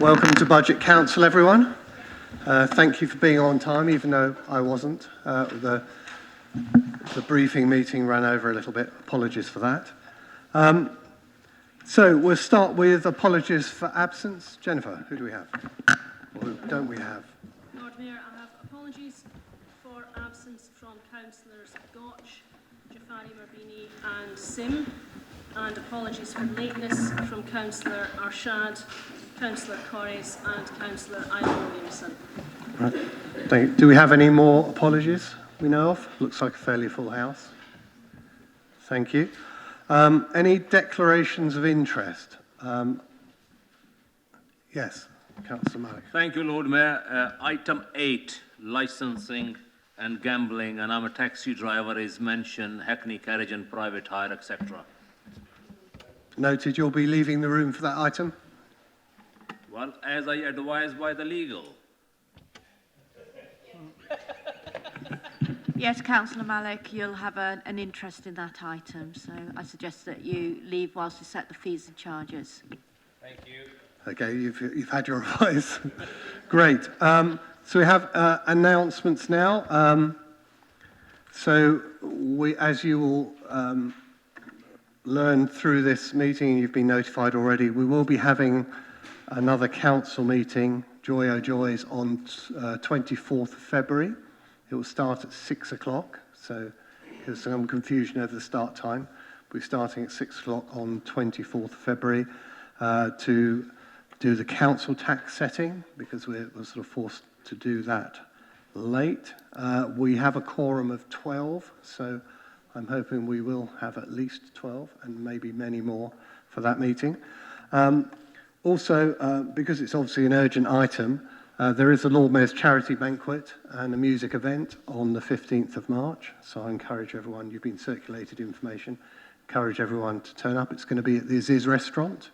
Welcome to Budget Council, everyone. Thank you for being on time, even though I wasn't. The briefing meeting ran over a little bit. Apologies for that. So we'll start with apologies for absence. Jennifer, who do we have? Or who don't we have? Lord Mayor, I have apologies for absence from Councillors Gotch, Jafari Marbini and Sim, and apologies for lateness from Councillor Arshad, Councillor Corries and Councillor Ian Williamson. Right. Thank you. Do we have any more apologies we know of? Looks like a fairly full house. Thank you. Any declarations of interest? Yes, Councillor Malik. Thank you, Lord Mayor. Item 8, licensing and gambling, and I'm a taxi driver, is mentioned, Hackney carriage and private hire, etc. Noted. You'll be leaving the room for that item? Well, as I advised by the legal. Yes, Councillor Malik, you'll have an interest in that item, so I suggest that you leave whilst we set the fees and charges. Thank you. Okay, you've had your advice. Great. So we have announcements now. So as you will learn through this meeting, and you've been notified already, we will be having another council meeting, Joy O' Joys, on 24th of February. It will start at 6 o'clock, so there's some confusion over the start time. We're starting at 6 o'clock on 24th of February to do the council tax setting, because we're sort of forced to do that late. We have a quorum of 12, so I'm hoping we will have at least 12 and maybe many more for that meeting. Also, because it's obviously an urgent item, there is a Lord Mayor's charity banquet and a music event on the 15th of March. So I encourage everyone, you've been circulated information, encourage everyone to turn up. It's going to be at the Aziz restaurant,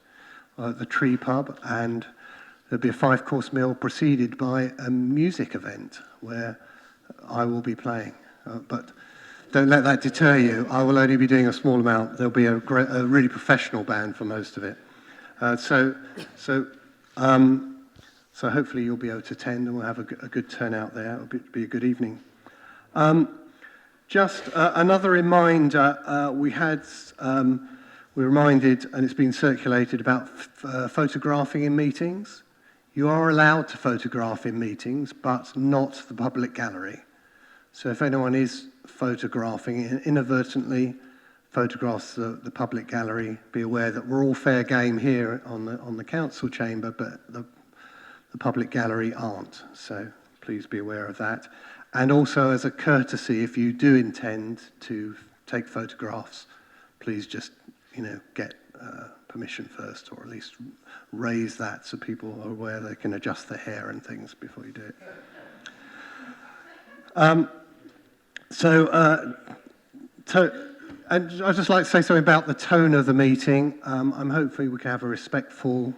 the Tree Pub, and there'll be a 5-course meal preceded by a music event where I will be playing. But don't let that deter you. I will only be doing a small amount. There'll be a really professional band for most of it. So hopefully you'll be able to attend and we'll have a good turnout there. It'll be a good evening. Just another reminder, we're reminded, and it's been circulated, about photographing in meetings. You are allowed to photograph in meetings, but not the public gallery. So if anyone is photographing inadvertently, photographs the public gallery, be aware that we're all fair game here on the council chamber, but the public gallery aren't. So please be aware of that. And also, as a courtesy, if you do intend to take photographs, please just get permission first, or at least raise that so people are aware they can adjust their hair and things before you do it. And I'd just like to say something about the tone of the meeting. I'm hoping we can have a respectful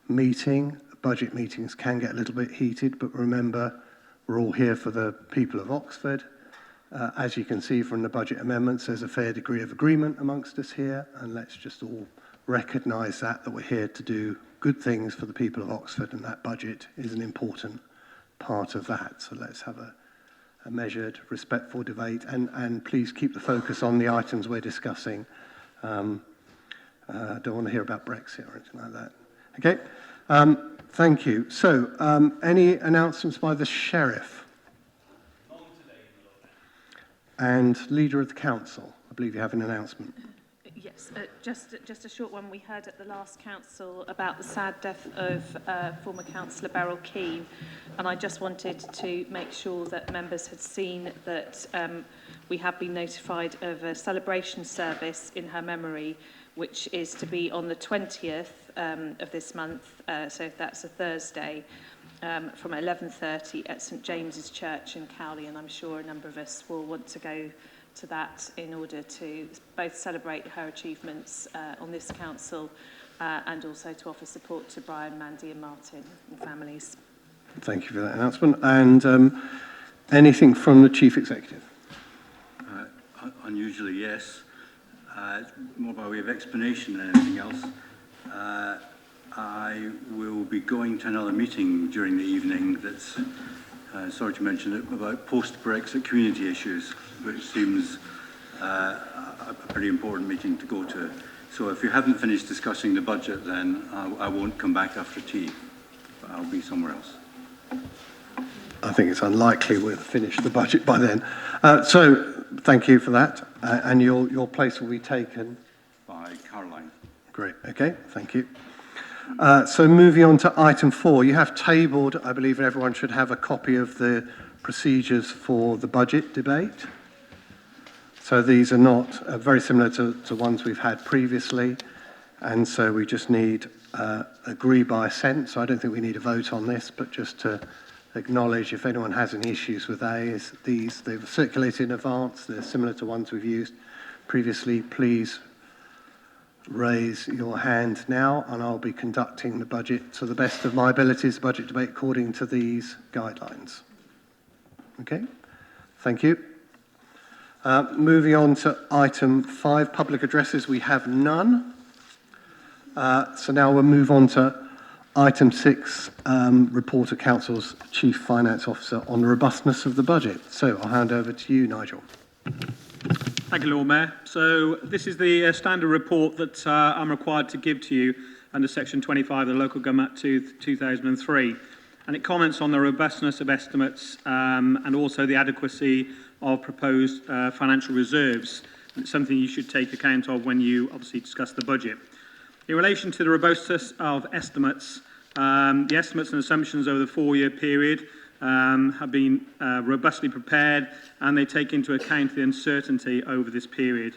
meeting. Budget meetings can get a little bit heated, but remember, we're all here for the people of Oxford. As you can see from the budget amendments, there's a fair degree of agreement amongst us here, and let's just all recognise that we're here to do good things for the people of Oxford, and that budget is an important part of that. So let's have a measured, respectful debate, and please keep the focus on the items we're discussing. Don't want to hear about Brexit or anything like that. Okay, thank you. So, any announcements by the Sheriff? And Leader of the Council, I believe you have an announcement. Yes, just a short one. We heard at the last council about the sad death of former councillor Beryl Keane, and I just wanted to make sure that members had seen that we have been notified of a celebration service in her memory, which is to be on the 20th of this month, so that's a Thursday, from 11:30 at St James's Church in Cowley, and I'm sure a number of us will want to go to that in order to both celebrate her achievements on this council and also to offer support to Brian, Mandy and Martin and families. Thank you for that announcement. And anything from the Chief Executive? Unusually, yes. More by way of explanation than anything else. I will be going to another meeting during the evening that's, sorry to mention it, about post-Brexit community issues, which seems a pretty important meeting to go to. So if you haven't finished discussing the budget, then I won't come back after tea, but I'll be somewhere else. I think it's unlikely we'll finish the budget by then. So thank you for that. And your place will be taken? By Caroline. Great. Okay. Thank you. So moving on to item 4, you have tabled, I believe everyone should have a copy of the procedures for the budget debate. So these are not very similar to ones we've had previously. And so we just need agree by assent. So I don't think we need a vote on this, but just to acknowledge if anyone has any issues with these, they were circulated in advance, they're similar to ones we've used previously. Please raise your hand now and I'll be conducting the budget to the best of my abilities, the budget debate according to these guidelines. Okay, thank you. Moving on to item 5, public addresses, we have none. So now we'll move on to item 6, report of Council's Chief Finance Officer on the robustness of the budget. So I'll hand over to you, Nigel. Thank you, Lord Mayor. So this is the standard report that I'm required to give to you under Section 25 of the Local Government Act 2003. And it comments on the robustness of estimates and also the adequacy of proposed financial reserves. And it's something you should take account of when you obviously discuss the budget. In relation to the robustness of estimates, the estimates and assumptions over the 4-year period have been robustly prepared and they take into account the uncertainty over this period.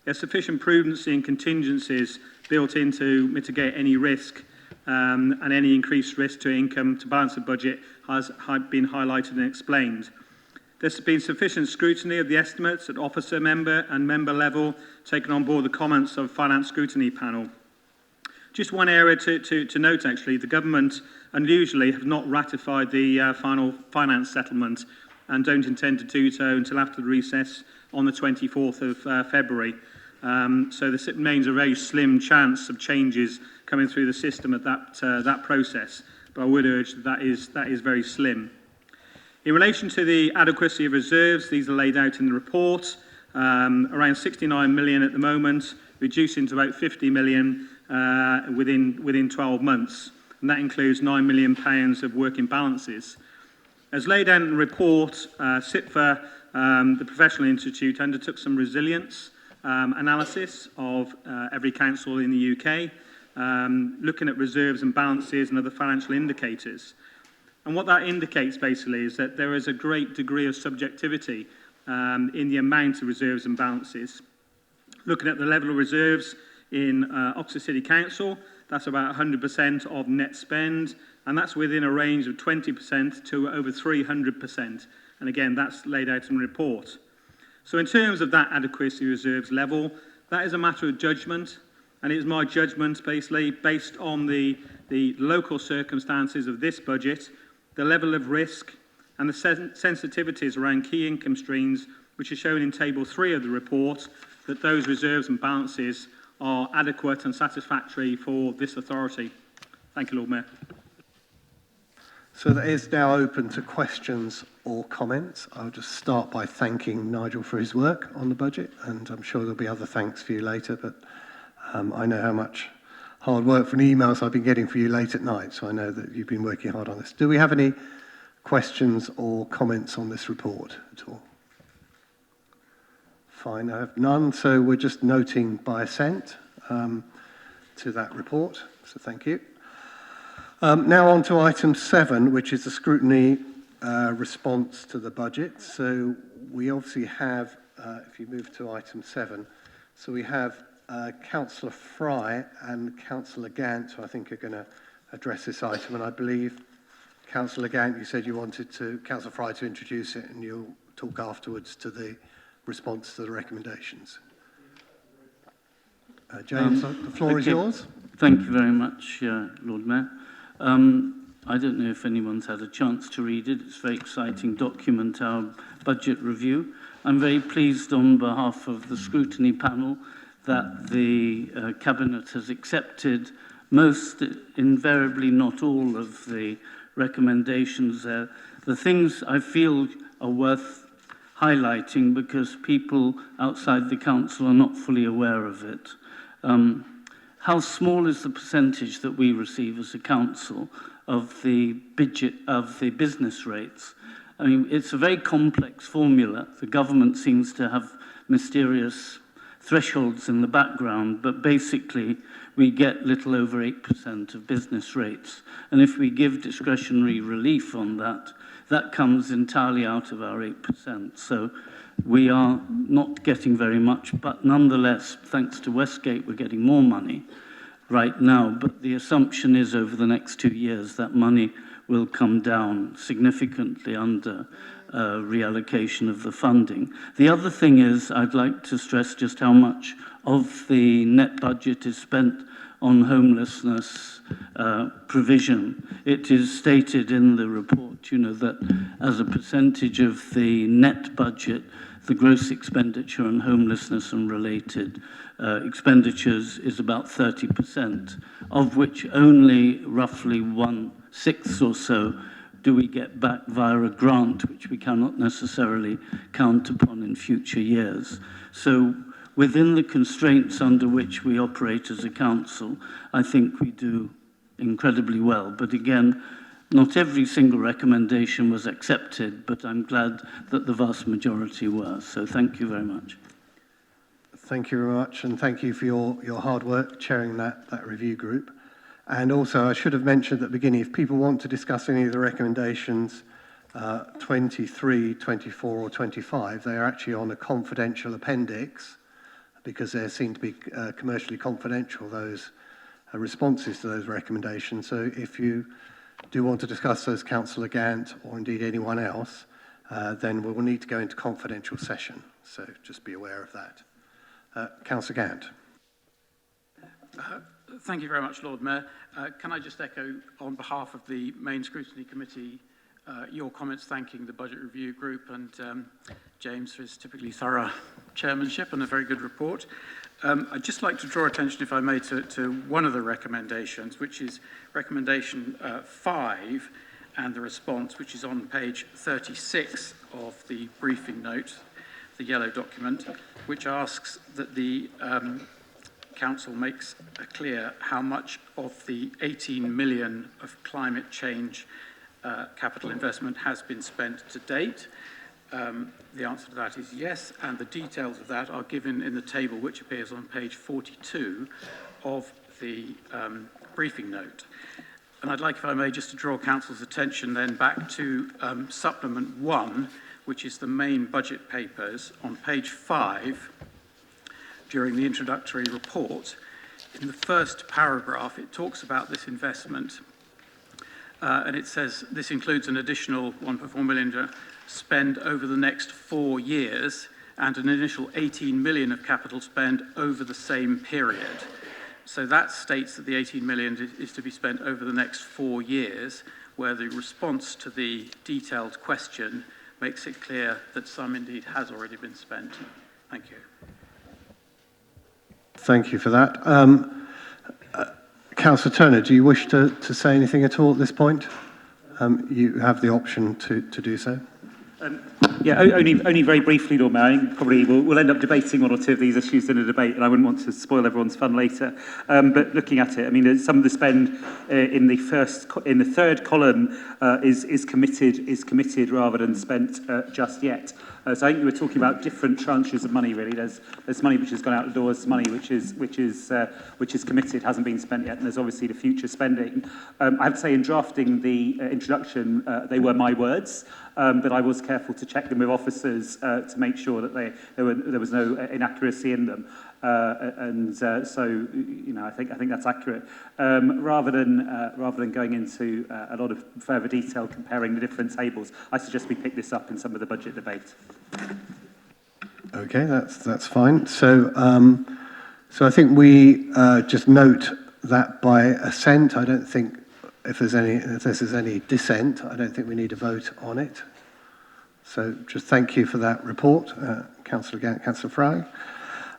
There's sufficient prudency and contingencies built in to mitigate any risk and any increased risk to income to balance the budget has been highlighted and explained. There's been sufficient scrutiny of the estimates at officer member and member level, taking on board the comments of Finance Scrutiny panel. Just one area to note, actually, the government unusually have not ratified the final finance settlement and don't intend to do so until after the recess on the 24th of February. So there remains a very slim chance of changes coming through the system at that process, but I would urge that is very slim. In relation to the adequacy of reserves, these are laid out in the report. Around 69 million at the moment, reducing to about 50 million within 12 months, and that includes £9 million of working balances. As laid out in the report, SIPFA, the Professional Institute, undertook some resilience analysis of every council in the UK, looking at reserves and balances and other financial indicators. And what that indicates basically is that there is a great degree of subjectivity in the amount of reserves and balances. Looking at the level of reserves in Oxford City Council, that's about 100% of net spend, and that's within a range of 20% to over 300%. And again, that's laid out in the report. So in terms of that adequacy reserves level, that is a matter of judgment, and it is my judgment basically based on the local circumstances of this budget, the level of risk, and the sensitivities around key income streams, which are shown in Table 3 of the report, that those reserves and balances are adequate and satisfactory for this authority. Thank you, Lord Mayor. So that is now open to questions or comments. I'll just start by thanking Nigel for his work on the budget, and I'm sure there'll be other thanks for you later, but I know how much hard work from the emails I've been getting for you late at night, so I know that you've been working hard on this. Do we have any questions or comments on this report at all? Fine, I have none, so we're just noting by assent to that report, so thank you. Now on to item 7, which is the scrutiny response to the budget. So we obviously have if you move to item 7. So we have Councillor Fry and Councillor Gant, who I think are going to address this item. And I believe, Councillor Gant, you said you wanted Councillor Fry to introduce it, and you'll talk afterwards to the response to the recommendations. James, the floor is yours. Thank you very much, Lord Mayor. I don't know if anyone's had a chance to read it. It's a very exciting document, our budget review. I'm very pleased on behalf of the scrutiny panel that the Cabinet has accepted most, invariably not all, of the recommendations there. The things I feel are worth highlighting because people outside the Council are not fully aware of it. How small is the percentage that we receive as a Council of the budget of the business rates? I mean, it's a very complex formula. The government seems to have mysterious thresholds in the background, but basically we get little over 8% of business rates. And if we give discretionary relief on that, that comes entirely out of our 8%. So we are not getting very much, but nonetheless, thanks to Westgate, we're getting more money right now. But the assumption is over the next 2 years that money will come down significantly under reallocation of the funding. The other thing is, I'd like to stress just how much of the net budget is spent on homelessness provision. It is stated in the report, you know, that as a percentage of the net budget, the gross expenditure on homelessness and related expenditures is about 30%, of which only roughly 1/6 or so do we get back via a grant, which we cannot necessarily count upon in future years. So within the constraints under which we operate as a council, I think we do incredibly well. But again, not every single recommendation was accepted, but I'm glad that the vast majority were. So thank you very much. Thank you very much, and thank you for your hard work chairing that review group. And also, I should have mentioned at the beginning, if people want to discuss any of the recommendations, 23, 24 or 25, they are actually on a confidential appendix because they seem to be commercially confidential, those responses to those recommendations. So if you do want to discuss those, Councillor Gant, or indeed anyone else, then we will need to go into confidential session. So just be aware of that. Councillor Gant. Thank you very much, Lord Mayor. Can I just echo on behalf of the main scrutiny committee your comments thanking the budget review group and James for his typically thorough chairmanship and a very good report. I'd just like to draw attention, if I may, to one of the recommendations, which is recommendation 5 and the response, which is on page 36 of the briefing note, the yellow document, which asks that the Council makes clear how much of the 18 million of climate change capital investment has been spent to date. The answer to that is yes, and the details of that are given in the table which appears on page 42 of the briefing note. And I'd like, if I may, just to draw Council's attention then back to supplement 1, which is the main budget papers on page 5. During the introductory report, in the first paragraph, it talks about this investment, and it says this includes an additional 1.4 million to spend over the next 4 years and an initial 18 million of capital spend over the same period. So that states that the 18 million is to be spent over the next 4 years, where the response to the detailed question makes it clear that some indeed has already been spent. Thank you. Thank you for that. Councillor Turner, do you wish to say anything at all at this point? You have the option to do so. Yeah, only very briefly, Lord Mayor. Probably we'll end up debating one or two of these issues in a debate, and I wouldn't want to spoil everyone's fun later. But looking at it, I mean, some of the spend in the third column is committed rather than spent just yet. So I think we were talking about different tranches of money. Really, there's money which has gone out the doors, money which is committed, hasn't been spent yet, and there's obviously the future spending. I have to say, in drafting the introduction, they were my words. but I was careful to check them with officers to make sure that there was no inaccuracy in them. So, you know, I think that's accurate. Rather than going into a lot of further detail comparing the different tables, I suggest we pick this up in some of the budget debate. Okay, that's fine. So I think we just note that by assent. I don't think if there's any dissent, I don't think we need a vote on it. So just thank you for that report, Councillor Gant, Councillor Fry.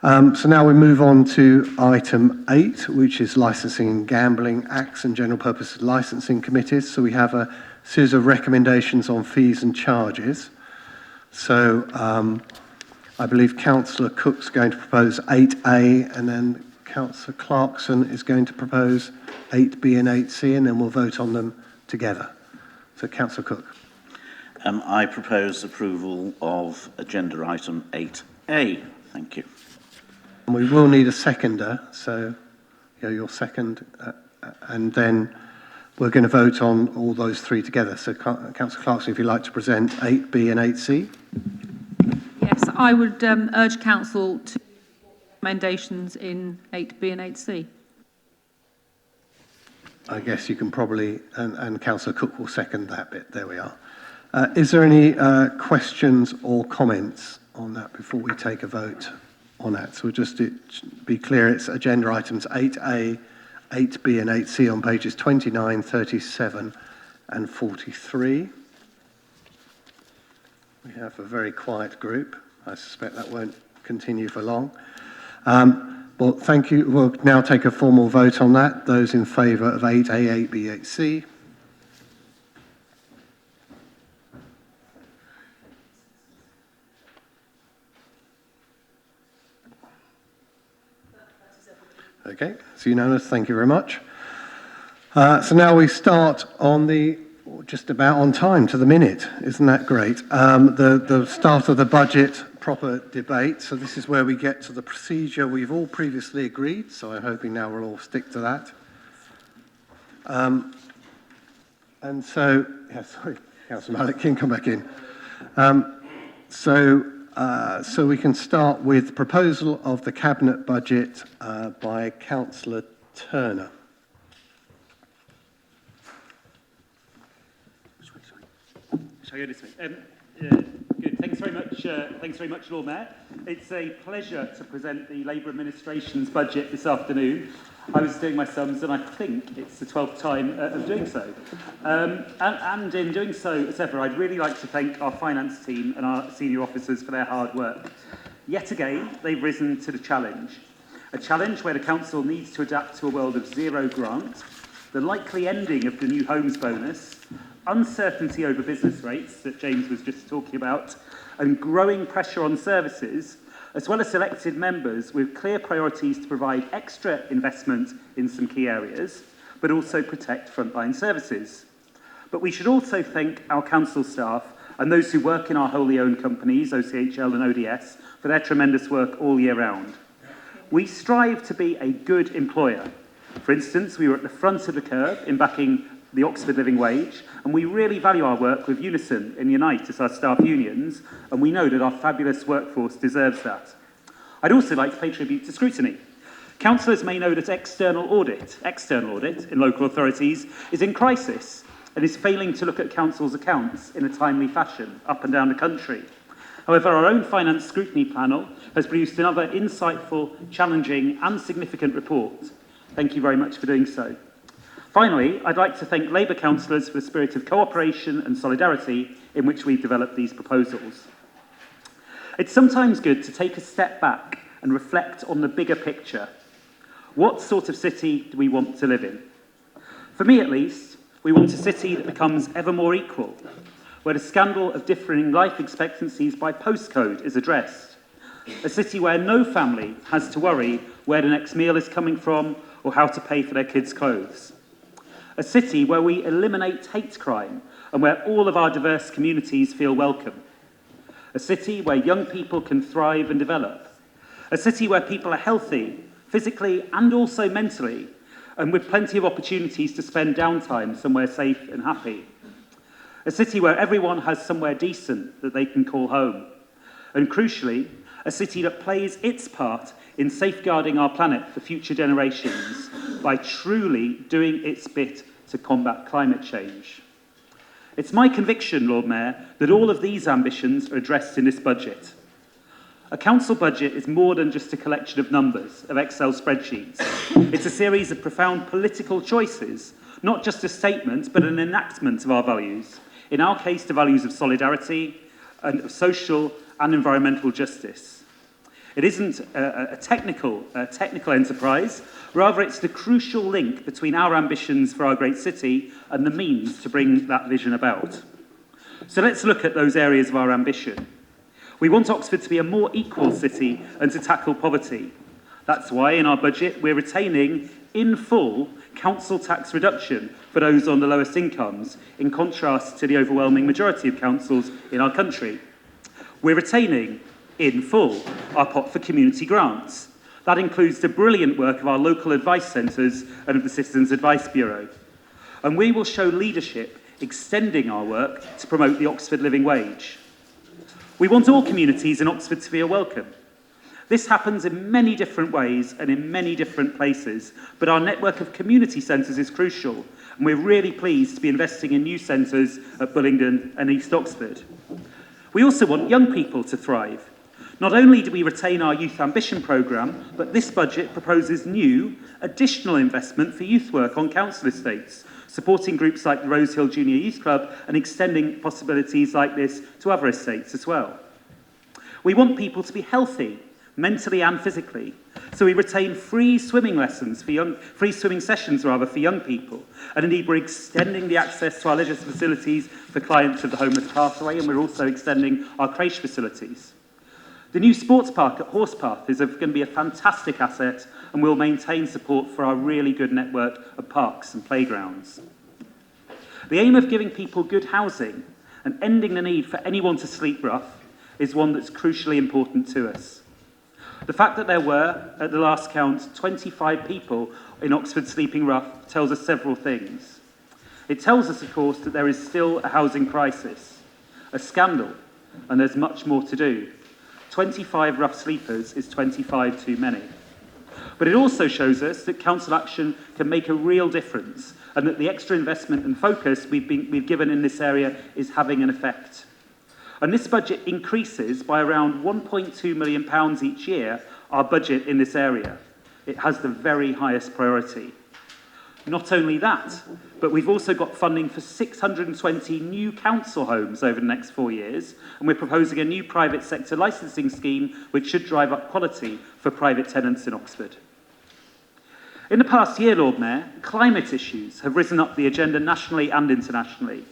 So now we move on to item 8, which is Licensing and Gambling Acts and General Purpose Licensing Committees. So we have a series of recommendations on fees and charges. So I believe Councillor Cook's going to propose 8A, and then Councillor Clarkson is going to propose 8B and 8C, and then we'll vote on them together. So Councillor Cook. I propose approval of agenda item 8A. Thank you. And we will need a seconder, so your second, and then we're going to vote on all those three together. So Councillor Clarkson, if you'd like to present 8B and 8C. Yes, I would urge Council to recommendations in 8B and 8C. I guess you can probably, and Councillor Cook will second that bit. There we are. Is there any questions or comments on that before we take a vote on that? So just to be clear, it's agenda items 8A, 8B and 8C on pages 29, 37 and 43. We have a very quiet group. I suspect that won't continue for long. Well, thank you. We'll now take a formal vote on that. Those in favour of 8A, 8B, 8C. Okay, it's unanimous. Thank you very much. So now we start on just about on time to the minute. Isn't that great? The start of the budget proper debate. So this is where we get to the procedure we've all previously agreed. So I'm hoping now we'll all stick to that. And so, yeah, sorry, Councillor Malik, can come back in. So we can start with proposal of the Cabinet budget by Councillor Turner. Shall I go this way? Good. Thanks very much, Lord Mayor. It's a pleasure to present the Labour Administration's budget this afternoon. I was doing my sums, and I think it's the 12th time of doing so. And in doing so, as ever, I'd really like to thank our finance team and our senior officers for their hard work. Yet again, they've risen to the challenge. A challenge where the Council needs to adapt to a world of zero grant, the likely ending of the new homes bonus, uncertainty over business rates that James was just talking about, and growing pressure on services, as well as elected members with clear priorities to provide extra investment in some key areas, but also protect frontline services. But we should also thank our council staff and those who work in our wholly owned companies, OCHL and ODS, for their tremendous work all year round. We strive to be a good employer. For instance, we were at the front of the curve in backing the Oxford Living Wage, and we really value our work with Unison and Unite as our staff unions, and we know that our fabulous workforce deserves that. I'd also like to pay tribute to Scrutiny. Councillors may know that external audit in local authorities is in crisis and is failing to look at councils' accounts in a timely fashion up and down the country. However, our own finance scrutiny panel has produced another insightful, challenging and significant report. Thank you very much for doing so. Finally, I'd like to thank Labour councillors for the spirit of cooperation and solidarity in which we've developed these proposals. It's sometimes good to take a step back and reflect on the bigger picture. What sort of city do we want to live in? For me, at least, we want a city that becomes ever more equal, where the scandal of differing life expectancies by postcode is addressed. A city where no family has to worry where the next meal is coming from or how to pay for their kids' clothes. A city where we eliminate hate crime and where all of our diverse communities feel welcome. A city where young people can thrive and develop. A city where people are healthy, physically and also mentally, and with plenty of opportunities to spend downtime somewhere safe and happy. a city where everyone has somewhere decent that they can call home, and crucially, a city that plays its part in safeguarding our planet for future generations by truly doing its bit to combat climate change. It's my conviction, Lord Mayor, that all of these ambitions are addressed in this budget. A council budget is more than just a collection of numbers, of Excel spreadsheets. It's a series of profound political choices, not just a statement, but an enactment of our values. In our case, the values of solidarity, and of social and environmental justice. It isn't a technical enterprise, rather it's the crucial link between our ambitions for our great city and the means to bring that vision about. So let's look at those areas of our ambition. We want Oxford to be a more equal city and to tackle poverty. That's why in our budget we're retaining in full council tax reduction for those on the lowest incomes, in contrast to the overwhelming majority of councils in our country. We're retaining in full our pot for community grants. That includes the brilliant work of our local advice centres and of the Citizens Advice Bureau. And we will show leadership extending our work to promote the Oxford living wage. We want all communities in Oxford to feel welcome. This happens in many different ways and in many different places, but our network of community centres is crucial, and we're really pleased to be investing in new centres at Bullingdon and East Oxford. We also want young people to thrive. Not only do we retain our Youth Ambition programme, but this budget proposes new, additional investment for youth work on council estates, supporting groups like the Rosehill Junior Youth Club and extending possibilities like this to other estates as well. We want people to be healthy, mentally and physically, so we retain free swimming sessions for young people, and indeed we're extending the access to our leisure facilities for clients of the Homeless Pathway, and we're also extending our creche facilities. The new sports park at Horsepath is going to be a fantastic asset, and will maintain support for our really good network of parks and playgrounds. The aim of giving people good housing and ending the need for anyone to sleep rough is one that's crucially important to us. The fact that there were, at the last count, 25 people in Oxford sleeping rough tells us several things. It tells us, of course, that there is still a housing crisis, a scandal, and there's much more to do. 25 rough sleepers is 25 too many. But it also shows us that council action can make a real difference, and that the extra investment and focus we've given in this area is having an effect. And this budget increases by around £1.2 million each year our budget in this area. It has the very highest priority. Not only that, but we've also got funding for 620 new council homes over the next 4 years, and we're proposing a new private sector licensing scheme which should drive up quality for private tenants in Oxford. In the past year, Lord Mayor, climate issues have risen up the agenda nationally and internationally.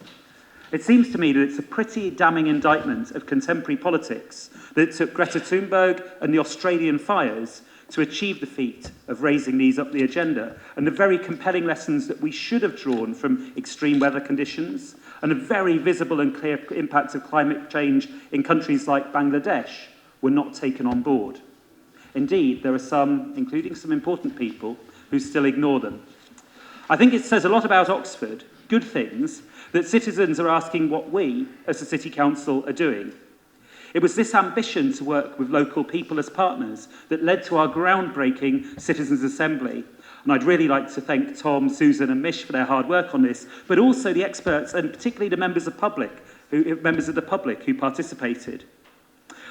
It seems to me that it's a pretty damning indictment of contemporary politics that it took Greta Thunberg and the Australian fires to achieve the feat of raising these up the agenda, and the very compelling lessons that we should have drawn from extreme weather conditions and the very visible and clear impacts of climate change in countries like Bangladesh were not taken on board. Indeed, there are some, including some important people, who still ignore them. I think it says a lot about Oxford, good things, that citizens are asking what we, as a city council, are doing. It was this ambition to work with local people as partners that led to our groundbreaking Citizens' Assembly. And I'd really like to thank Tom, Susan and Mish for their hard work on this, but also the experts and particularly the members of the public who participated.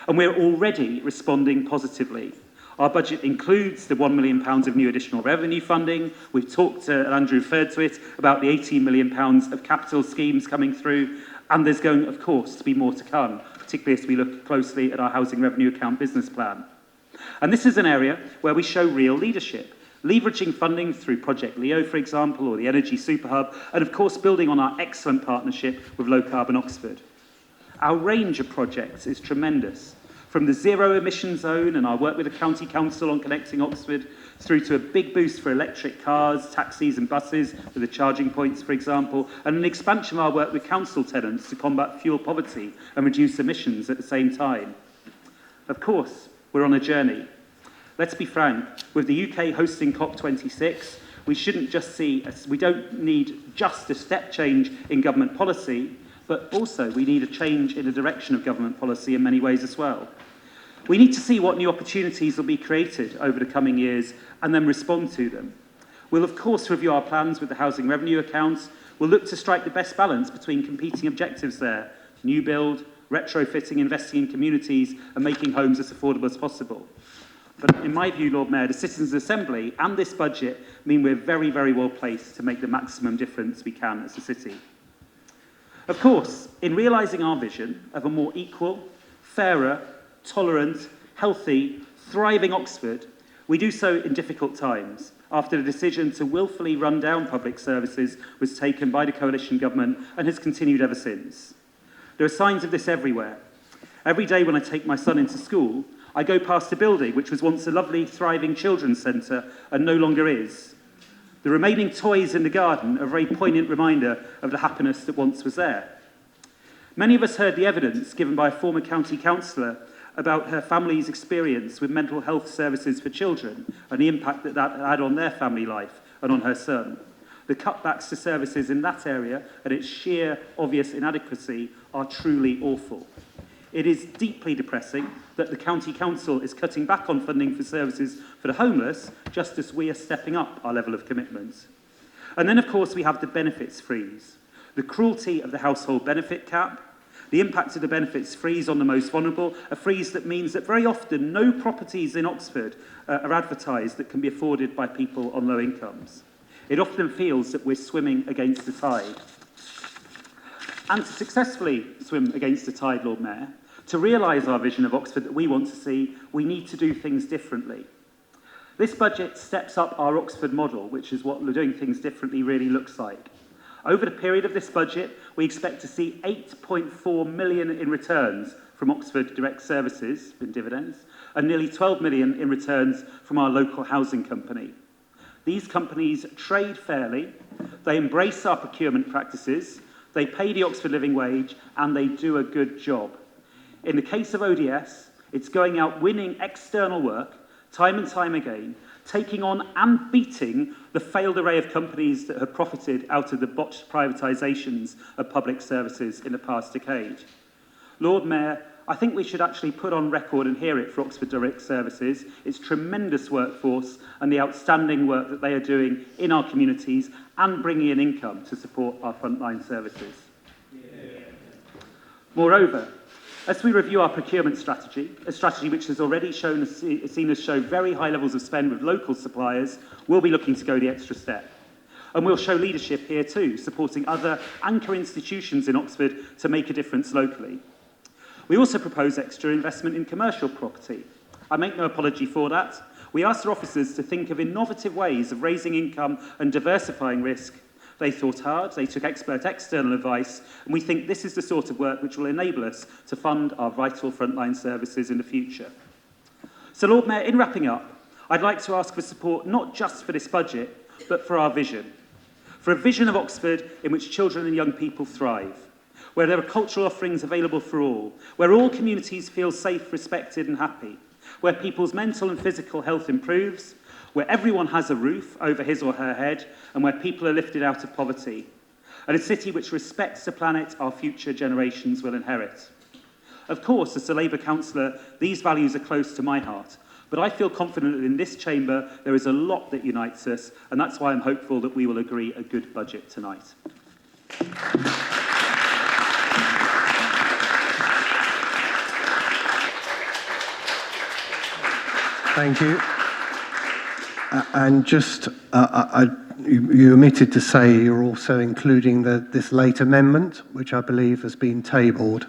And we're already responding positively. Our budget includes the £1 million of new additional revenue funding. We've talked, and Andrew referred to it, about the £18 million of capital schemes coming through, and there's going, of course, to be more to come, particularly as we look closely at our Housing Revenue Account business plan. And this is an area where we show real leadership, leveraging funding through Project Leo, for example, or the Energy Super Hub, and of course building on our excellent partnership with Low Carbon Oxford. Our range of projects is tremendous, from the zero emission zone and our work with the County Council on connecting Oxford, through to a big boost for electric cars, taxis and buses with the charging points, for example, and an expansion of our work with council tenants to combat fuel poverty and reduce emissions at the same time. Of course, we're on a journey. Let's be frank, with the UK hosting COP26, we don't need just a step change in government policy, But also, we need a change in the direction of government policy in many ways as well. We need to see what new opportunities will be created over the coming years and then respond to them. We'll, of course, review our plans with the housing revenue accounts. We'll look to strike the best balance between competing objectives there: new build, retrofitting, investing in communities, and making homes as affordable as possible. But in my view, Lord Mayor, the Citizens' Assembly and this budget mean we're very, very well placed to make the maximum difference we can as a city. Of course, in realising our vision of a more equal, fairer, tolerant, healthy, thriving Oxford, we do so in difficult times, after the decision to willfully run down public services was taken by the coalition government and has continued ever since. There are signs of this everywhere. Every day when I take my son into school, I go past a building which was once a lovely, thriving children's centre and no longer is. The remaining toys in the garden are a very poignant reminder of the happiness that once was there. Many of us heard the evidence given by a former county councillor about her family's experience with mental health services for children and the impact that that had on their family life and on her son. The cutbacks to services in that area and its sheer obvious inadequacy are truly awful. It is deeply depressing that the County Council is cutting back on funding for services for the homeless, just as we are stepping up our level of commitment. And then, of course, we have the benefits freeze, the cruelty of the household benefit cap, the impact of the benefits freeze on the most vulnerable, a freeze that means that very often no properties in Oxford are advertised that can be afforded by people on low incomes. It often feels that we're swimming against the tide. And to successfully swim against the tide, Lord Mayor, to realise our vision of Oxford that we want to see, we need to do things differently. This budget steps up our Oxford model, which is what doing things differently really looks like. Over the period of this budget, we expect to see 8.4 million in returns from Oxford Direct Services in dividends, and nearly 12 million in returns from our local housing company. These companies trade fairly, they embrace our procurement practices, they pay the Oxford living wage, and they do a good job. In the case of ODS, it's going out winning external work, time and time again, taking on and beating the failed array of companies that have profited out of the botched privatisations of public services in the past decade. Lord Mayor, I think we should actually put on record and hear it for Oxford Direct Services, its tremendous workforce and the outstanding work that they are doing in our communities and bringing in income to support our frontline services. Moreover, as we review our procurement strategy, a strategy which has already seen us show very high levels of spend with local suppliers, we'll be looking to go the extra step. And we'll show leadership here too, supporting other anchor institutions in Oxford to make a difference locally. We also propose extra investment in commercial property. I make no apology for that. We asked our officers to think of innovative ways of raising income and diversifying risk. They thought hard, they took expert external advice, and we think this is the sort of work which will enable us to fund our vital frontline services in the future. So, Lord Mayor, in wrapping up, I'd like to ask for support not just for this budget, but for our vision. For a vision of Oxford in which children and young people thrive, where there are cultural offerings available for all, where all communities feel safe, respected and happy, where people's mental and physical health improves, where everyone has a roof over his or her head, and where people are lifted out of poverty, and a city which respects the planet our future generations will inherit. Of course, as a Labour councillor, these values are close to my heart, but I feel confident that in this chamber there is a lot that unites us, and that's why I'm hopeful that we will agree a good budget tonight. Thank you. And just, you omitted to say you're also including this late amendment, which I believe has been tabled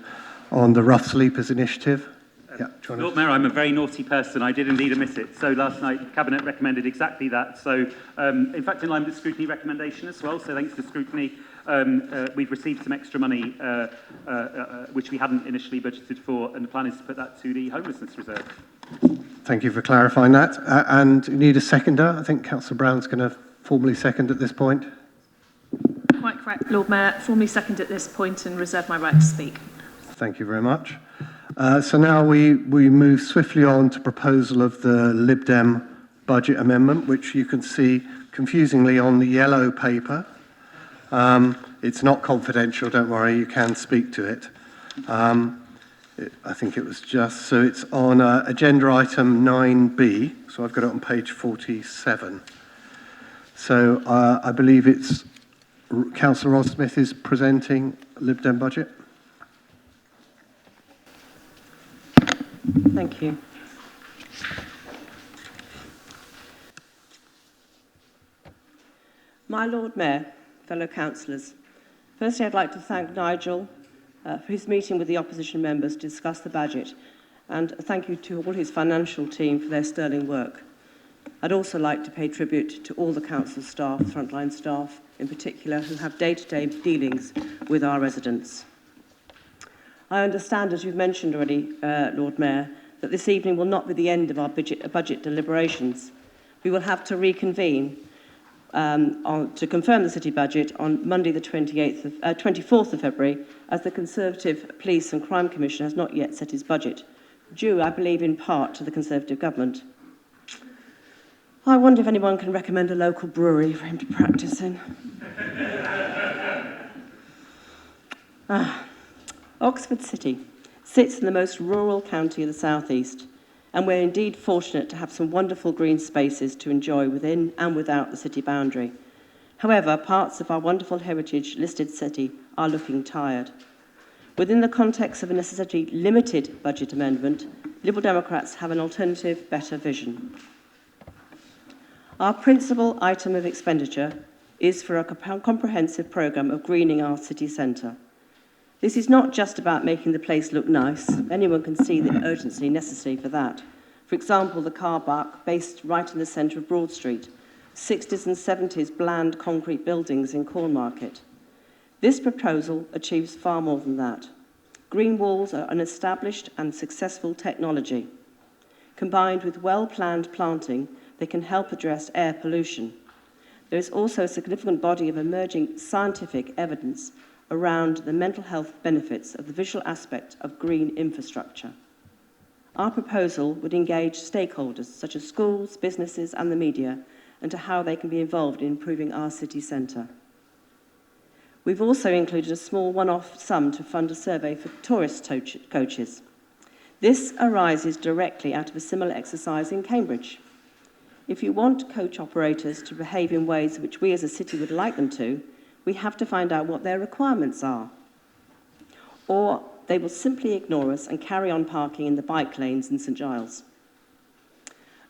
on the Rough Sleepers initiative. Yeah, Lord Mayor, I'm a very naughty person. I did indeed omit it. So last night, Cabinet recommended exactly that. So, in fact, in line with the Scrutiny recommendation as well, so thanks to Scrutiny, we've received some extra money, which we hadn't initially budgeted for, and the plan is to put that to the homelessness reserve. Thank you for clarifying that. And you need a seconder. I think Councillor Brown's going to formally second at this point. Quite correct, Lord Mayor. Formally second at this point and reserve my right to speak. Thank you very much. So now we move swiftly on to proposal of the Lib Dem budget amendment, which you can see confusingly on the yellow paper. It's not confidential, don't worry, you can speak to it. I think it was just, so it's on agenda item 9B, so I've got it on page 47. So I believe it's Councillor Ross Smith is presenting Lib Dem budget. Thank you. My Lord Mayor, fellow councillors, firstly I'd like to thank Nigel for his meeting with the opposition members to discuss the budget, and thank you to all his financial team for their sterling work. I'd also like to pay tribute to all the council staff, frontline staff in particular, who have day-to-day dealings with our residents. I understand, as you've mentioned already, Lord Mayor, that this evening will not be the end of our budget deliberations. We will have to reconvene to confirm the city budget on Monday the 24th of February, as the Conservative Police and Crime Commission has not yet set his budget, due, I believe, in part to the Conservative government. I wonder if anyone can recommend a local brewery for him to practice in. Oxford City sits in the most rural county of the South East, and we're indeed fortunate to have some wonderful green spaces to enjoy within and without the city boundary. However, parts of our wonderful heritage-listed city are looking tired. Within the context of a necessarily limited budget amendment, Liberal Democrats have an alternative, better vision. Our principal item of expenditure is for a comprehensive programme of greening our city centre. This is not just about making the place look nice. Anyone can see the urgency necessary for that. For example, the car park based right in the centre of Broad Street, 60s and 70s bland concrete buildings in Cornmarket. This proposal achieves far more than that. Green walls are an established and successful technology. Combined with well-planned planting, they can help address air pollution. There is also a significant body of emerging scientific evidence around the mental health benefits of the visual aspect of green infrastructure. Our proposal would engage stakeholders such as schools, businesses and the media into how they can be involved in improving our city centre. We've also included a small one-off sum to fund a survey for tourist coaches. This arises directly out of a similar exercise in Cambridge. If you want coach operators to behave in ways which we as a city would like them to, we have to find out what their requirements are. Or they will simply ignore us and carry on parking in the bike lanes in St Giles.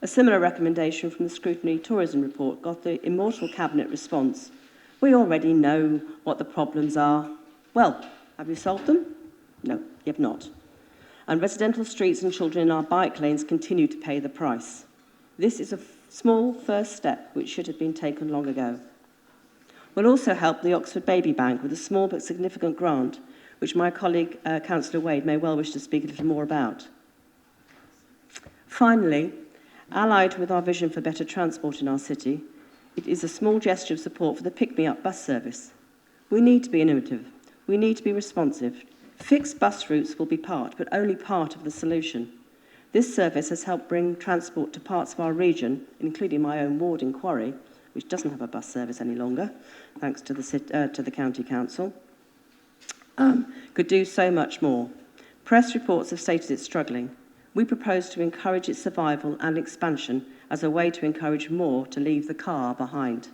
A similar recommendation from the Scrutiny tourism report got the immortal cabinet response: we already know what the problems are. Well, have you solved them? No, you have not. And residential streets and children in our bike lanes continue to pay the price. This is a small first step which should have been taken long ago. We'll also help the Oxford Baby Bank with a small but significant grant, which my colleague, Councillor Wade, may well wish to speak a little more about. Finally, allied with our vision for better transport in our city, it is a small gesture of support for the pick-me-up bus service. We need to be innovative. We need to be responsive. Fixed bus routes will be part, but only part of the solution. This service has helped bring transport to parts of our region, including my own ward in Quarry, which doesn't have a bus service any longer, thanks to the County Council, could do so much more. Press reports have stated it's struggling. We propose to encourage its survival and expansion as a way to encourage more to leave the car behind.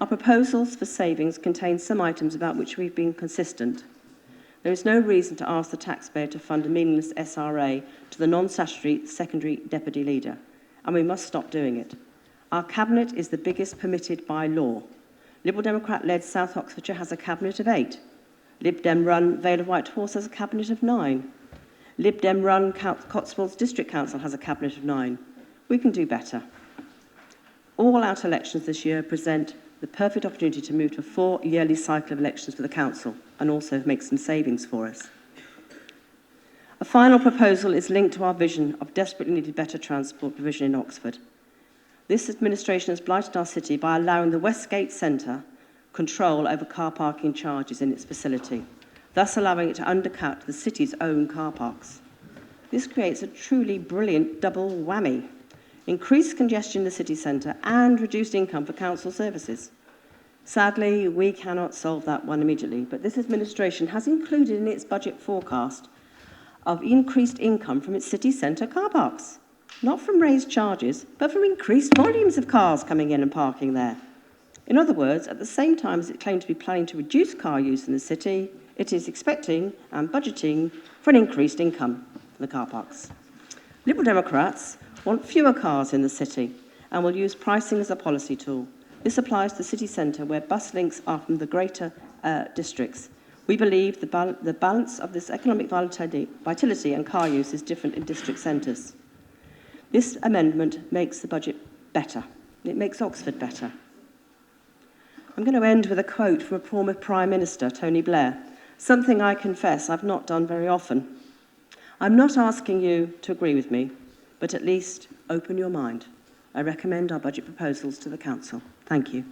Our proposals for savings contain some items about which we've been consistent. There is no reason to ask the taxpayer to fund a meaningless SRA to the non-statutory secondary deputy leader, and we must stop doing it. Our cabinet is the biggest permitted by law. Liberal Democrat-led South Oxfordshire has a cabinet of 8. Lib Dem-run Vale of White Horse has a cabinet of 9. Lib Dem-run Cotswolds District Council has a cabinet of 9. We can do better. All out elections this year present the perfect opportunity to move to a 4-yearly cycle of elections for the council and also make some savings for us. A final proposal is linked to our vision of desperately needed better transport provision in Oxford. This administration has blighted our city by allowing the Westgate Centre control over car parking charges in its facility, thus allowing it to undercut the city's own car parks. This creates a truly brilliant double whammy: increased congestion in the city centre and reduced income for council services. Sadly, we cannot solve that one immediately, but this administration has included in its budget forecast of increased income from its city centre car parks. Not from raised charges, but from increased volumes of cars coming in and parking there. In other words, at the same time as it claimed to be planning to reduce car use in the city, it is expecting and budgeting for an increased income from the car parks. Liberal Democrats want fewer cars in the city and will use pricing as a policy tool. This applies to the city centre, where bus links are from the greater districts. We believe the balance of this economic vitality and car use is different in district centres. This amendment makes the budget better. It makes Oxford better. I'm going to end with a quote from a former Prime Minister, Tony Blair, something I confess I've not done very often. I'm not asking you to agree with me, but at least open your mind. I recommend our budget proposals to the Council. Thank you.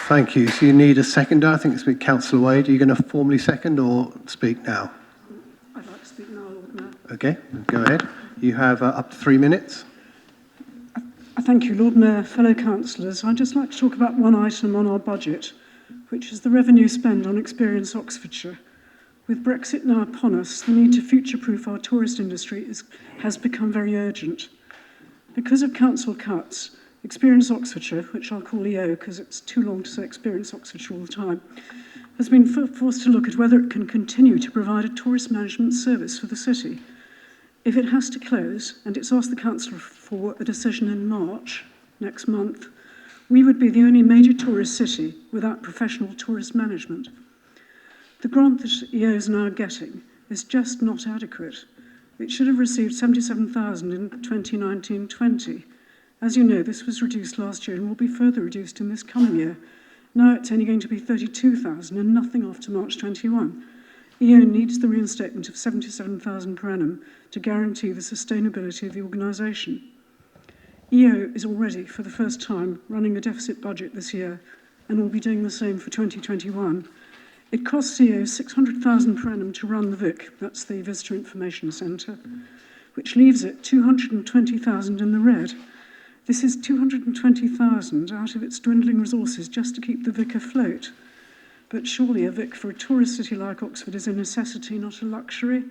Thank you. So you need a seconder. I think it's been Councillor Wade. Are you going to formally second or speak now? I'd like to speak now, Lord Mayor. Okay, go ahead. You have up to 3 minutes. Thank you, Lord Mayor, fellow councillors. I'd just like to talk about one item on our budget, which is the revenue spend on Experience Oxfordshire. With Brexit now upon us, the need to future-proof our tourist industry has become very urgent. Because of council cuts, Experience Oxfordshire, which I'll call EO because it's too long to say Experience Oxfordshire all the time, has been forced to look at whether it can continue to provide a tourist management service for the city. If it has to close, and it's asked the council for a decision in March, next month, we would be the only major tourist city without professional tourist management. The grant that EO is now getting is just not adequate. It should have received $77,000 in 2019-20. As you know, this was reduced last year and will be further reduced in this coming year. Now it's only going to be $32,000 and nothing after March 21. EO needs the reinstatement of $77,000 per annum to guarantee the sustainability of the organisation. EO is already, for the first time, running a deficit budget this year and will be doing the same for 2021. It costs EO $600,000 per annum to run the VIC, that's the Visitor Information Centre, which leaves it $220,000 in the red. This is $220,000 out of its dwindling resources just to keep the VIC afloat. But surely a VIC for a tourist city like Oxford is a necessity, not a luxury,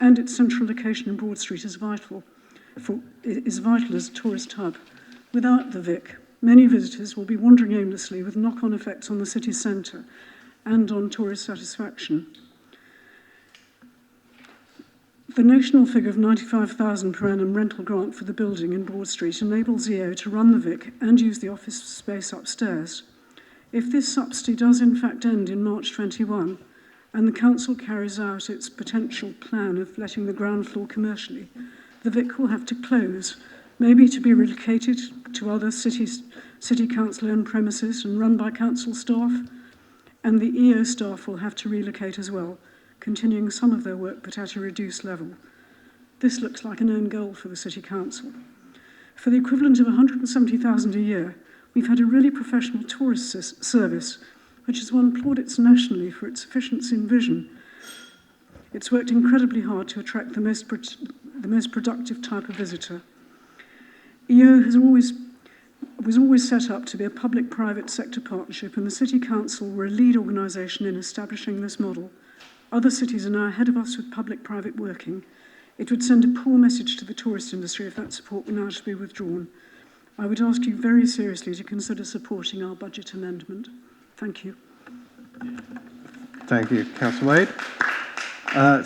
and its central location in Broad Street is vital as a tourist hub. Without the VIC, many visitors will be wandering aimlessly with knock-on effects on the city centre and on tourist satisfaction. The notional figure of $95,000 per annum rental grant for the building in Broad Street enables EO to run the VIC and use the office space upstairs. If this subsidy does in fact end in March 21, and the council carries out its potential plan of letting the ground floor commercially, the VIC will have to close, maybe to be relocated to other city council-owned premises and run by council staff, and the EO staff will have to relocate as well, continuing some of their work but at a reduced level. This looks like an own goal for the City Council. For the equivalent of $170,000 a year, we've had a really professional tourist service, which has won plaudits nationally for its efficiency and vision. It's worked incredibly hard to attract the most productive type of visitor. EO was always set up to be a public-private sector partnership, and the City Council were a lead organisation in establishing this model. Other cities are now ahead of us with public-private working. It would send a poor message to the tourist industry if that support were now to be withdrawn. I would ask you very seriously to consider supporting our budget amendment. Thank you. Thank you, Councillor Wade.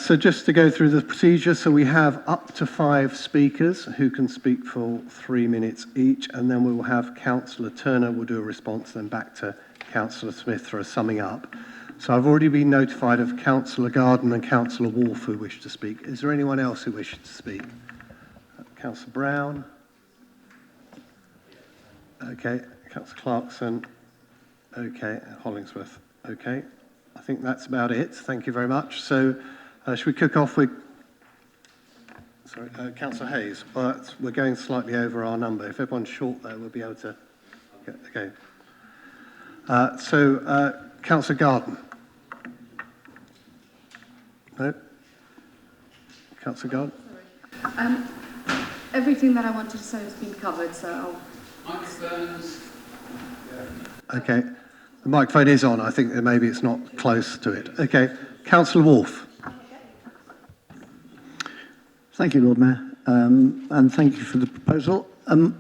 So just to go through the procedure, so we have up to 5 speakers who can speak for 3 minutes each, and then we will have Councillor Turner will do a response, then back to Councillor Smith for a summing up. So I've already been notified of Councillor Garden and Councillor Wolfe who wish to speak. Is there anyone else who wishes to speak? Councillor Brown? Okay. Councillor Clarkson? Okay. Hollingsworth? Okay. I think that's about it. Thank you very much. So should we kick off with Councillor Hayes? Well, we're going slightly over our number. If everyone's short there, we'll be able to... Okay. Councillor Garden? No? Councillor Garden? everything that I wanted to say has been covered, so I'll... Okay. The microphone is on. I think that maybe it's not close to it. Okay. Councillor Wolfe. Thank you, Lord Mayor, and thank you for the proposal.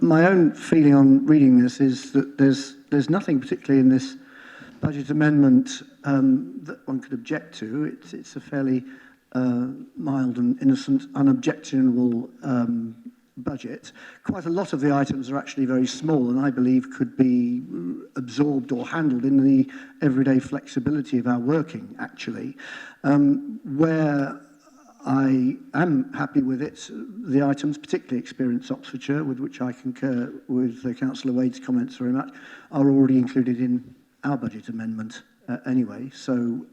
My own feeling on reading this is that there's nothing particularly in this budget amendment that one could object to. It's a fairly mild and innocent, unobjectionable budget. Quite a lot of the items are actually very small and I believe could be absorbed or handled in the everyday flexibility of our working, actually. Where I am happy with it, the items, particularly Experience Oxfordshire, with which I concur with Councillor Wade's comments very much, are already included in our budget amendment anyway. So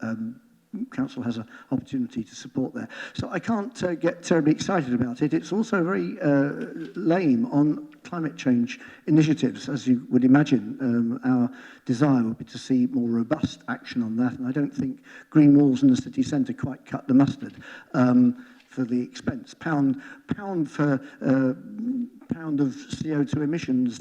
Council has an opportunity to support there. So I can't get terribly excited about it. It's also very lame on climate change initiatives, as you would imagine. Our desire would be to see more robust action on that, and I don't think green walls in the city centre quite cut the mustard for the expense. Pound for pound of CO2 emissions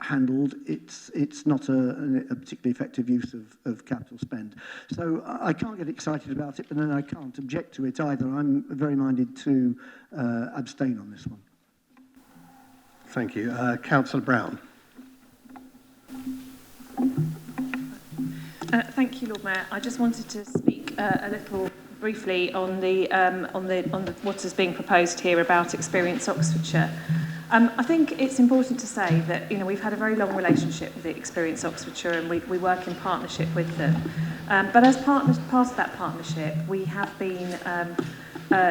handled, it's not a particularly effective use of capital spend. So I can't get excited about it, but then I can't object to it either. I'm very minded to abstain on this one. Thank you. Councillor Brown. Thank you, Lord Mayor. I just wanted to speak a little briefly on the what is being proposed here about Experience Oxfordshire. I think it's important to say that we've had a very long relationship with the Experience Oxfordshire, and we work in partnership with them. But as part of that partnership, we have been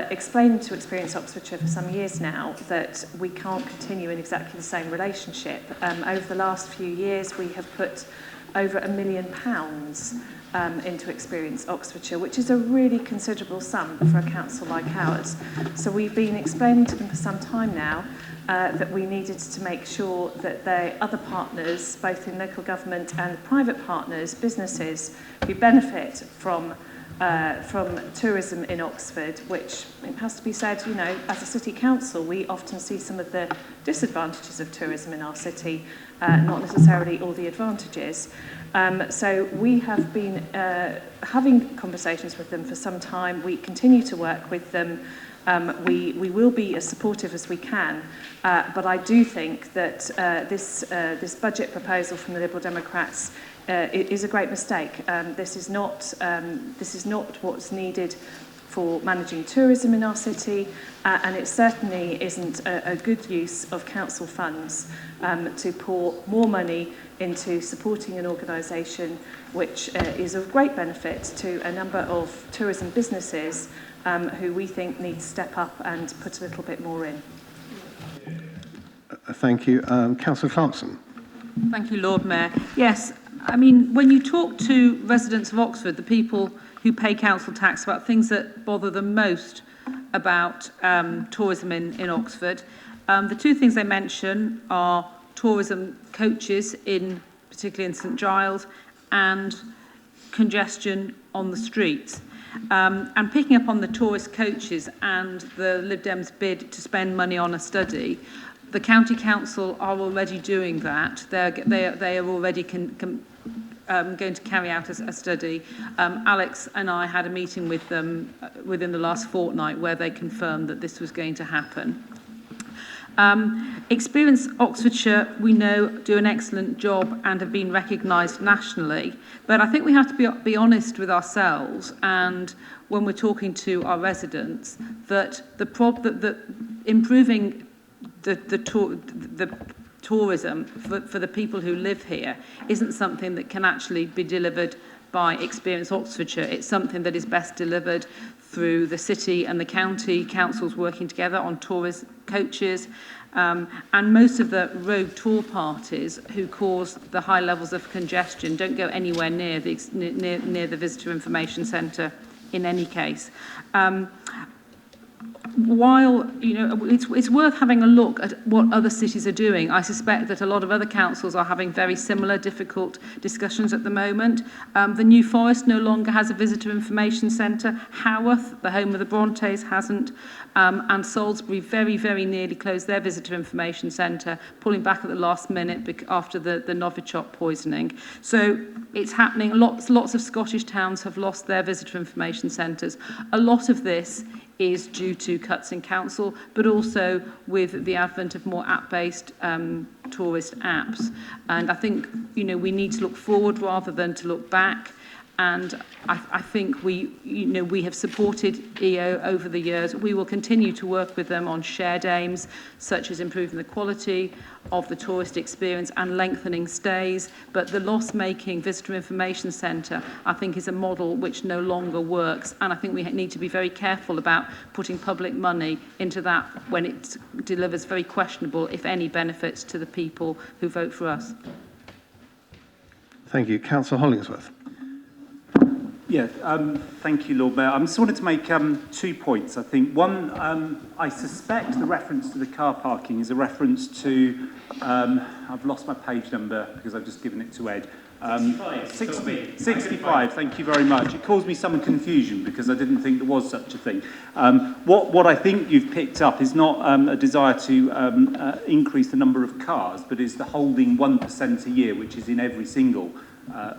explaining to Experience Oxfordshire for some years now that we can't continue in exactly the same relationship. Over the last few years, we have put over £1 million into Experience Oxfordshire, which is a really considerable sum for a council like ours. So we've been explaining to them for some time now that we needed to make sure that the other partners, both in local government and private partners, businesses, who benefit from tourism in Oxford, which it has to be said, as a city council, we often see some of the disadvantages of tourism in our city, not necessarily all the advantages. So we have been having conversations with them for some time. We continue to work with them. We will be as supportive as we can, but I do think that this budget proposal from the Liberal Democrats is a great mistake. This is not what's needed for managing tourism in our city, and it certainly isn't a good use of council funds to pour more money into supporting an organisation which is of great benefit to a number of tourism businesses who we think need to step up and put a little bit more in. Thank you. Councillor Clarkson. Thank you, Lord Mayor. Yes, I mean, when you talk to residents of Oxford, the people who pay council tax, about things that bother them most about tourism in Oxford, the two things they mention are tourism coaches, particularly in St Giles, and congestion on the streets. And picking up on the tourist coaches and the Lib Dems bid to spend money on a study, the county council are already doing that. They are already going to carry out a study. Alex and I had a meeting with them within the last fortnight where they confirmed that this was going to happen. Experience Oxfordshire, we know, do an excellent job and have been recognised nationally, but I think we have to be honest with ourselves, and when we're talking to our residents, that improving the tourism for the people who live here isn't something that can actually be delivered by Experience Oxfordshire. It's something that is best delivered through the city and the county councils working together on tourist coaches, and most of the road tour parties who cause the high levels of congestion don't go anywhere near near the visitor information centre in any case. while, you know, it's worth having a look at what other cities are doing. I suspect that a lot of other councils are having very similar difficult discussions at the moment. The New Forest no longer has a visitor information centre. Haworth, the home of the Brontes, hasn't. And Salisbury very, very nearly closed their visitor information centre, pulling back at the last minute after the Novichok poisoning. So it's happening. Lots of Scottish towns have lost their visitor information centres. A lot of this is due to cuts in council, but also with the advent of more app-based tourist apps. And I think, you know, we need to look forward rather than to look back. And I think we have supported EO over the years. We will continue to work with them on shared aims, such as improving the quality of the tourist experience and lengthening stays. But the loss-making visitor information centre, I think, is a model which no longer works. And I think we need to be very careful about putting public money into that when it delivers very questionable, if any, benefits to the people who vote for us. Thank you. Councillor Hollingsworth. Yeah, thank you, Lord Mayor. I just wanted to make 2 points, I think. One, I suspect the reference to the car parking is a reference to, I've lost my page number because I've just given it to Ed. 65, thank you very much. It caused me some confusion because I didn't think there was such a thing. What I think you've picked up is not a desire to increase the number of cars, but is the holding 1% a year, which is in every single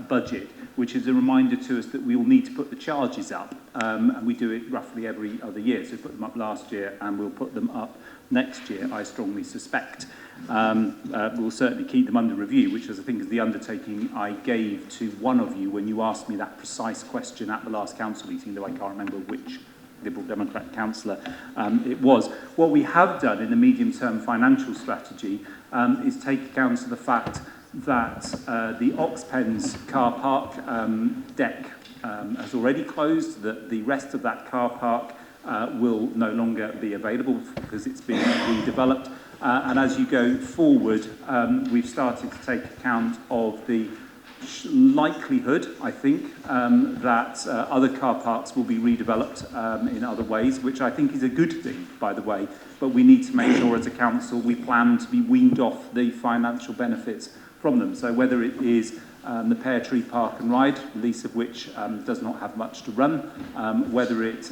budget, which is a reminder to us that we will need to put the charges up, and we do it roughly every other year. So we put them up last year and we'll put them up next year, I strongly suspect. We'll certainly keep them under review, which I think is the undertaking I gave to one of you when you asked me that precise question at the last council meeting, though I can't remember which Liberal Democrat councillor it was. What we have done in the medium-term financial strategy is take account of the fact that the Oxpens car park deck has already closed, that the rest of that car park will no longer be available because it's been redeveloped. And as you go forward, we've started to take account of the likelihood, I think, that other car parks will be redeveloped in other ways, which I think is a good thing, by the way. But we need to make sure as a council we plan to be weaned off the financial benefits from them. So whether it is the Pear Tree Park and Ride, the lease of which does not have much to run, whether it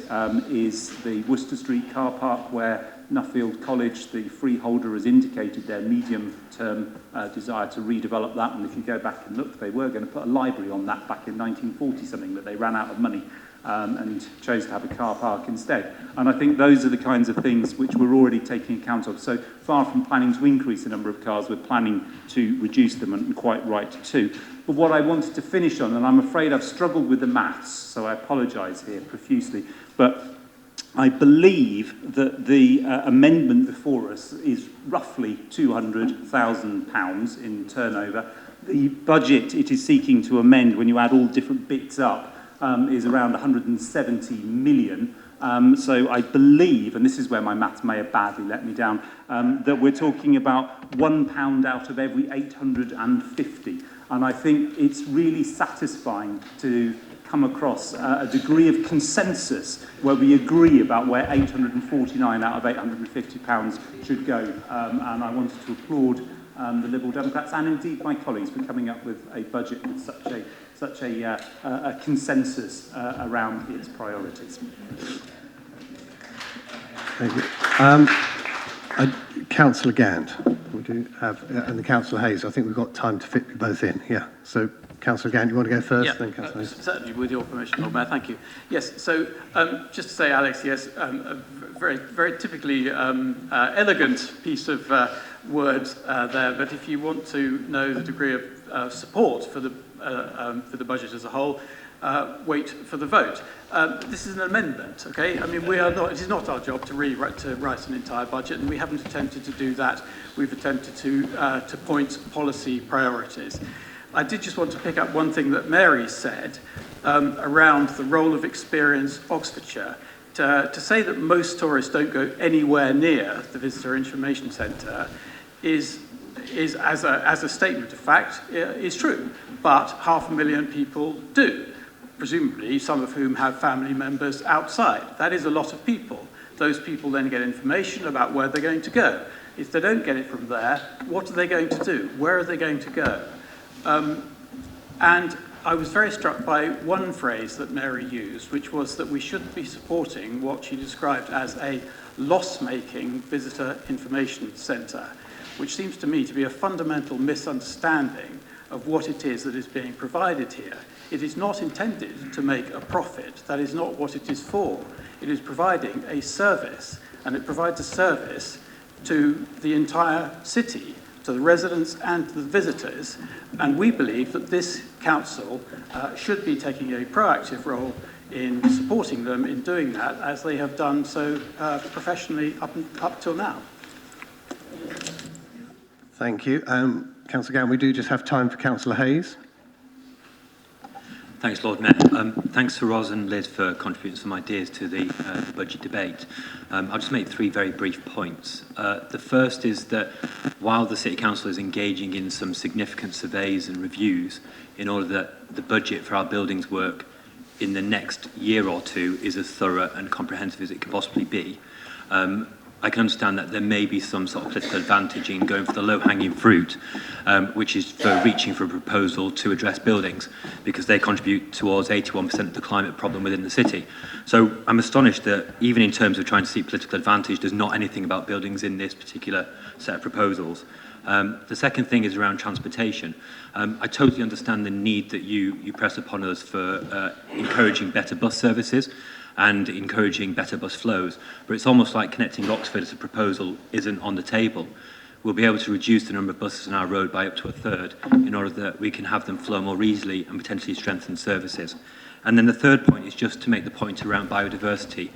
is the Worcester Street car park where Nuffield College, the freeholder, has indicated their medium-term desire to redevelop that. And if you go back and look, they were going to put a library on that back in 1940-something, but they ran out of money and chose to have a car park instead. And I think those are the kinds of things which we're already taking account of. So far from planning to increase the number of cars, we're planning to reduce them, and quite right too. But what I wanted to finish on, and I'm afraid I've struggled with the maths, so I apologise here profusely, but I believe that the amendment before us is roughly £200,000 in turnover. The budget it is seeking to amend, when you add all different bits up, is around 170 million. So I believe, and this is where my maths may have badly let me down, that we're talking about £1 out of every 850. And I think it's really satisfying to come across a degree of consensus where we agree about where 849 out of 850 pounds should go. And I wanted to applaud the Liberal Democrats and indeed my colleagues for coming up with a budget with such a consensus around its priorities. Thank you. Councillor Gant, we do have, and Councillor Hayes. I think we've got time to fit you both in. Yeah. So, Councillor Gant, you want to go first? Yeah, then Councillor Hayes. Certainly, with your permission, Lord Mayor. Thank you. Yes. So, just to say, Alex, yes, a very, very typically elegant piece of words there. But if you want to know the degree of support for the budget as a whole, wait for the vote. This is an amendment, okay? I mean, it is not our job to write an entire budget, and we haven't attempted to do that. We've attempted to point policy priorities. I did just want to pick up one thing that Mary said around the role of Experience Oxfordshire. To say that most tourists don't go anywhere near the Visitor Information Centre is as a statement of fact, is true. But 500,000 people do, presumably some of whom have family members outside. That is a lot of people. those people then get information about where they're going to go. If they don't get it from there, what are they going to do? Where are they going to go? And I was very struck by one phrase that Mary used, which was that we shouldn't be supporting what she described as a loss-making visitor information centre, which seems to me to be a fundamental misunderstanding of what it is that is being provided here. It is not intended to make a profit. That is not what it is for. It is providing a service, and it provides a service to the entire city, to the residents and to the visitors, and we believe that this council should be taking a proactive role in supporting them in doing that, as they have done so professionally up till now. Thank you. Councillor Gowan, we do just have time for Councillor Hayes. Thanks, Lord Mayor. Thanks to Ros and Liz for contributing some ideas to the budget debate. I'll just make three very brief points. The first is that while the City Council is engaging in some significant surveys and reviews in order that the budget for our buildings work in the next year or two is as thorough and comprehensive as it could possibly be, I can understand that there may be some sort of political advantage in going for the low-hanging fruit, which is for reaching for a proposal to address buildings, because they contribute towards 81% of the climate problem within the city. So I'm astonished that even in terms of trying to seek political advantage, there's not anything about buildings in this particular set of proposals. The second thing is around transportation. I totally understand the need that you press upon us for encouraging better bus services and encouraging better bus flows, but it's almost like connecting Oxford as a proposal isn't on the table. We'll be able to reduce the number of buses on our road by up to a third in order that we can have them flow more easily and potentially strengthen services. And then the third point is just to make the point around biodiversity.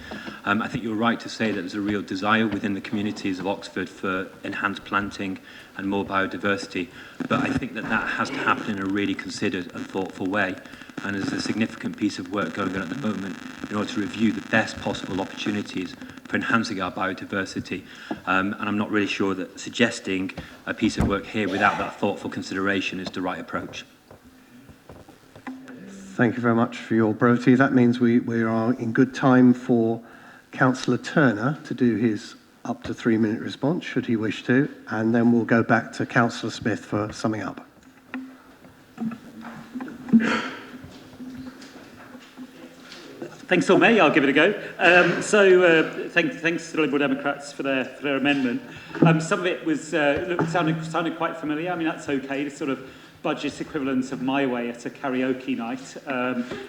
I think you're right to say that there's a real desire within the communities of Oxford for enhanced planting and more biodiversity, but I think that that has to happen in a really considered and thoughtful way. And there's a significant piece of work going on at the moment in order to review the best possible opportunities for enhancing our biodiversity. And I'm not really sure that suggesting a piece of work here without that thoughtful consideration is the right approach. Thank you very much for your brevity. That means we are in good time for Councillor Turner to do his up to 3-minute response, should he wish to, and then we'll go back to Councillor Smith for summing up. Thanks, Lord Mayor. I'll give it a go. Thanks to the Liberal Democrats for their amendment. Some of it was sounded quite familiar. I mean, that's okay. The sort of budget equivalent of My Way at a karaoke night.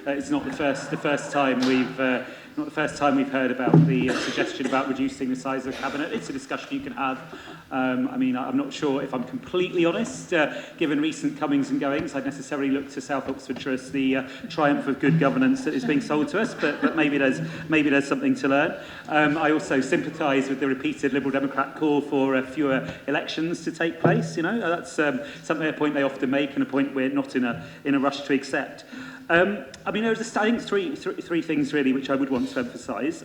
It's not the first time we've heard about the suggestion about reducing the size of the cabinet. It's a discussion you can have. I mean, I'm not sure if I'm completely honest. Given recent comings and goings, I'd necessarily look to South Oxfordshire as the triumph of good governance that is being sold to us. But maybe there's something to learn. I also sympathise with the repeated Liberal Democrat call for fewer elections to take place. You know, that's a point they often make and a point we're not in a rush to accept. I mean, there's, I think, three things really which I would want to emphasise.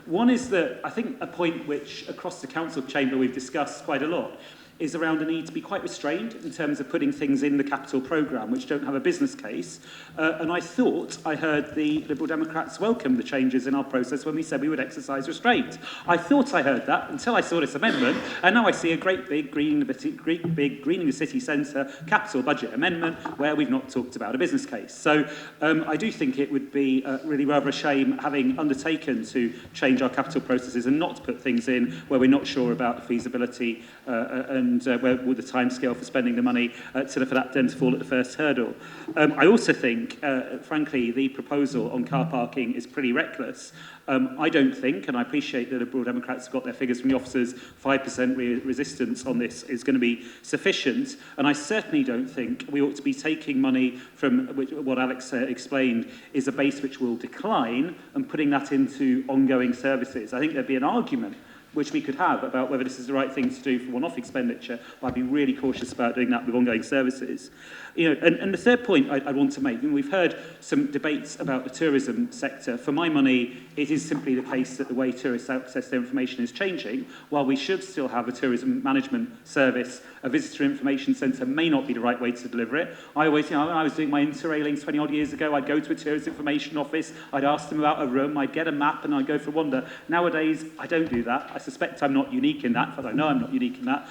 One is that I think a point which across the council chamber we've discussed quite a lot is around the need to be quite restrained in terms of putting things in the capital programme which don't have a business case. And I thought I heard the Liberal Democrats welcome the changes in our process when we said we would exercise restraint. I thought I heard that until I saw this amendment, and now I see a great big greening the city centre capital budget amendment where we've not talked about a business case. So I do think it would be really rather a shame, having undertaken to change our capital processes, and not to put things in where we're not sure about the feasibility and where would the timescale for spending the money for that then to fall at the first hurdle. I also think, frankly, the proposal on car parking is pretty reckless. I don't think, and I appreciate that the Liberal Democrats have got their figures from the officers, 5% resistance on this is going to be sufficient. And I certainly don't think we ought to be taking money from what Alex explained is a base which will decline and putting that into ongoing services. I think there'd be an argument which we could have about whether this is the right thing to do for one-off expenditure, but I'd be really cautious about doing that with ongoing services. You know, and the third point I want to make, we've heard some debates about the tourism sector. For my money, it is simply the case that the way tourists access their information is changing. While we should still have a tourism management service, a visitor information centre may not be the right way to deliver it. I always, you know, when I was doing my interrailings 20 odd years ago, I'd go to a tourist information office, I'd ask them about a room, I'd get a map and I'd go for a wander. Nowadays, I don't do that. I suspect I'm not unique in that, in fact I know I'm not unique in that.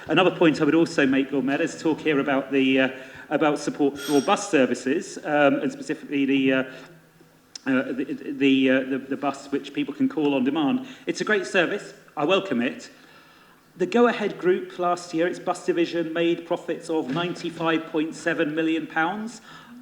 Another point I would also make, Lord Mayor, let's talk here about the about support for bus services, and specifically the bus which people can call on demand. It's a great service. I welcome it. The Go Ahead Group last year, its bus division, made profits of £95.7 million.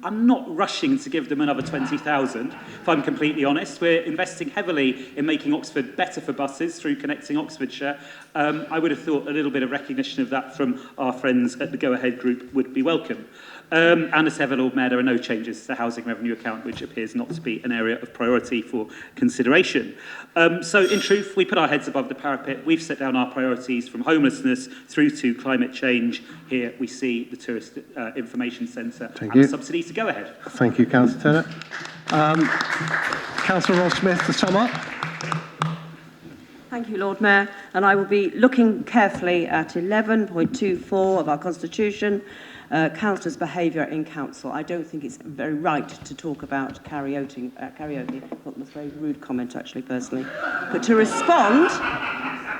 I'm not rushing to give them another 20,000, if I'm completely honest. We're investing heavily in making Oxford better for buses through Connecting Oxfordshire. I would have thought a little bit of recognition of that from our friends at the Go Ahead Group would be welcome. And as ever, Lord Mayor, there are no changes to the housing revenue account, which appears not to be an area of priority for consideration. So, in truth, we put our heads above the parapet. We've set down our priorities from homelessness through to climate change. Here we see the Tourist Information Centre and the subsidy to Go Ahead. Thank you, Councillor Turner. Councillor Ross-Smith to sum up. Thank you, Lord Mayor. And I will be looking carefully at 11.24 of our Constitution, councillors' behaviour in council. I don't think it's very right to talk about karaoke. I thought that was a very rude comment, actually, personally. But to respond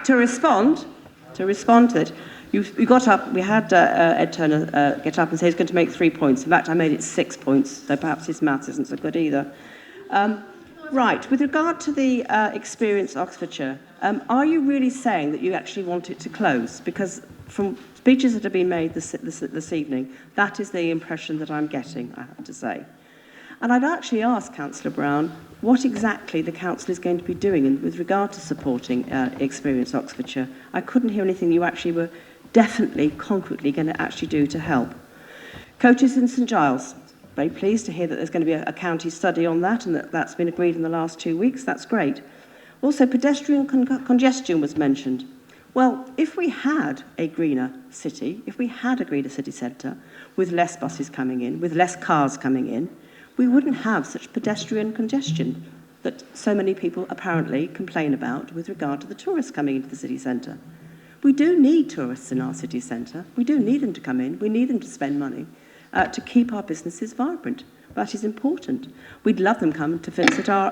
to it, you got up, we had Ed Turner get up and say he's going to make 3 points. In fact, I made it 6 points, so perhaps his maths isn't so good either. Right, with regard to the Experience Oxfordshire, are you really saying that you actually want it to close? Because from speeches that have been made this evening, that is the impression that I'm getting, I have to say. And I'd actually asked Councillor Brown what exactly the council is going to be doing with regard to supporting Experience Oxfordshire. I couldn't hear anything you actually were definitely, concretely going to actually do to help. Coaches in St Giles. Very pleased to hear that there's going to be a county study on that and that's been agreed in the last 2 weeks. That's great. Also, pedestrian congestion was mentioned. Well, if we had a greener city, if we had a greener city centre with less buses coming in, with less cars coming in, we wouldn't have such pedestrian congestion that so many people apparently complain about with regard to the tourists coming into the city centre. We do need tourists in our city centre. We do need them to come in. We need them to spend money to keep our businesses vibrant. That is important. We'd love them come to visit our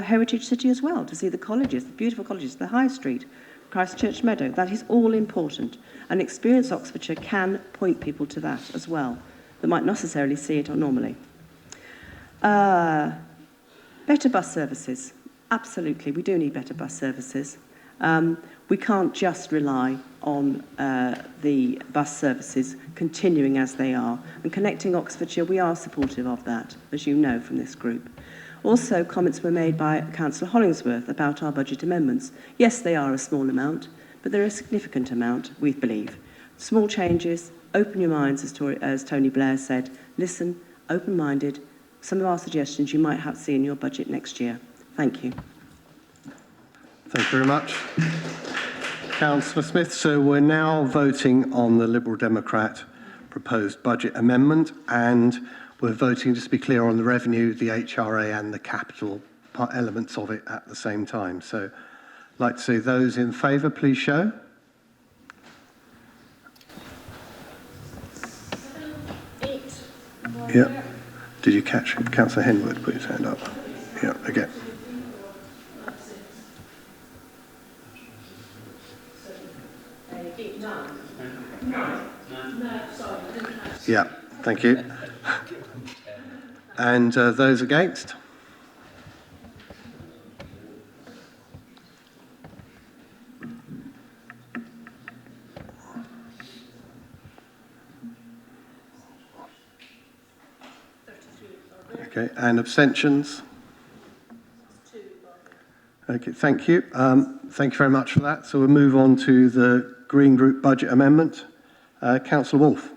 heritage city as well, to see the colleges, the beautiful colleges, the High Street, Christchurch Meadow. That is all important. And Experience Oxfordshire can point people to that as well, that might not necessarily see it normally. Better bus services. Absolutely, we do need better bus services. We can't just rely on the bus services continuing as they are. And Connecting Oxfordshire, we are supportive of that, as you know from this group. Also, comments were made by Councillor Hollingsworth about our budget amendments. Yes, they are a small amount, but they're a significant amount, we believe. Small changes, open your minds, as Tony Blair said. Listen, open-minded. Some of our suggestions you might have to see in your budget next year. Thank you. Thank you very much. Councillor Smith, so we're now voting on the Liberal Democrat proposed budget amendment, and we're voting, just to be clear, on the revenue, the HRA and the capital elements of it at the same time. So I'd like to see those in favour, please show. Yeah. Did you catch Councillor Henwood put his hand up? Yeah, again. Yeah, thank you. And those against? Okay, and abstentions? Okay, thank you. Thank you very much for that. So we'll move on to the Green Group budget amendment. Councillor Wolfe.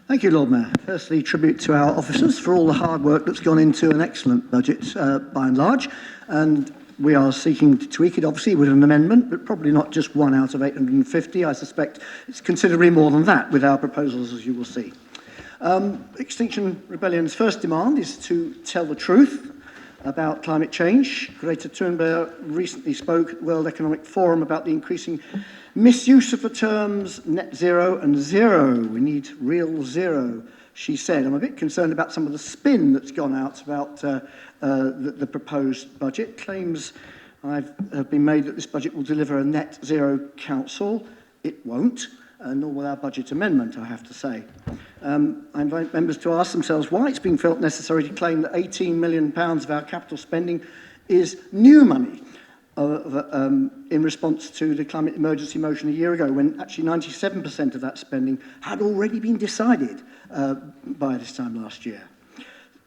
Thank you, Lord Mayor. Firstly, tribute to our officers for all the hard work that's gone into an excellent budget, by and large. And we are seeking to tweak it, obviously, with an amendment, but probably not just one out of 850. I suspect it's considerably more than that with our proposals, as you will see. Extinction Rebellion's first demand is to tell the truth about climate change. Greta Thunberg recently spoke at the World Economic Forum about the increasing misuse of the terms net zero and zero. We need real zero, she said. I'm a bit concerned about some of the spin that's gone out about the proposed budget. Claims have been made that this budget will deliver a net zero council. It won't, nor will our budget amendment, I have to say. I invite members to ask themselves why it's been felt necessary to claim that £18 million of our capital spending is new money in response to the climate emergency motion a year ago, when actually 97% of that spending had already been decided by this time last year.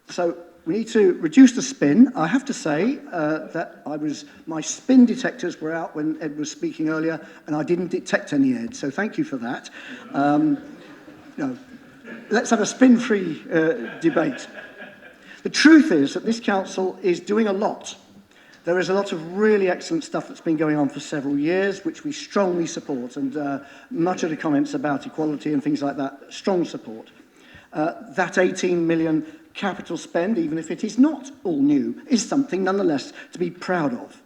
So we need to reduce the spin. I have to say that my spin detectors were out when Ed was speaking earlier, and I didn't detect any, Ed, so thank you for that. Let's have a spin-free debate. The truth is that this council is doing a lot. There is a lot of really excellent stuff that's been going on for several years, which we strongly support, and much of the comments about equality and things like that, strong support. That 18 million capital spend, even if it is not all new, is something nonetheless to be proud of.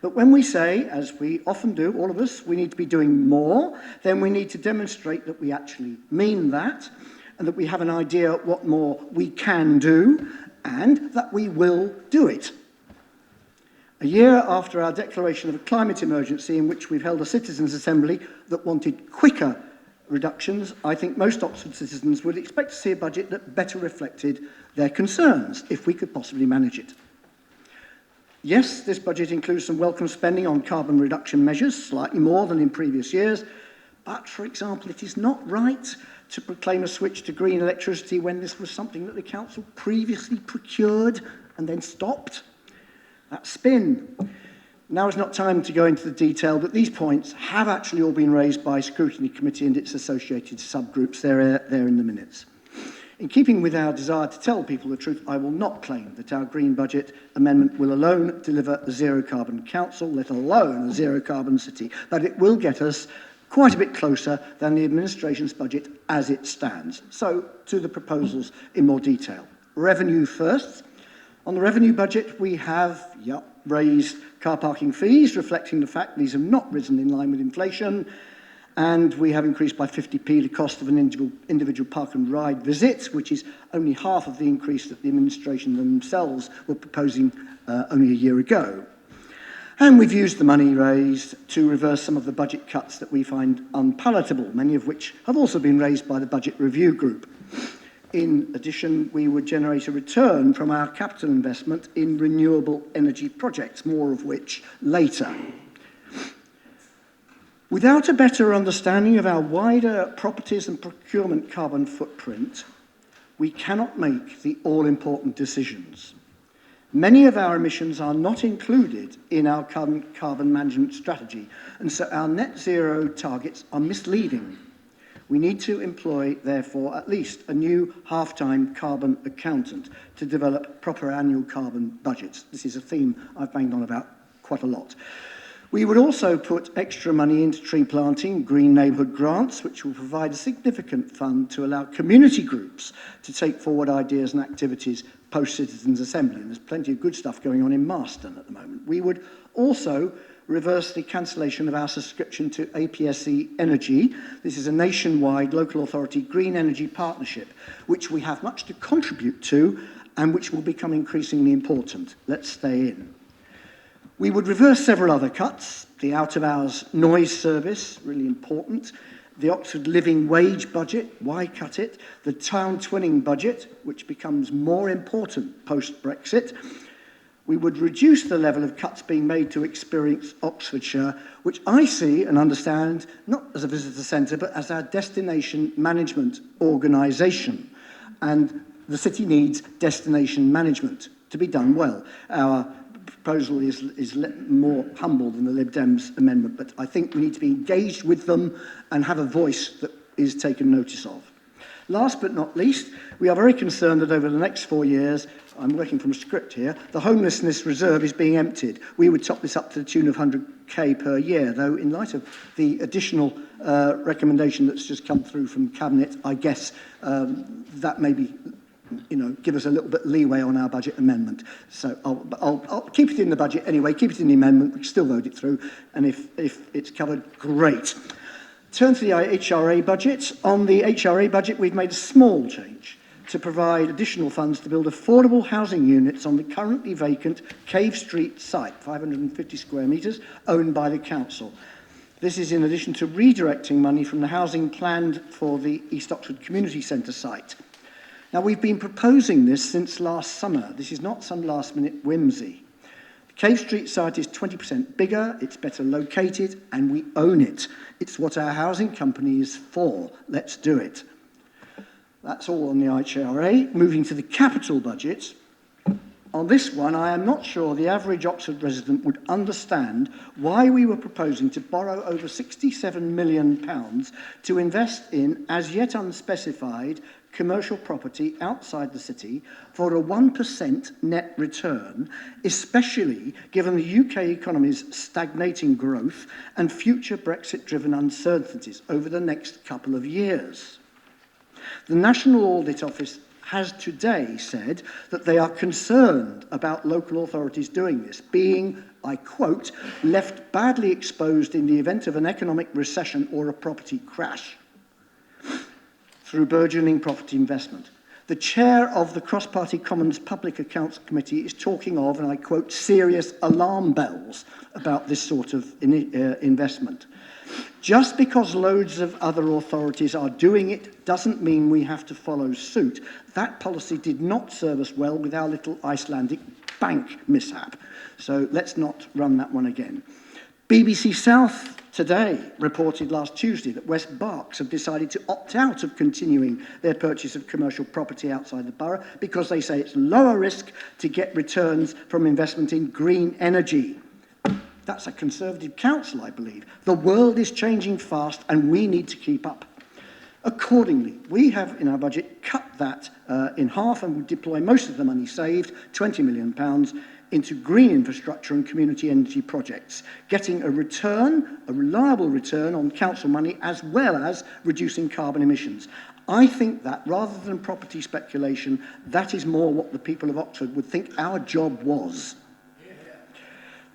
But when we say, as we often do, all of us, we need to be doing more, then we need to demonstrate that we actually mean that, and that we have an idea what more we can do, and that we will do it. A year after our declaration of a climate emergency, in which we've held a citizens' assembly that wanted quicker reductions, I think most Oxford citizens would expect to see a budget that better reflected their concerns, if we could possibly manage it. Yes, this budget includes some welcome spending on carbon reduction measures, slightly more than in previous years, but, for example, it is not right to proclaim a switch to green electricity when this was something that the council previously procured and then stopped. That spin. Now is not time to go into the detail, but these points have actually all been raised by Scrutiny Committee and its associated subgroups. They're in the minutes. In keeping with our desire to tell people the truth, I will not claim that our green budget amendment will alone deliver a zero-carbon council, let alone a zero-carbon city, but it will get us quite a bit closer than the administration's budget as it stands. So, to the proposals in more detail. Revenue first. On the revenue budget, we have raised car parking fees, reflecting the fact these have not risen in line with inflation, and we have increased by 50p the cost of an individual park and ride visit, which is only half of the increase that the administration themselves were proposing only a year ago. And we've used the money raised to reverse some of the budget cuts that we find unpalatable, many of which have also been raised by the Budget Review Group. In addition, we would generate a return from our capital investment in renewable energy projects, more of which later. Without a better understanding of our wider properties and procurement carbon footprint, we cannot make the all-important decisions. Many of our emissions are not included in our current carbon management strategy, and so our net zero targets are misleading. We need to employ, therefore, at least a new half-time carbon accountant to develop proper annual carbon budgets. This is a theme I've banged on about quite a lot. We would also put extra money into tree planting, green neighbourhood grants, which will provide a significant fund to allow community groups to take forward ideas and activities post-Citizens' Assembly. And there's plenty of good stuff going on in Marston at the moment. We would also reverse the cancellation of our subscription to APSE Energy. This is a nationwide local authority green energy partnership, which we have much to contribute to and which will become increasingly important. Let's stay in. We would reverse several other cuts. The out-of-hours noise service, really important. The Oxford Living Wage budget, why cut it? The town twinning budget, which becomes more important post-Brexit. We would reduce the level of cuts being made to Experience Oxfordshire, which I see and understand not as a visitor centre, but as our destination management organisation. And the city needs destination management to be done well. Our proposal is more humble than the Lib Dems amendment, but I think we need to be engaged with them and have a voice that is taken notice of. Last but not least, we are very concerned that over the next 4 years, I'm working from a script here, the homelessness reserve is being emptied. We would top this up to the tune of 100k per year, though in light of the additional recommendation that's just come through from Cabinet, I guess that may be, give us a little bit leeway on our budget amendment. So I'll keep it in the budget anyway, keep it in the amendment, we can still vote it through, and if it's covered, great. Turn to the HRA budget. On the HRA budget, we've made a small change to provide additional funds to build affordable housing units on the currently vacant Cave Street site, 550 square metres, owned by the council. This is in addition to redirecting money from the housing planned for the East Oxford Community Centre site. Now, we've been proposing this since last summer. This is not some last-minute whimsy. The Cave Street site is 20% bigger, it's better located, and we own it. It's what our housing company is for. Let's do it. That's all on the HRA. Moving to the capital budget. On this one, I am not sure the average Oxford resident would understand why we were proposing to borrow over £67 million to invest in, as yet unspecified, commercial property outside the city for a 1% net return, especially given the UK economy's stagnating growth and future Brexit-driven uncertainties over the next couple of years. The National Audit Office has today said that they are concerned about local authorities doing this, being, I quote, left badly exposed in the event of an economic recession or a property crash through burgeoning property investment. The chair of the Cross-Party Commons Public Accounts Committee is talking of, and I quote, serious alarm bells about this sort of investment. Just because loads of other authorities are doing it doesn't mean we have to follow suit. That policy did not serve us well with our little Icelandic bank mishap. So let's not run that one again. BBC South today reported last Tuesday that West Berks have decided to opt out of continuing their purchase of commercial property outside the borough because they say it's lower risk to get returns from investment in green energy. That's a Conservative council, I believe. The world is changing fast and we need to keep up. Accordingly, we have in our budget cut that in half and we deploy most of the money saved, £20 million, into green infrastructure and community energy projects, getting a return, a reliable return on council money, as well as reducing carbon emissions. I think that, rather than property speculation, that is more what the people of Oxford would think our job was.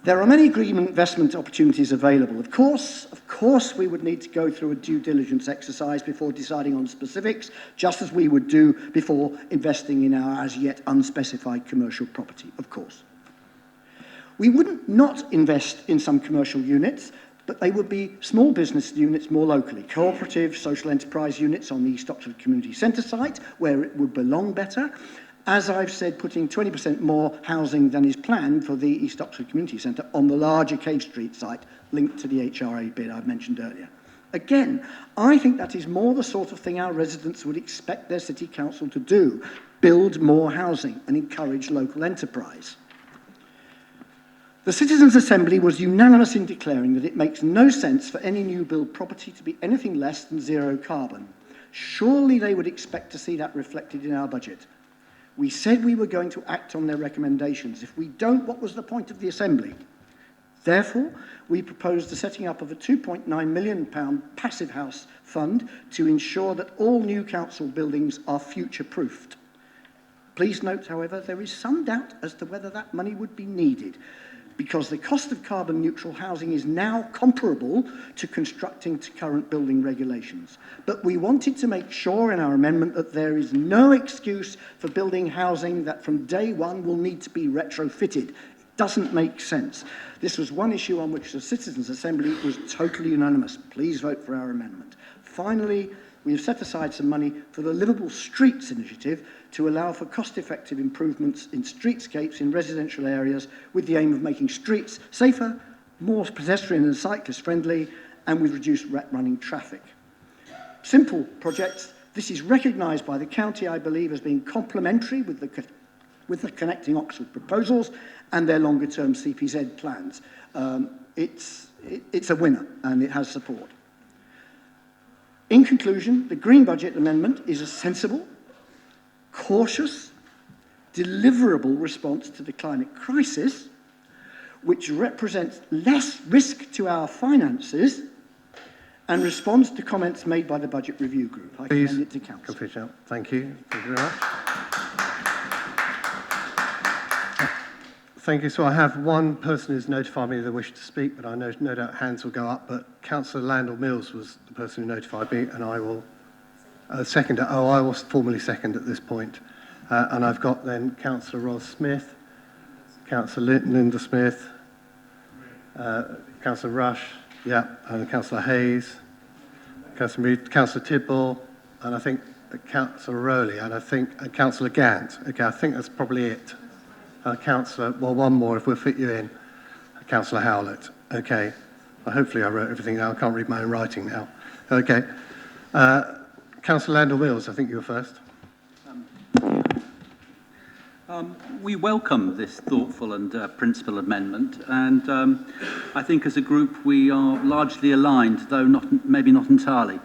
There are many green investment opportunities available. Of course, we would need to go through a due diligence exercise before deciding on specifics, just as we would do before investing in our as yet unspecified commercial property, of course. We wouldn't not invest in some commercial units, but they would be small business units more locally, cooperative, social enterprise units on the East Oxford Community Centre site, where it would belong better. As I've said, putting 20% more housing than is planned for the East Oxford Community Centre on the larger Cave Street site, linked to the HRA bid I've mentioned earlier. Again, I think that is more the sort of thing our residents would expect their city council to do, build more housing and encourage local enterprise. The Citizens' Assembly was unanimous in declaring that it makes no sense for any new build property to be anything less than zero carbon. Surely they would expect to see that reflected in our budget. We said we were going to act on their recommendations. If we don't, what was the point of the Assembly? Therefore, we proposed the setting up of a £2.9 million passive house fund to ensure that all new council buildings are future-proofed. Please note, however, there is some doubt as to whether that money would be needed, because the cost of carbon-neutral housing is now comparable to constructing to current building regulations. But we wanted to make sure in our amendment that there is no excuse for building housing that from day one will need to be retrofitted. It doesn't make sense. This was one issue on which the Citizens' Assembly was totally unanimous. Please vote for our amendment. Finally, we have set aside some money for the Livable Streets initiative to allow for cost-effective improvements in streetscapes in residential areas with the aim of making streets safer, more pedestrian and cyclist friendly, and with reduced running traffic. Simple projects. This is recognised by the county, I believe, as being complementary with the Connecting Oxford proposals and their longer-term CPZ plans. It's a winner and it has support. In conclusion, the Green Budget Amendment is a sensible, cautious, deliverable response to the climate crisis, which represents less risk to our finances and responds to comments made by the Budget Review Group. I commend it to Council. Thank you. Thank you very much. Thank you. So I have one person who's notified me they wish to speak, but I know no doubt hands will go up. But Councillor Landell Mills was the person who notified me, and I will second it. Oh, I will formally second at this point. And I've got then Councillor Ros Smith, Councillor Linda Smith, Councillor Rush, yeah, and Councillor Hayes, Councillor Tidball, and I think Councillor Rowley, and I think Councillor Gant. Okay, I think that's probably it. Councillor, well, one more if we'll fit you in. Councillor Howlett. Okay. Well, hopefully I wrote everything down. I can't read my own writing now. Okay. Councillor Landell Mills, I think you were first. We welcome this thoughtful and principled amendment, and I think as a group we are largely aligned, though maybe not entirely.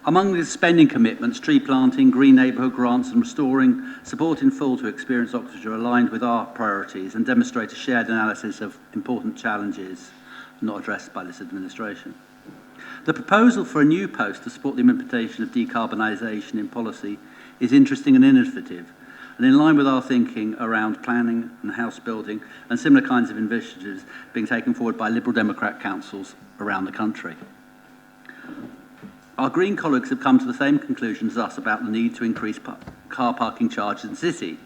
Among the spending commitments, tree planting, green neighbourhood grants and restoring support in full to Experience Oxfordshire are aligned with our priorities and demonstrate a shared analysis of important challenges not addressed by this administration. The proposal for a new post to support the implementation of decarbonisation in policy is interesting and innovative, and in line with our thinking around planning and house building and similar kinds of initiatives being taken forward by Liberal Democrat councils around the country. Our Green colleagues have come to the same conclusion as us about the need to increase car parking charges in the city.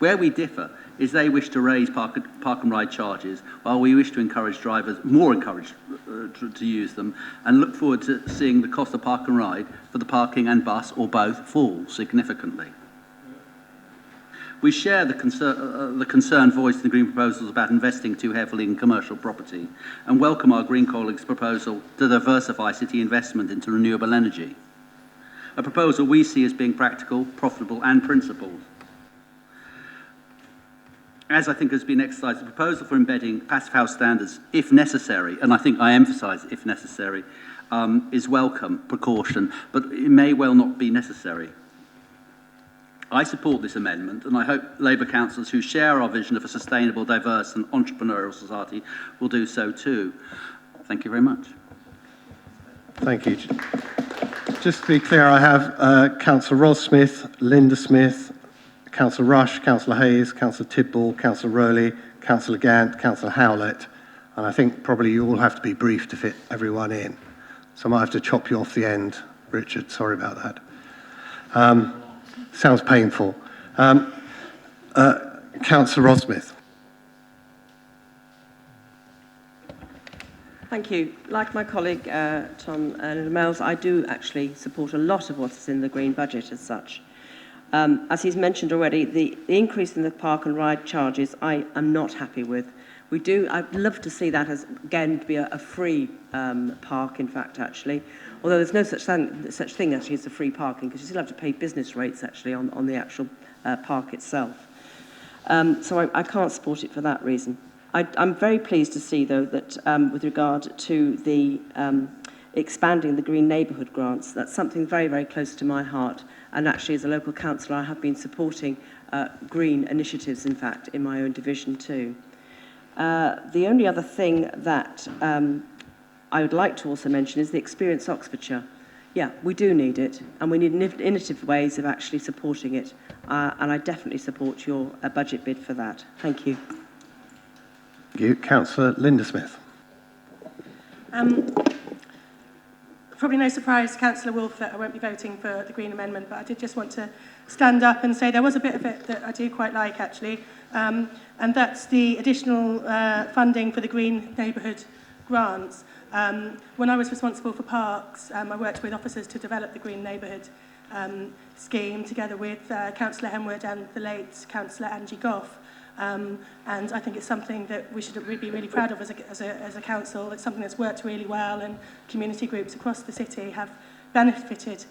Where we differ is they wish to raise park and ride charges, while we wish to encourage drivers, to use them, and look forward to seeing the cost of park and ride for the parking and bus or both fall significantly. We share the concern voiced in the Green proposals about investing too heavily in commercial property and welcome our Green colleagues' proposal to diversify city investment into renewable energy, a proposal we see as being practical, profitable and principled. As I think has been exercised, the proposal for embedding passive house standards, if necessary, and I think I emphasise if necessary, is welcome precaution, but it may well not be necessary. I support this amendment, and I hope Labour councillors who share our vision of a sustainable, diverse and entrepreneurial society will do so too. Thank you very much. Thank you. Just to be clear, I have Councillor Ros Smith, Linda Smith, Councillor Rush, Councillor Hayes, Councillor Tidball, Councillor Rowley, Councillor Gant, Councillor Howlett, and I think probably you all have to be brief to fit everyone in. So I might have to chop you off the end, Richard. Sorry about that. Sounds painful. Councillor Ros Smith. Thank you. Like my colleague Tom Mills, I do actually support a lot of what's in the Green budget as such. As he's mentioned already, the increase in the park and ride charges I am not happy with. I'd love to see that as, again, to be a free park, in fact, actually. Although there's no such thing actually as a free parking, because you still have to pay business rates actually on the actual park itself. So I can't support it for that reason. I'm very pleased to see, though, that with regard to the expanding the green neighbourhood grants, that's something very, very close to my heart. And actually, as a local councillor, I have been supporting green initiatives, in fact, in my own division too. The only other thing that I would like to also mention is the Experience Oxfordshire. Yeah, we do need it, and we need innovative ways of actually supporting it. And I definitely support your budget bid for that. Thank you. Thank you. Councillor Linda Smith. Probably no surprise, Councillor Wolfe, that I won't be voting for the Green Amendment, but I did just want to stand up and say there was a bit of it that I do quite like, actually, and that's the additional funding for the Green Neighbourhood grants. When I was responsible for parks, I worked with officers to develop the Green Neighbourhood scheme together with Councillor Henwood and the late Councillor Angie Goff. And I think it's something that we should be really proud of as a council. It's something that's worked really well, and community groups across the city have benefited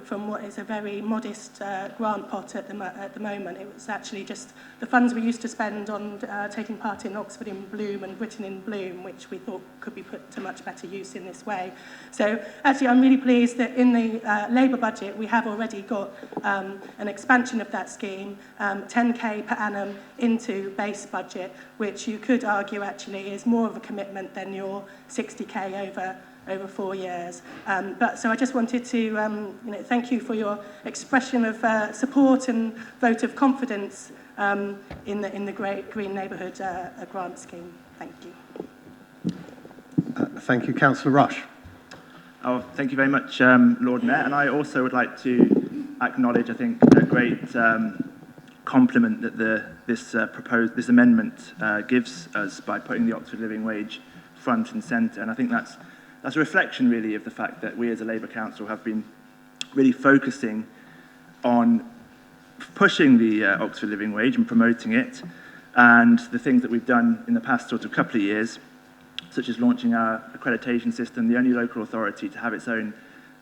from what is a very modest grant pot at the moment. It was actually just the funds we used to spend on taking part in Oxford in Bloom and Britain in Bloom, which we thought could be put to much better use in this way. So actually I'm really pleased that in the Labour budget we have already got an expansion of that scheme, 10k per annum into base budget, which you could argue actually is more of a commitment than your 60k over 4 years. But so I just wanted to thank you for your expression of support and vote of confidence in the Great Green Neighbourhood grant scheme. Thank you. Thank you, Councillor Rush. Oh, thank you very much, Lord Mayor. And I also would like to acknowledge, I think, a great compliment that this amendment gives us by putting the Oxford Living Wage front and centre. And I think that's a reflection, really, of the fact that we as a Labour Council have been really focusing on pushing the Oxford Living Wage and promoting it, and the things that we've done in the past sort of couple of years, such as launching our accreditation system, the only local authority to have its own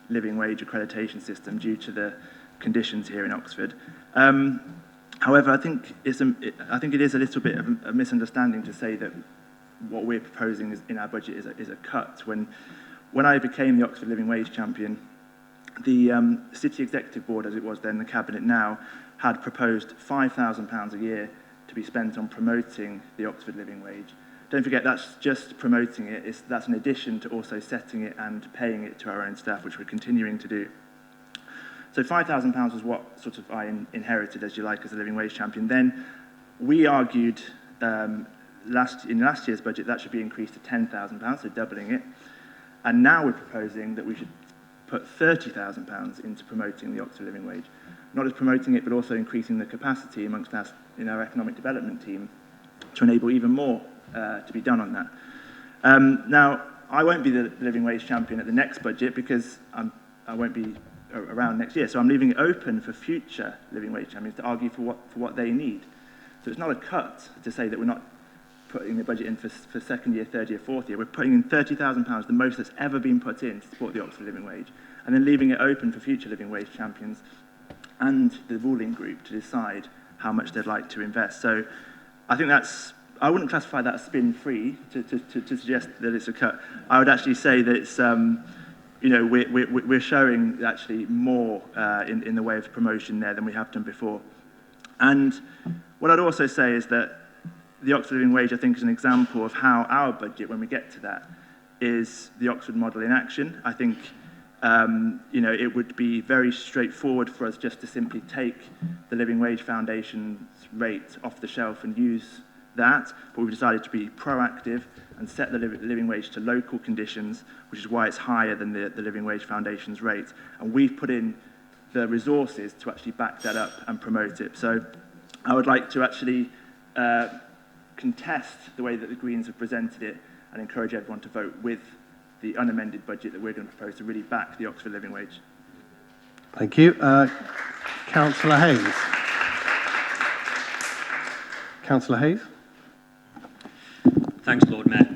living wage accreditation system due to the conditions here in Oxford. However, I think it is a little bit of a misunderstanding to say that what we're proposing in our budget is a cut. When I became the Oxford Living Wage champion, the City Executive Board, as it was then, the Cabinet now, had proposed £5,000 a year to be spent on promoting the Oxford Living Wage. Don't forget, that's just promoting it. That's in addition to also setting it and paying it to our own staff, which we're continuing to do. So £5,000 was what sort of I inherited, as you like, as a Living Wage champion. Then we argued in last year's budget that should be increased to £10,000, so doubling it. And now we're proposing that we should put £30,000 into promoting the Oxford Living Wage. Not just promoting it, but also increasing the capacity amongst us in our economic development team to enable even more to be done on that. Now, I won't be the Living Wage champion at the next budget because I won't be around next year. So I'm leaving it open for future Living Wage champions to argue for what they need. So it's not a cut to say that we're not putting the budget in for second year, third year, fourth year. We're putting in £30,000, the most that's ever been put in to support the Oxford Living Wage, and then leaving it open for future Living Wage champions and the ruling group to decide how much they'd like to invest. So I think I wouldn't classify that as spin-free to suggest that it's a cut. I would actually say that it's, we're showing actually more in the way of promotion there than we have done before. And what I'd also say is that the Oxford Living Wage, I think, is an example of how our budget, when we get to that, is the Oxford model in action. I think it would be very straightforward for us just to simply take the Living Wage Foundation's rate off the shelf and use that, but we've decided to be proactive and set the living wage to local conditions, which is why it's higher than the Living Wage Foundation's rate. And we've put in the resources to actually back that up and promote it. So I would like to actually contest the way that the Greens have presented it and encourage everyone to vote with the unamended budget that we're going to propose to really back the Oxford Living Wage. Thank you. Councillor Hayes. Councillor Hayes. Thanks, Lord Mayor.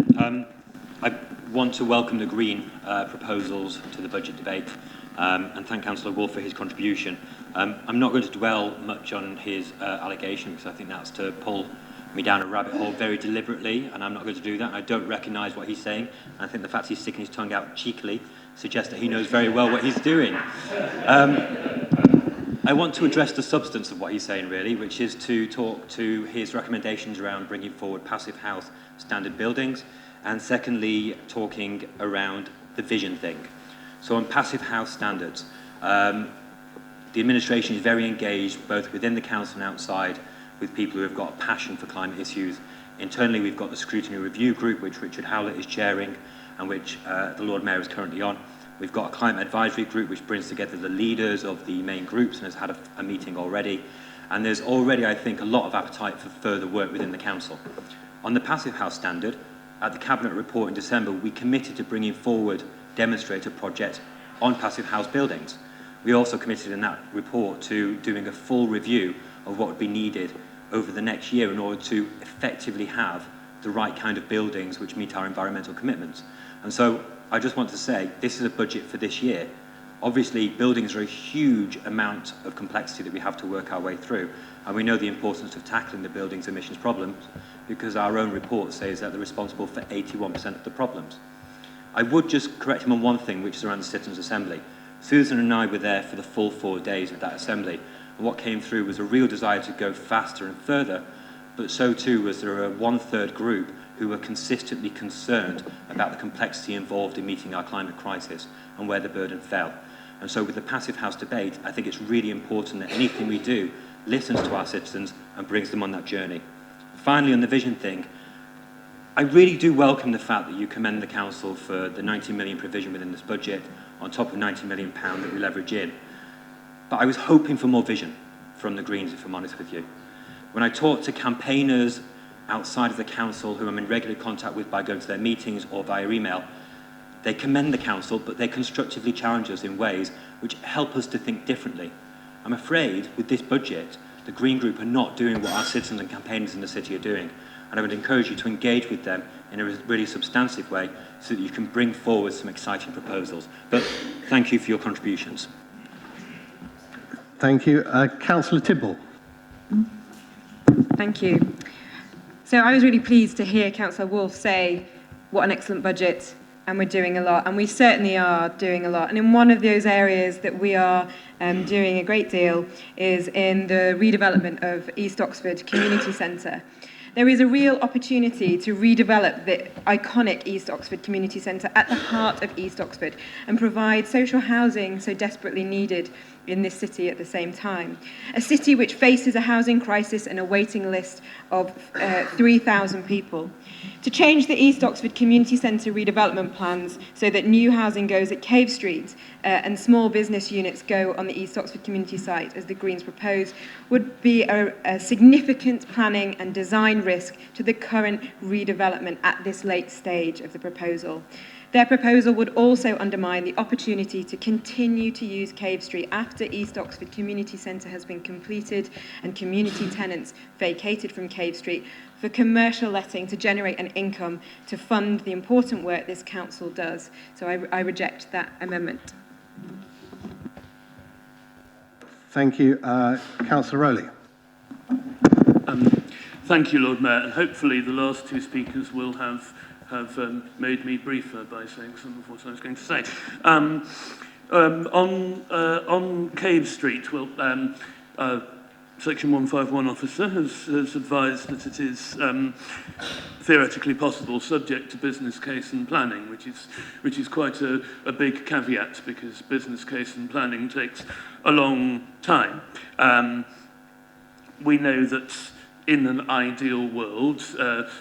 I want to welcome the Green proposals to the budget debate and thank Councillor Wolf for his contribution. I'm not going to dwell much on his allegation because I think that's to pull me down a rabbit hole very deliberately, and I'm not going to do that. I don't recognise what he's saying. I think the fact he's sticking his tongue out cheekily suggests that he knows very well what he's doing. I want to address the substance of what he's saying, really, which is to talk to his recommendations around bringing forward passive house standard buildings, and secondly, talking around the vision thing. So on passive house standards, the administration is very engaged, both within the council and outside, with people who have got a passion for climate issues. Internally, we've got the Scrutiny Review Group, which Richard Howlett is chairing, and which the Lord Mayor is currently on. We've got a Climate Advisory Group, which brings together the leaders of the main groups and has had a meeting already. And there's already, I think, a lot of appetite for further work within the council. On the passive house standard, at the Cabinet report in December, we committed to bringing forward demonstrator projects on passive house buildings. We also committed in that report to doing a full review of what would be needed over the next year in order to effectively have the right kind of buildings which meet our environmental commitments. And so I just want to say this is a budget for this year, Obviously, buildings are a huge amount of complexity that we have to work our way through, and we know the importance of tackling the buildings emissions problems because our own report says that they're responsible for 81% of the problems. I would just correct him on one thing, which is around the Citizens' Assembly. Susan and I were there for the full 4 days of that assembly, and what came through was a real desire to go faster and further, but so too was there a one-third group who were consistently concerned about the complexity involved in meeting our climate crisis and where the burden fell. And so with the Passive House debate, I think it's really important that anything we do listens to our citizens and brings them on that journey. Finally, on the vision thing, I really do welcome the fact that you commend the Council for the 90 million provision within this budget on top of £90 million that we leverage in. But I was hoping for more vision from the Greens, if I'm honest with you. When I talk to campaigners outside of the Council who I'm in regular contact with by going to their meetings or via email, they commend the Council, but they constructively challenge us in ways which help us to think differently. I'm afraid with this budget, the Green Group are not doing what our citizens and campaigners in the city are doing. And I would encourage you to engage with them in a really substantive way so that you can bring forward some exciting proposals. But thank you for your contributions. Thank you. Councillor Tibble. Thank you. So I was really pleased to hear Councillor Wolfe say what an excellent budget and we're doing a lot, and we certainly are doing a lot. And in one of those areas that we are doing a great deal is in the redevelopment of East Oxford Community Centre. There is a real opportunity to redevelop the iconic East Oxford Community Centre at the heart of East Oxford and provide social housing so desperately needed in this city at the same time. A city which faces a housing crisis and a waiting list of 3,000 people. To change the East Oxford Community Centre redevelopment plans so that new housing goes at Cave Street and small business units go on the East Oxford Community site, as the Greens propose, would be a significant planning and design risk to the current redevelopment at this late stage of the proposal. Their proposal would also undermine the opportunity to continue to use Cave Street after East Oxford Community Centre has been completed and community tenants vacated from Cave Street for commercial letting to generate an income to fund the important work this council does. So I reject that amendment. Thank you. Councillor Rowley. Thank you, Lord Mayor, and hopefully the last two speakers will have made me briefer by saying some of what I was going to say. On Cave Street, well, Section 151 officer has advised that it is theoretically possible, subject to business case and planning, which is quite a big caveat because business case and planning takes a long time. We know that in an ideal world,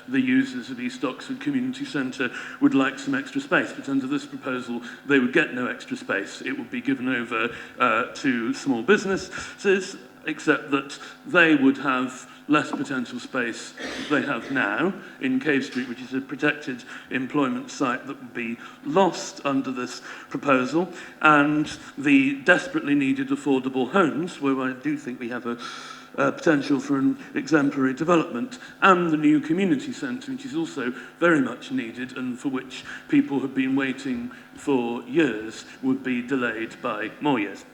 the users of East Oxford Community Centre would like some extra space, but under this proposal, they would get no extra space. It would be given over to small businesses, except that they would have less potential space they have now in Cave Street, which is a protected employment site that would be lost under this proposal, and the desperately needed affordable homes, where I do think we have a potential for an exemplary development, and the new community centre, which is also very much needed and for which people have been waiting for years, would be delayed by more years.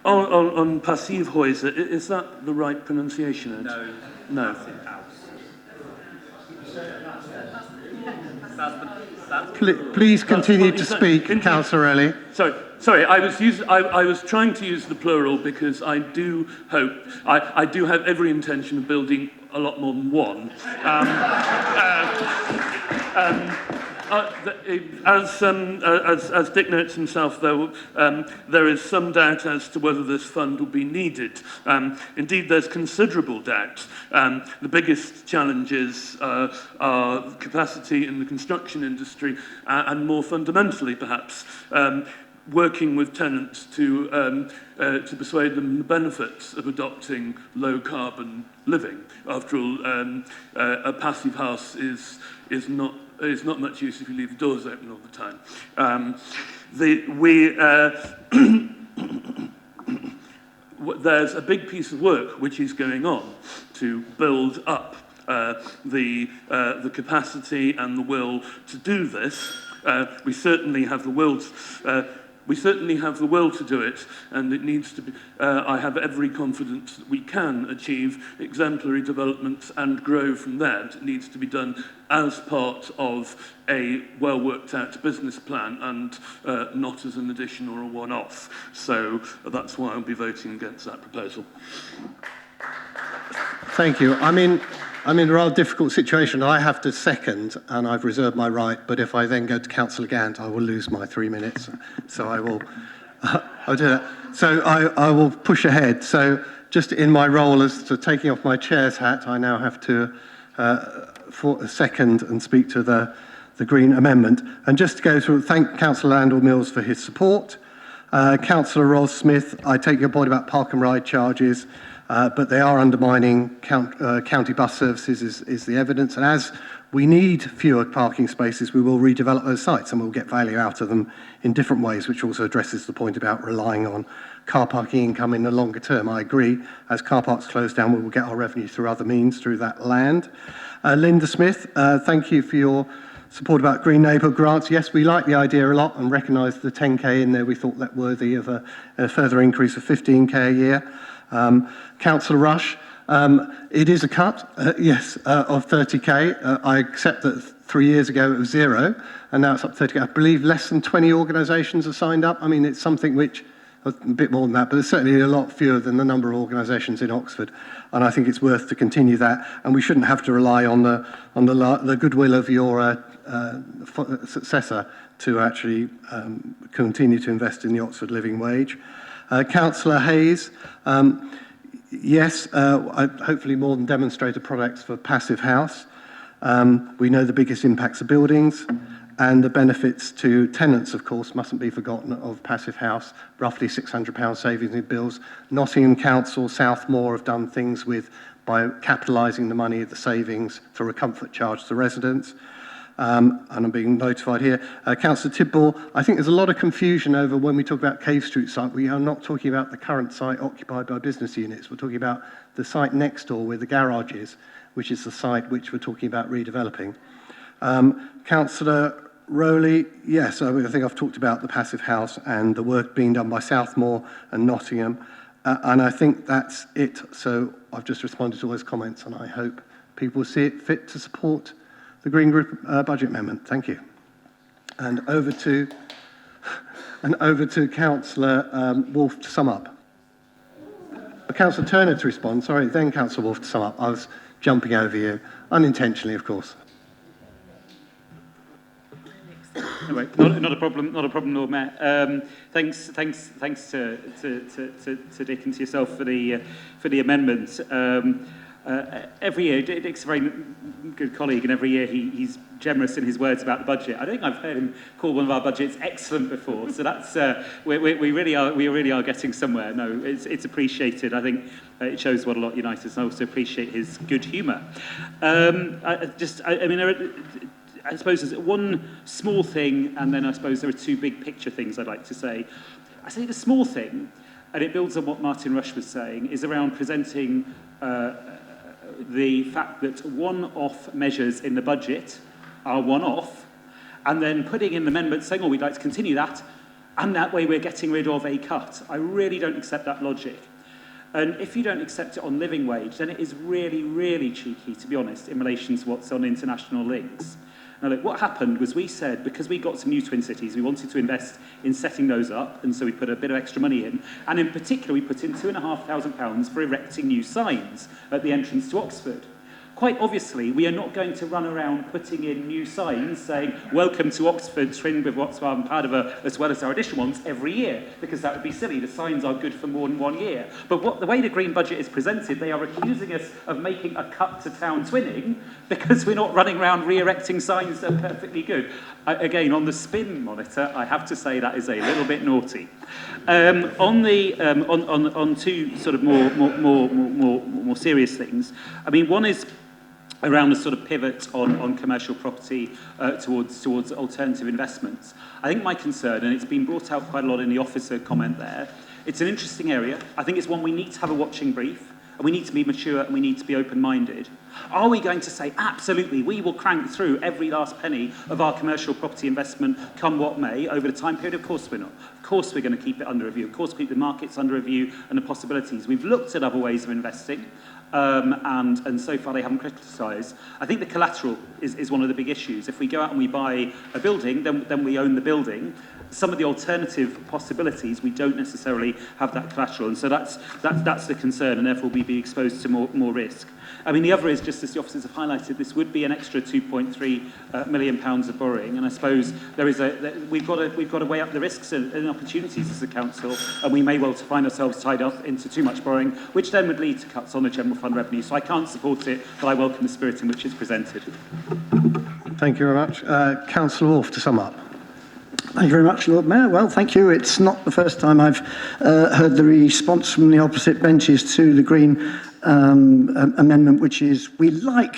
On Passivhäuser, is that the right pronunciation? Ed? No. Please continue to speak, Councillor Rowley. Sorry, I was trying to use the plural because I do hope, I do have every intention of building a lot more than one. As Dick notes himself, though, there is some doubt as to whether this fund will be needed. Indeed, there's considerable doubt. The biggest challenges are capacity in the construction industry and more fundamentally, perhaps, working with tenants to persuade them the benefits of adopting low-carbon living. After all, a passive house is not much use if you leave the doors open all the time. There's a big piece of work which is going on to build up the capacity and the will to do this. We certainly have the will We certainly have the will to do it, and it needs to be, I have every confidence that we can achieve exemplary developments and grow from there. It needs to be done as part of a well-worked-out business plan and not as an addition or a one-off. So that's why I'll be voting against that proposal. Thank you. I'm in a rather difficult situation. I have to second, and I've reserved my right, but if I then go to Councillor Gant, I will lose my 3 minutes. So I will I'll do that. So I will push ahead. So just in my role as to taking off my chair's hat, I now have to second and speak to the Green Amendment. And just to go through, thank Councillor Landell-Mills for his support. Councillor Ros Smith, I take your point about park and ride charges, but they are undermining county bus services is the evidence. And as we need fewer parking spaces, we will redevelop those sites and we'll get value out of them in different ways, which also addresses the point about relying on car parking income in the longer term. I agree, as car parks close down, we will get our revenue through other means, through that land. Linda Smith, thank you for your support about Green Neighbourhood grants. Yes, we like the idea a lot and recognise the 10k in there. We thought that worthy of a further increase of 15k a year. Councillor Rush, it is a cut, yes, of 30k. I accept that 3 years ago it was 0, and now it's up to 30k. I believe less than 20 organisations have signed up. I mean, it's something which, a bit more than that, but there's certainly a lot fewer than the number of organisations in Oxford, and I think it's worth to continue that. And we shouldn't have to rely on the goodwill of your successor to actually continue to invest in the Oxford living wage. Councillor Hayes, yes, hopefully more than demonstrated products for Passive House. We know the biggest impacts of buildings, and the benefits to tenants, of course, mustn't be forgotten of Passive House, roughly £600 savings in bills. Nottingham Council, Southmore have done things by capitalising the money, the savings, through a comfort charge to residents. And I'm being notified here. Councillor Tidball, I think there's a lot of confusion over when we talk about Cave Street site. We are not talking about the current site occupied by business units. We're talking about the site next door where the garage is, which is the site which we're talking about redeveloping. Councillor Rowley, yes, I think I've talked about the Passive House and the work being done by Southmore and Nottingham, and I think that's it. So I've just responded to all those comments, and I hope people see it fit to support the Green Group budget amendment. Thank you. And over to Councillor Wolfe to sum up. Councillor Turner to respond. Sorry, then Councillor Wolfe to sum up. I was jumping over you, unintentionally, of course. Anyway, not a problem, Lord Mayor. Thanks to Dick and to yourself for the amendment. Every year, Dick's a very good colleague, and every year he's generous in his words about the budget. I don't think I've heard him call one of our budgets excellent before, so that's we really are getting somewhere. No, it's appreciated. I think it shows what a lot unites us, and I also appreciate his good humour. I suppose there's one small thing, and then I suppose there are two big picture things I'd like to say. I say the small thing, and it builds on what Martin Rush was saying, is around presenting the fact that one-off measures in the budget are one-off, and then putting in the amendment saying, oh, we'd like to continue that, and that way we're getting rid of a cut. I really don't accept that logic. And if you don't accept it on living wage, then it is really, really cheeky, to be honest, in relation to what's on international links. Now, look, what happened was we said, because we got some new twin cities, we wanted to invest in setting those up, and so we put a bit of extra money in. And in particular, we put in £2,500 for erecting new signs at the entrance to Oxford. Quite obviously, we are not going to run around putting in new signs saying, welcome to Oxford, trimmed with Oxford and Padova, as well as our additional ones, every year, because that would be silly. The signs are good for more than 1 year. But the way the Green Budget is presented, they are accusing us of making a cut to town twinning because we're not running around re-erecting signs that are perfectly good. Again, on the spin monitor, I have to say that is a little bit naughty. On two sort of more serious things. I mean, one is around a sort of pivot on commercial property towards alternative investments. I think my concern, and it's been brought out quite a lot in the officer comment there, it's an interesting area. I think it's one we need to have a watching brief. And we need to be mature and we need to be open-minded. Are we going to say, absolutely, we will crank through every last penny of our commercial property investment, come what may, over the time period? Of course we're not. Of course we're going to keep it under review. Of course keep the markets under review and the possibilities. We've looked at other ways of investing, and so far they haven't criticised. I think the collateral is one of the big issues. If we go out and we buy a building, then we own the building. Some of the alternative possibilities, we don't necessarily have that collateral, and so that's the concern, and therefore we'd be exposed to more risk. I mean, the other is, just as the officers have highlighted, this would be an extra £2.3 million of borrowing, and I suppose we've got to weigh up the risks and opportunities as a council, and we may well find ourselves tied up into too much borrowing, which then would lead to cuts on the general fund revenue. So I can't support it, but I welcome the spirit in which it's presented. Thank you very much. Councillor Wolfe, to sum up. Thank you very much, Lord Mayor. Well, thank you. It's not the first time I've heard the response from the opposite benches to the Green amendment, which is, we like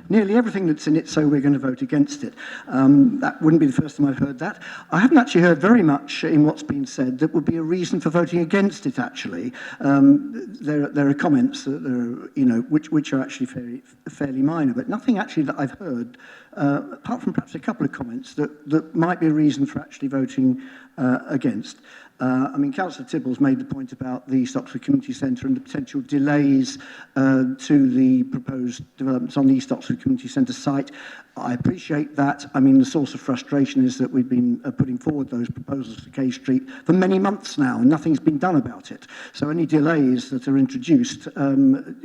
nearly everything that's in it, so we're going to vote against it. That wouldn't be the first time I've heard that. I haven't actually heard very much in what's been said that would be a reason for voting against it, actually. There are comments that which are actually fairly minor, but nothing actually that I've heard, apart from perhaps a couple of comments, that might be a reason for actually voting against. I mean, Councillor Tibble's made the point about the East Oxford Community Centre and the potential delays to the proposed developments on the East Oxford Community Centre site. I appreciate that. I mean, the source of frustration is that we've been putting forward those proposals for K Street for many months now, and nothing's been done about it. So any delays that are introduced, have been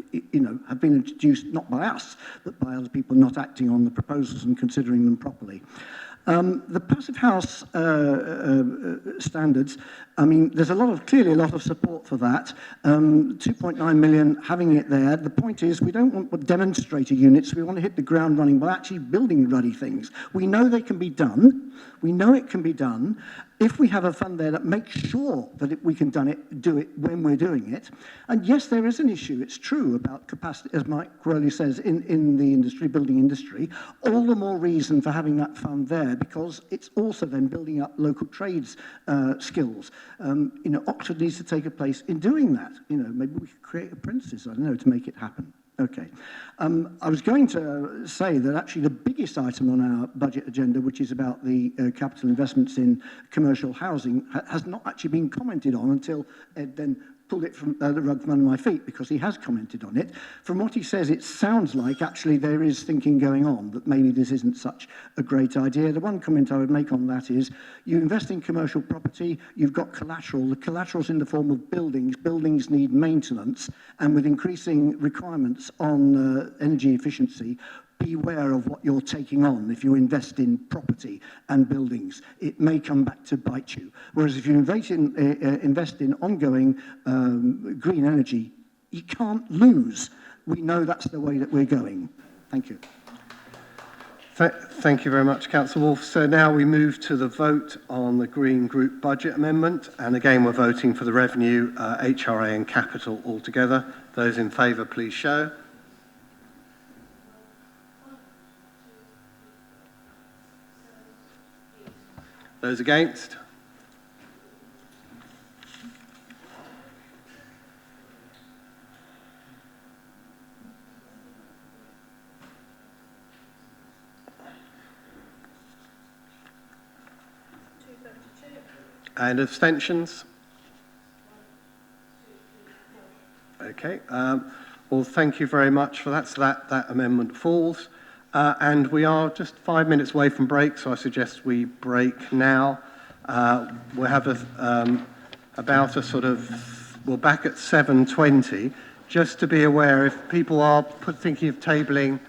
introduced not by us, but by other people not acting on the proposals and considering them properly. The passive house standards, I mean, there's clearly a lot of support for that. 2.9 million, having it there. The point is, we don't want demonstrator units. We want to hit the ground running by actually building ruddy things. We know they can be done. We know it can be done if we have a fund there that makes sure that we can do it when we're doing it. And yes, there is an issue. It's true about capacity, as Mike Crowley says, in the industry, building industry. All the more reason for having that fund there, because it's also then building up local trades skills. Oxford needs to take a place in doing that. Maybe we could create apprentices, I don't know, to make it happen. Okay. I was going to say that actually the biggest item on our budget agenda, which is about the capital investments in commercial housing, has not actually been commented on until Ed then pulled it from the rug from under my feet, because he has commented on it. From what he says, it sounds like actually there is thinking going on that maybe this isn't such a great idea. The one comment I would make on that is, you invest in commercial property, you've got collateral. The collateral's in the form of buildings. Buildings need maintenance, and with increasing requirements on energy efficiency, beware of what you're taking on. If you invest in property and buildings, it may come back to bite you. Whereas if you invest in ongoing green energy, you can't lose. We know that's the way that we're going. Thank you. Thank you very much, Councillor Wolfe. So now we move to the vote on the Green Group budget amendment. And again, we're voting for the revenue, HRA and capital altogether. Those in favour, please show. Those against? And abstentions? Okay. Well, thank you very much for that. So that amendment falls. And we are just 5 minutes away from break, so I suggest we break now. We'll have we're back at 7:20. Just to be aware, if people are thinking of tabling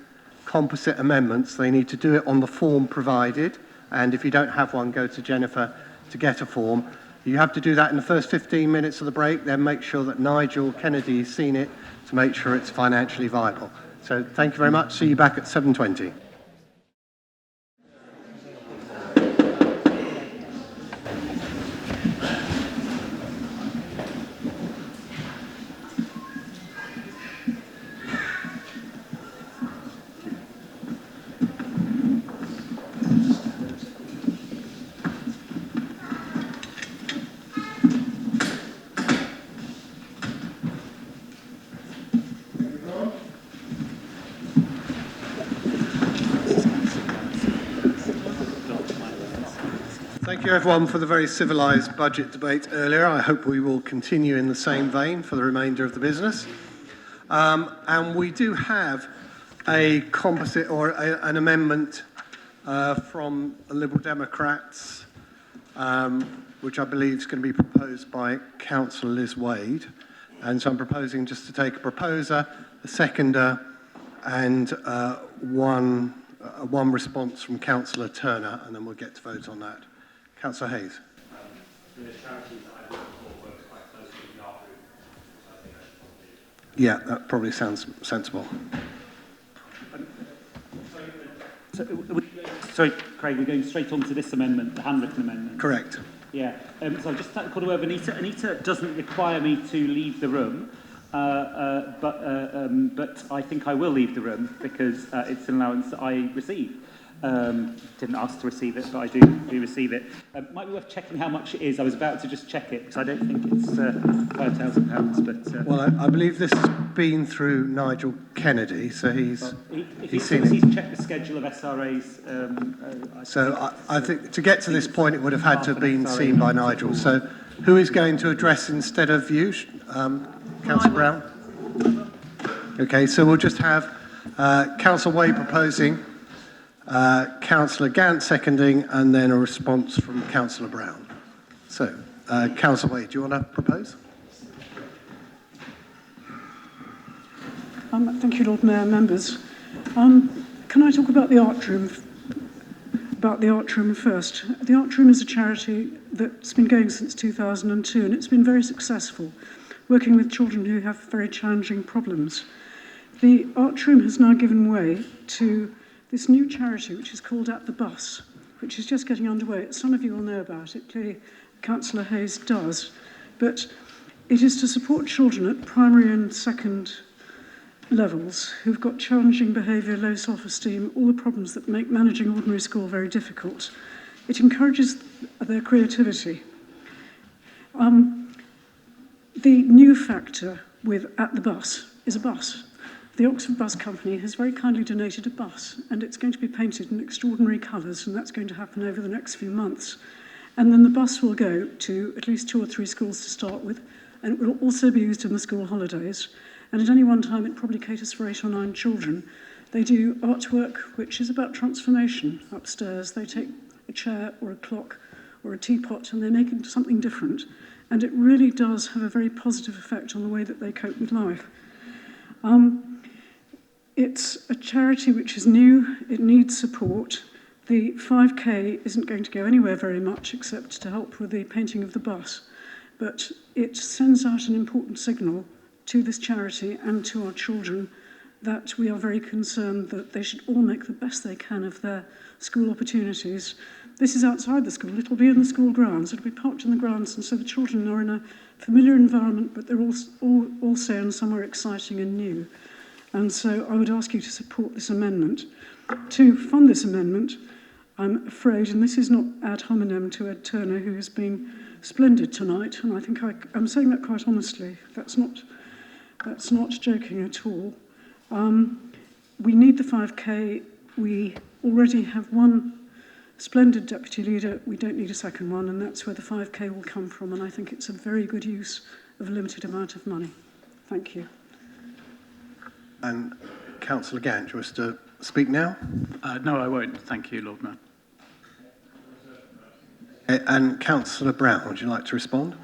composite amendments, they need to do it on the form provided. And if you don't have one, go to Jennifer to get a form. You have to do that in the first 15 minutes of the break, then make sure that Nigel Kennedy has seen it to make sure it's financially viable. So thank you very much. See you back at 7:20. Thank you everyone for the very civilised budget debate earlier. I hope we will continue in the same vein for the remainder of the business. And we do have a composite or an amendment from the Liberal Democrats, which I believe is going to be proposed by Councillor Liz Wade. And so I'm proposing just to take a proposer, a seconder, and one response from Councillor Turner, and then we'll get to vote on that. Councillor Hayes. Yeah, that probably sounds sensible. Sorry, Craig, we're going straight on to this amendment, the handwritten amendment. Correct. Yeah, so I just called a word of Anita. Anita doesn't require me to leave the room, but I think I will leave the room because it's an allowance that I receive. Didn't ask to receive it, but I do receive it. Might be worth checking how much it is. I was about to just check it because I don't think it's £5,000. But well, I believe this has been through Nigel Kennedy, so he's seen it. He's checked the schedule of SRAs. So I think to get to this point, it would have had to have been seen by Nigel. So who is going to address instead of you, Councillor Brown? Okay, so we'll just have Councillor Wade proposing. Councillor Gant seconding, and then a response from Councillor Brown. So, Councillor Wade, do you want to propose? Thank you, Lord Mayor, members. Can I talk about the art room? About the art room first. The art room is a charity that's been going since 2002, and it's been very successful, working with children who have very challenging problems. The art room has now given way to this new charity, which is called At the Bus, which is just getting underway. Some of you will know about it, clearly Councillor Hayes does. But it is to support children at primary and second levels who've got challenging behaviour, low self-esteem, all the problems that make managing ordinary school very difficult. It encourages their creativity. The new factor with At the Bus is a bus. The Oxford Bus Company has very kindly donated a bus, and it's going to be painted in extraordinary colours, and that's going to happen over the next few months. And then the bus will go to at least 2 or 3 schools to start with, and it will also be used in the school holidays. And at any one time, it probably caters for 8 or 9 children. They do artwork, which is about transformation upstairs. They take a chair or a clock or a teapot, and they make it into something different. And it really does have a very positive effect on the way that they cope with life. It's a charity which is new, it needs support. The 5K isn't going to go anywhere very much except to help with the painting of the bus, but it sends out an important signal to this charity and to our children that we are very concerned that they should all make the best they can of their school opportunities. This is outside the school, it'll be in the school grounds, it'll be parked in the grounds, and so the children are in a familiar environment, but they're also in somewhere exciting and new. And so I would ask you to support this amendment. To fund this amendment, I'm afraid, and this is not ad hominem to Ed Turner, who has been splendid tonight, and I think I'm saying that quite honestly. That's not joking at all. We need the 5K. We already have one splendid deputy leader. We don't need a second one, and that's where the 5K will come from, and I think it's a very good use of a limited amount of money. Thank you. And Councillor Gant, do you wish to speak now? No, I won't. Thank you, Lord Mayor. And Councillor Brown, would you like to respond?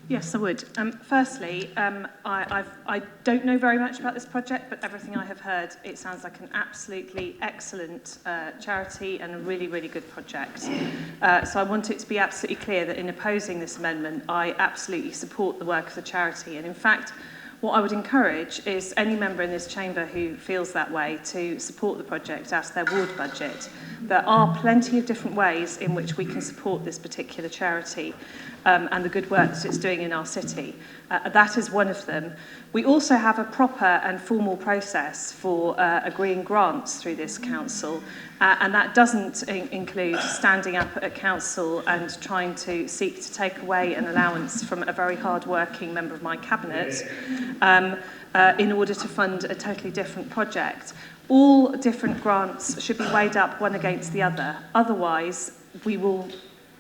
Yes, I would. Firstly, I don't know very much about this project, but everything I have heard, it sounds like an absolutely excellent charity and a really, really good project. So I want it to be absolutely clear that in opposing this amendment, I absolutely support the work of the charity. And in fact, what I would encourage is any member in this chamber who feels that way to support the project out of their ward budget. There are plenty of different ways in which we can support this particular charity and the good work that it's doing in our city. That is one of them. We also have a proper and formal process for agreeing grants through this council, and that doesn't include standing up at council and trying to seek to take away an allowance from a very hard-working member of my cabinet in order to fund a totally different project. All different grants should be weighed up one against the other. Otherwise, we will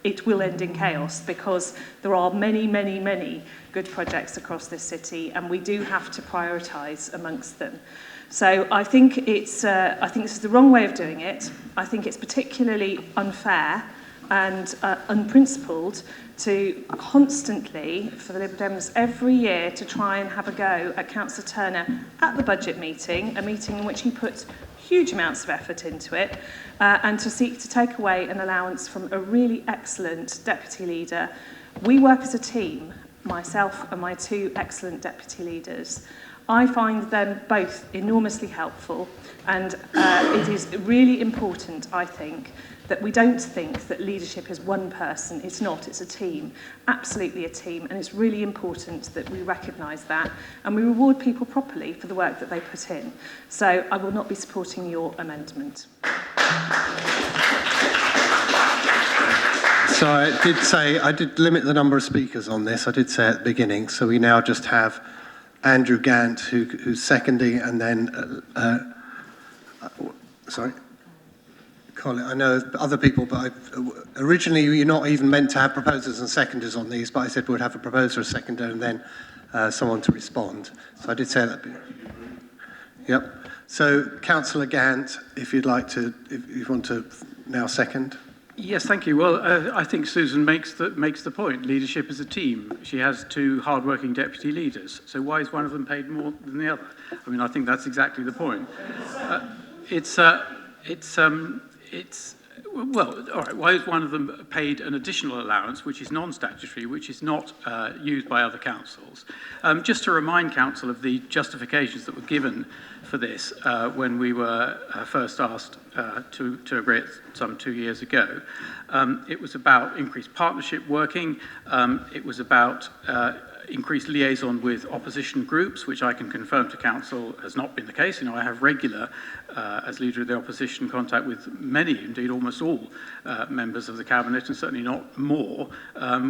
it will end in chaos, because there are many, many, many good projects across this city, and we do have to prioritise amongst them. So I think this is the wrong way of doing it. I think it's particularly unfair and unprincipled to constantly, for the Liberal Dems, every year to try and have a go at Councillor Turner at the budget meeting, a meeting in which he puts huge amounts of effort into it, and to seek to take away an allowance from a really excellent deputy leader. We work as a team, myself and my two excellent deputy leaders. I find them both enormously helpful, and it is really important, I think, that we don't think that leadership is one person. It's not, it's a team, absolutely a team, and it's really important that we recognise that and we reward people properly for the work that they put in. So I will not be supporting your amendment. So I did limit the number of speakers on this, I did say at the beginning, so we now just have Andrew Gant who's seconding, and then, sorry? Colin, I know other people, but originally you're not even meant to have proposers and seconders on these, but I said we'd have a proposer, a seconder, and then someone to respond. So I did say that. Yep. So Councillor Gant, if you'd like to, if you want to now second. Yes, thank you. Well, I think Susan makes the point. Leadership is a team. She has two hard-working deputy leaders. So why is one of them paid more than the other? I mean, I think that's exactly the point. Well, all right, why is one of them paid an additional allowance, which is non-statutory, which is not used by other councils? Just to remind council of the justifications that were given for this when we were first asked to agree it some 2 years ago. It was about increased partnership working. It was about increased liaison with opposition groups, which I can confirm to council has not been the case. You know, I have regular, as leader of the opposition, contact with many, indeed almost all, members of the cabinet, and certainly not more,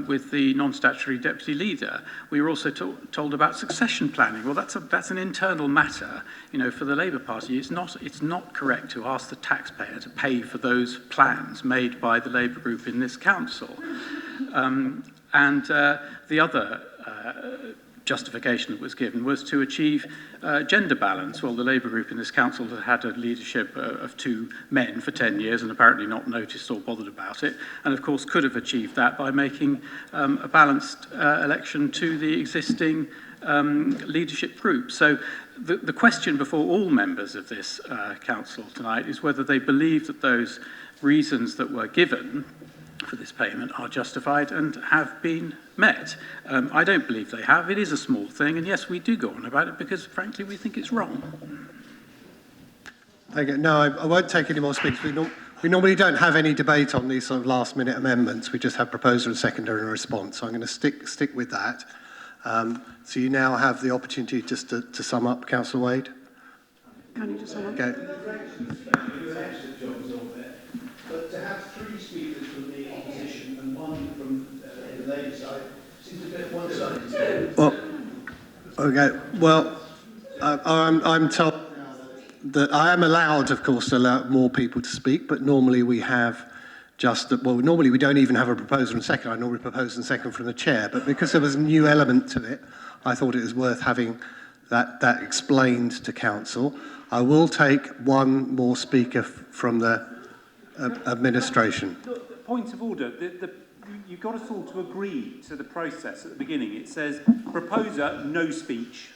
with the non-statutory deputy leader. We were also told about succession planning. Well, that's an internal matter, you know, for the Labour Party. It's not correct to ask the taxpayer to pay for those plans made by the Labour group in this council. The other justification that was given was to achieve gender balance. Well, the Labour group in this council had had a leadership of 2 men for 10 years and apparently not noticed or bothered about it, and of course could have achieved that by making a balanced election to the existing leadership group. So the question before all members of this council tonight is whether they believe that those reasons that were given for this payment are justified and have been met. I don't believe they have. It is a small thing, and yes, we do go on about it because, frankly, we think it's wrong. Okay, no, I won't take any more speakers. We normally don't have any debate on these sort of last-minute amendments. We just have proposer and seconder and a response. So I'm going to stick with that. So you now have the opportunity just to sum up, Councillor Wade. Can you just sum up? Okay. But to have 3 speakers from the opposition and 1 from the Labour side seems a bit one-sided. Well, okay. Well, I'm told that I am allowed, of course, to allow more people to speak, but normally we have normally we don't even have a proposer and second. I normally propose and second from the chair, but because there was a new element to it, I thought it was worth having that explained to council. I will take 1 more speaker from the administration. Point of order. You've got us all to agree to the process at the beginning. It says proposer, no speech.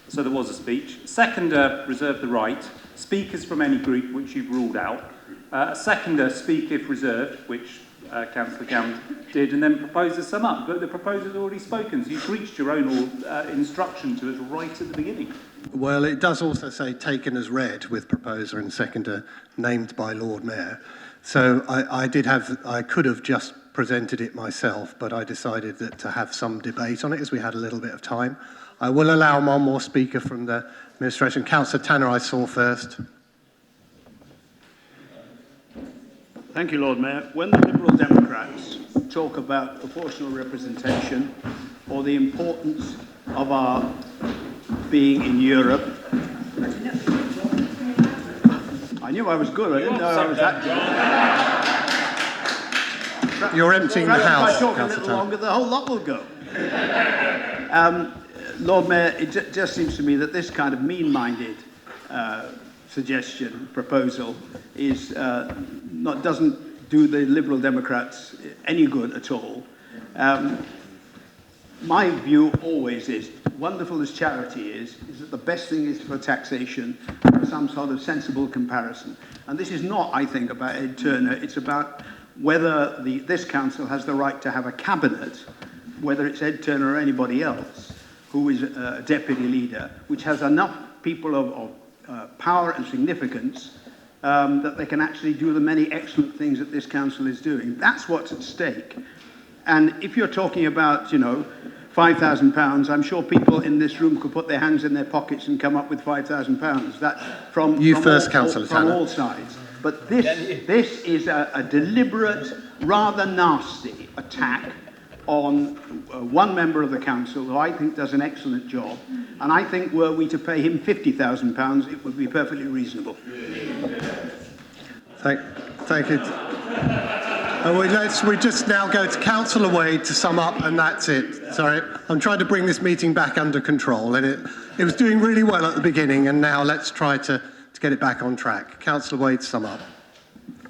So there was a speech. Seconder, reserve the right. Speakers from any group, which you've ruled out. A seconder, speak if reserved, which Councillor Gant did, and then proposer sum up. But the proposer's already spoken, so you've reached your own instruction to us right at the beginning. Well, it does also say taken as read with proposer and seconder named by Lord Mayor. So I could have just presented it myself, but I decided that to have some debate on it as we had a little bit of time. I will allow 1 more speaker from the administration. Councillor Tanner, I saw first. Thank you, Lord Mayor. When the Liberal Democrats talk about proportional representation or the importance of our being in Europe, I knew I was good. I didn't know I was that good. You're emptying the house, If I talk a Councillor little Tanner. longer, the whole lot will go. Lord Mayor, it just seems to me that this kind of mean-minded suggestion, proposal, doesn't do the Liberal Democrats any good at all. My view always is, wonderful as charity is that the best thing is for taxation, for some sort of sensible comparison. And this is not, I think, about Ed Turner. It's about whether this council has the right to have a cabinet, whether it's Ed Turner or anybody else, who is a deputy leader, which has enough people of power and significance that they can actually do the many excellent things that this council is doing. That's what's at stake. And if you're talking about, you know, £5,000, I'm sure people in this room could put their hands in their pockets and come up with £5,000. That from all sides. But this is a deliberate, rather nasty attack on one member of the council who I think does an excellent job. And I think were we to pay him £50,000, it would be perfectly reasonable. Thank you. We just now go to Councillor Wade to sum up, and that's it. Sorry, I'm trying to bring this meeting back under control, and it was doing really well at the beginning, and now let's try to get it back on track. Councillor Wade, sum up.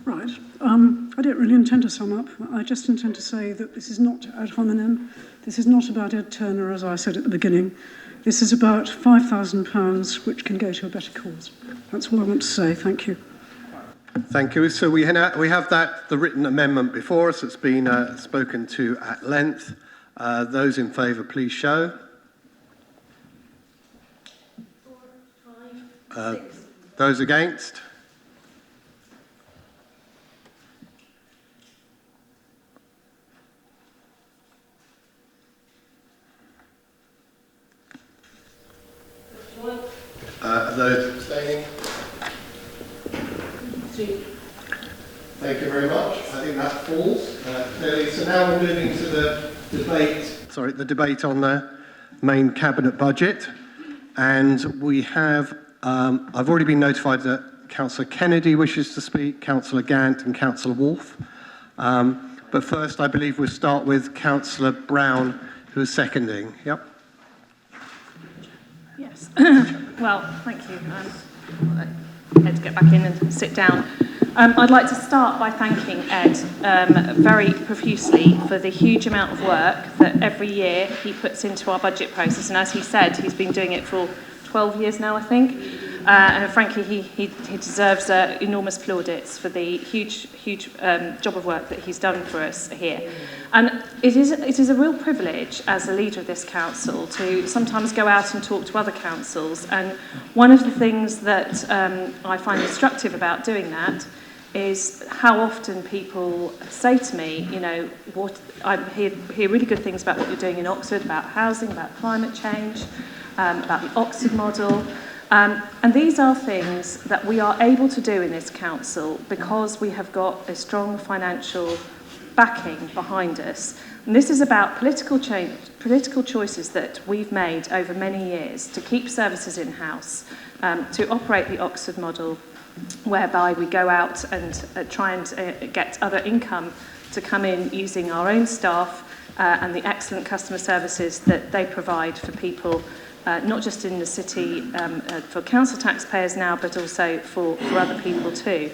Right. I don't really intend to sum up. I just intend to say that this is not ad hominem. This is not about Ed Turner, as I said at the beginning. This is about £5,000, which can go to a better cause. That's all I want to say. Thank you. Thank you. So we have the written amendment before us. It's been spoken to at length. Those in favour, please show. 4, 5, 6. Those against? Those abstaining? 3. Thank you very much. I think that falls clearly. So now we're moving to the debate on the main cabinet budget, and we have. I've already been notified that Councillor Kennedy wishes to speak, Councillor Gant, and Councillor Wolfe. But first, I believe we'll start with Councillor Brown, who is seconding. Yep. Yes. Well, thank you. I had to get back in and sit down. I'd like to start by thanking Ed very profusely for the huge amount of work that every year he puts into our budget process. And as he said, he's been doing it for 12 years now, I think. And frankly, he deserves enormous plaudits for the huge job of work that he's done for us here. And it is a real privilege as a leader of this council to sometimes go out and talk to other councils. And one of the things that I find instructive about doing that is how often people say to me, you know, I hear really good things about what you're doing in Oxford, about housing, about climate change, about the Oxford model. And these are things that we are able to do in this council because we have got a strong financial backing behind us. And this is about political choices that we've made over many years to keep services in-house, to operate the Oxford model, whereby we go out and try and get other income to come in using our own staff and the excellent customer services that they provide for people, not just in the city for council taxpayers now, but also for other people too.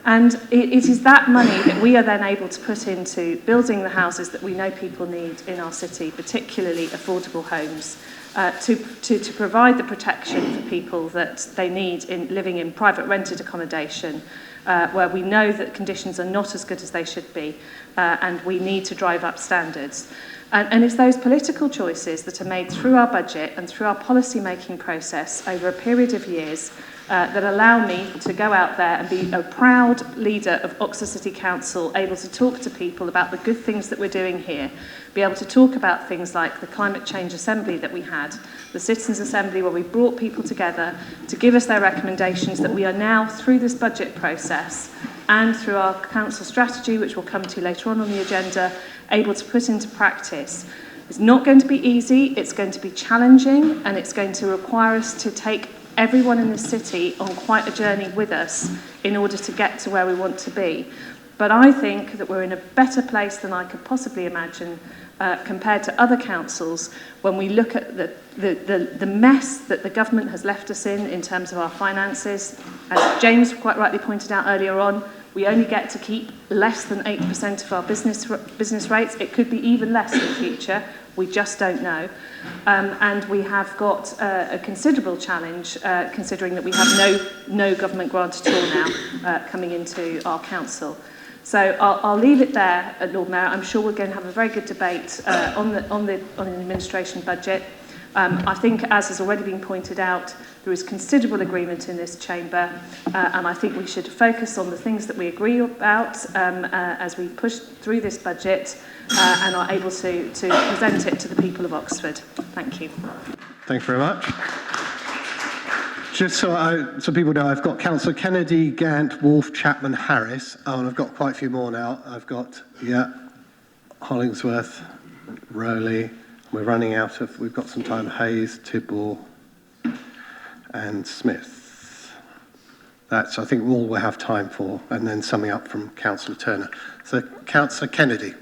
And it is that money that we are then able to put into building the houses that we know people need in our city, particularly affordable homes, to provide the protection for people that they need in living in private rented accommodation, where we know that conditions are not as good as they should be, and we need to drive up standards. And it's those political choices that are made through our budget and through our policy-making process over a period of years that allow me to go out there and be a proud leader of Oxford City Council, able to talk to people about the good things that we're doing here, be able to talk about things like the Climate Change Assembly that we had, the Citizens Assembly where we brought people together to give us their recommendations that we are now, through this budget process and through our council strategy, which we'll come to later on the agenda, able to put into practice. It's not going to be easy, it's going to be challenging, and it's going to require us to take everyone in the city on quite a journey with us in order to get to where we want to be. But I think that we're in a better place than I could possibly imagine compared to other councils when we look at the mess that the government has left us in terms of our finances. As James quite rightly pointed out earlier on, we only get to keep less than 8% of our business rates. It could be even less in the future. We just don't know. And we have got a considerable challenge considering that we have no government grant at all now coming into our council. So I'll leave it there, Lord Mayor. I'm sure we're going to have a very good debate on the administration budget. I think, as has already been pointed out, there is considerable agreement in this chamber, and I think we should focus on the things that we agree about as we push through this budget and are able to present it to the people of Oxford. Thank you. Thank you very much. Just so people know, I've got Councillor Kennedy, Gant, Wolfe, Chapman, Harris. Oh, and I've got quite a few more now. I've got, Hollingsworth, Rowley. We're running out of, we've got some time, Hayes, Tibble, and Smith. That's, I think, all we'll have time for, and then summing up from Councillor Turner. So, Councillor Kennedy.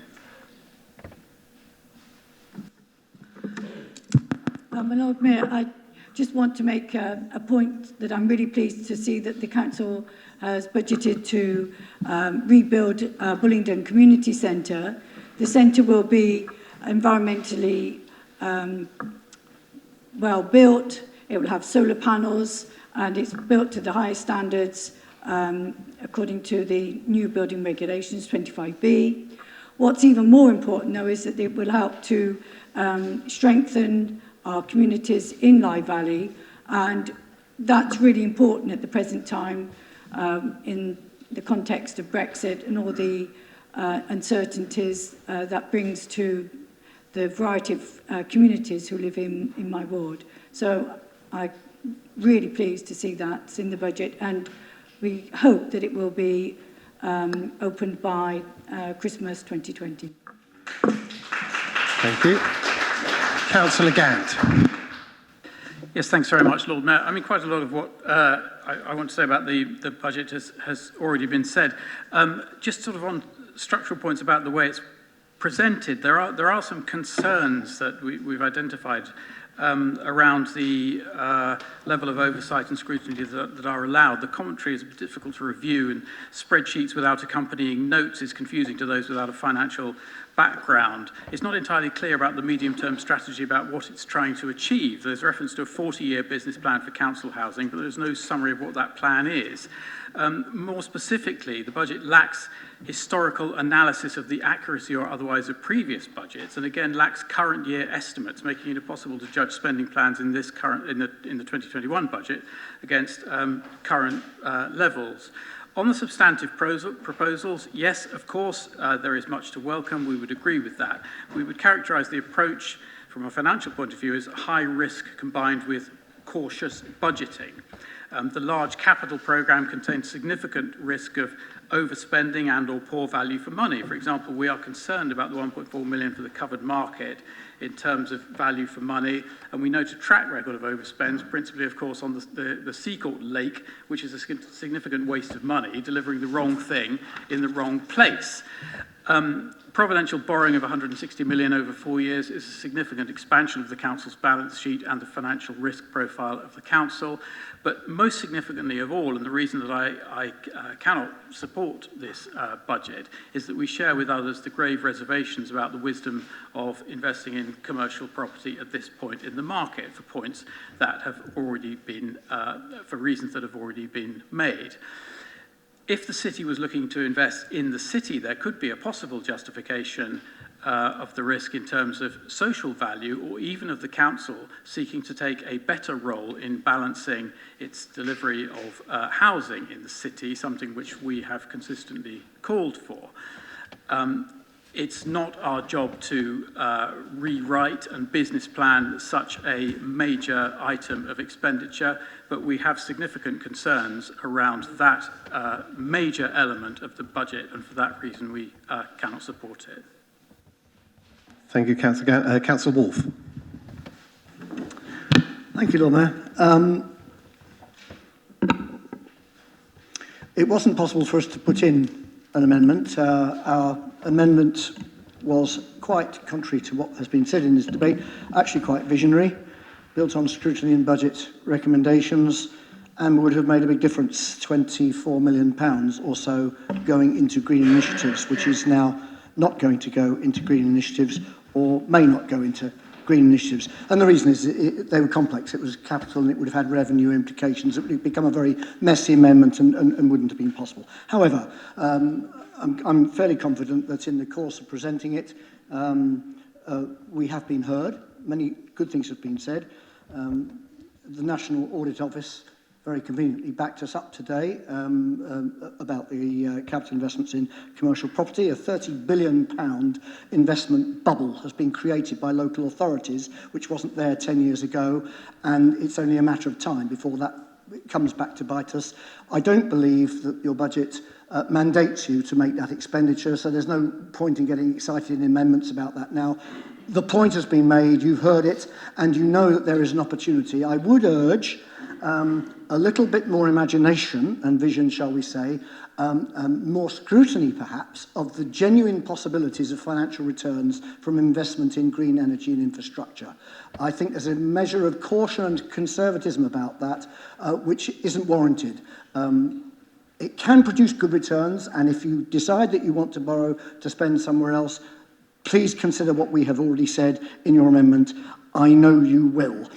My Lord Mayor, I just want to make a point that I'm really pleased to see that the Council has budgeted to rebuild Bullingdon Community Centre. The centre will be environmentally well built. It will have solar panels, and it's built to the highest standards according to the new building regulations 25B. What's even more important, though, is that it will help to strengthen our communities in Lye Valley, and that's really important at the present time in the context of Brexit and all the uncertainties that brings to the variety of communities who live in my ward. So I'm really pleased to see that's in the budget, and we hope that it will be opened by Christmas 2020. Thank you. Councillor Gant. Yes, thanks very much, Lord Mayor. I mean, quite a lot of what I want to say about the budget has already been said. Just sort of on structural points about the way it's presented, there are some concerns that we've identified around the level of oversight and scrutiny that are allowed. The commentary is difficult to review, and spreadsheets without accompanying notes is confusing to those without a financial background. It's not entirely clear about the medium-term strategy about what it's trying to achieve. There's reference to a 40-year business plan for council housing, but there's no summary of what that plan is. More specifically, the budget lacks historical analysis of the accuracy or otherwise of previous budgets, and again lacks current year estimates, making it impossible to judge spending plans in the 2021 budget against current levels. On the substantive proposals, yes, of course, there is much to welcome. We would agree with that. We would characterise the approach from a financial point of view as high risk combined with cautious budgeting. The large capital programme contains significant risk of overspending and or poor value for money. For example, we are concerned about the 1.4 million for the covered market in terms of value for money, and we note a track record of overspends, principally, of course, on the Seacourt Lake, which is a significant waste of money, delivering the wrong thing in the wrong place. Providential borrowing of 160 million over 4 years is a significant expansion of the council's balance sheet and the financial risk profile of the council. But most significantly of all, and the reason that I cannot support this budget, is that we share with others the grave reservations about the wisdom of investing in commercial property at this point in the market for points that have already been, for reasons that have already been made. If the city was looking to invest in the city, there could be a possible justification of the risk in terms of social value, or even of the council seeking to take a better role in balancing its delivery of housing in the city, something which we have consistently called for. It's not our job to rewrite and business plan such a major item of expenditure, but we have significant concerns around that major element of the budget, and for that reason we cannot support it. Thank you, Councillor Councillor Wolfe. Thank you, Lord Mayor. It wasn't possible for us to put in an amendment. Our amendment was quite contrary to what has been said in this debate, actually quite visionary, built on scrutiny and budget recommendations, and would have made a big difference, £24 million or so going into green initiatives, which is now not going to go into green initiatives or may not go into green initiatives. And the reason is they were complex. It was capital and it would have had revenue implications. It would have become a very messy amendment and wouldn't have been possible. However, I'm fairly confident that in the course of presenting it, we have been heard. Many good things have been said. The National Audit Office very conveniently backed us up today about the capital investments in commercial property. A £30 billion investment bubble has been created by local authorities, which wasn't there 10 years ago, and it's only a matter of time before that comes back to bite us. I don't believe that your budget mandates you to make that expenditure, so there's no point in getting excited in amendments about that now. The point has been made, you've heard it, and you know that there is an opportunity. I would urge a little bit more imagination and vision, shall we say, more scrutiny perhaps of the genuine possibilities of financial returns from investment in green energy and infrastructure. I think there's a measure of caution and conservatism about that which isn't warranted. It can produce good returns, and if you decide that you want to borrow to spend somewhere else, please consider what we have already said in your amendment. I know you will.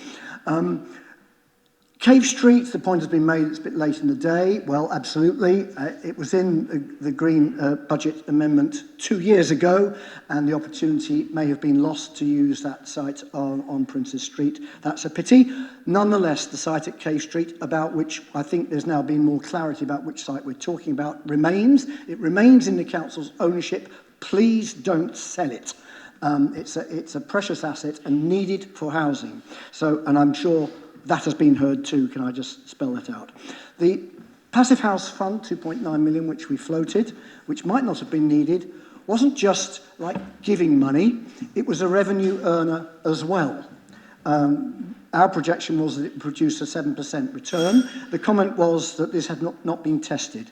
Cave Street, the point has been made, it's a bit late in the day. Well, absolutely. It was in the Green Budget Amendment 2 years ago, and the opportunity may have been lost to use that site on Princes Street. That's a pity. Nonetheless, the site at Cave Street, about which I think there's now been more clarity about which site we're talking about, remains. It remains in the council's ownership. Please don't sell it. It's a precious asset and needed for housing. So, and I'm sure that has been heard too. Can I just spell that out? The Passive House Fund, 2.9 million, which we floated, which might not have been needed, wasn't just like giving money, it was a revenue earner as well. Our projection was that it would produce a 7% return. The comment was that this had not been tested.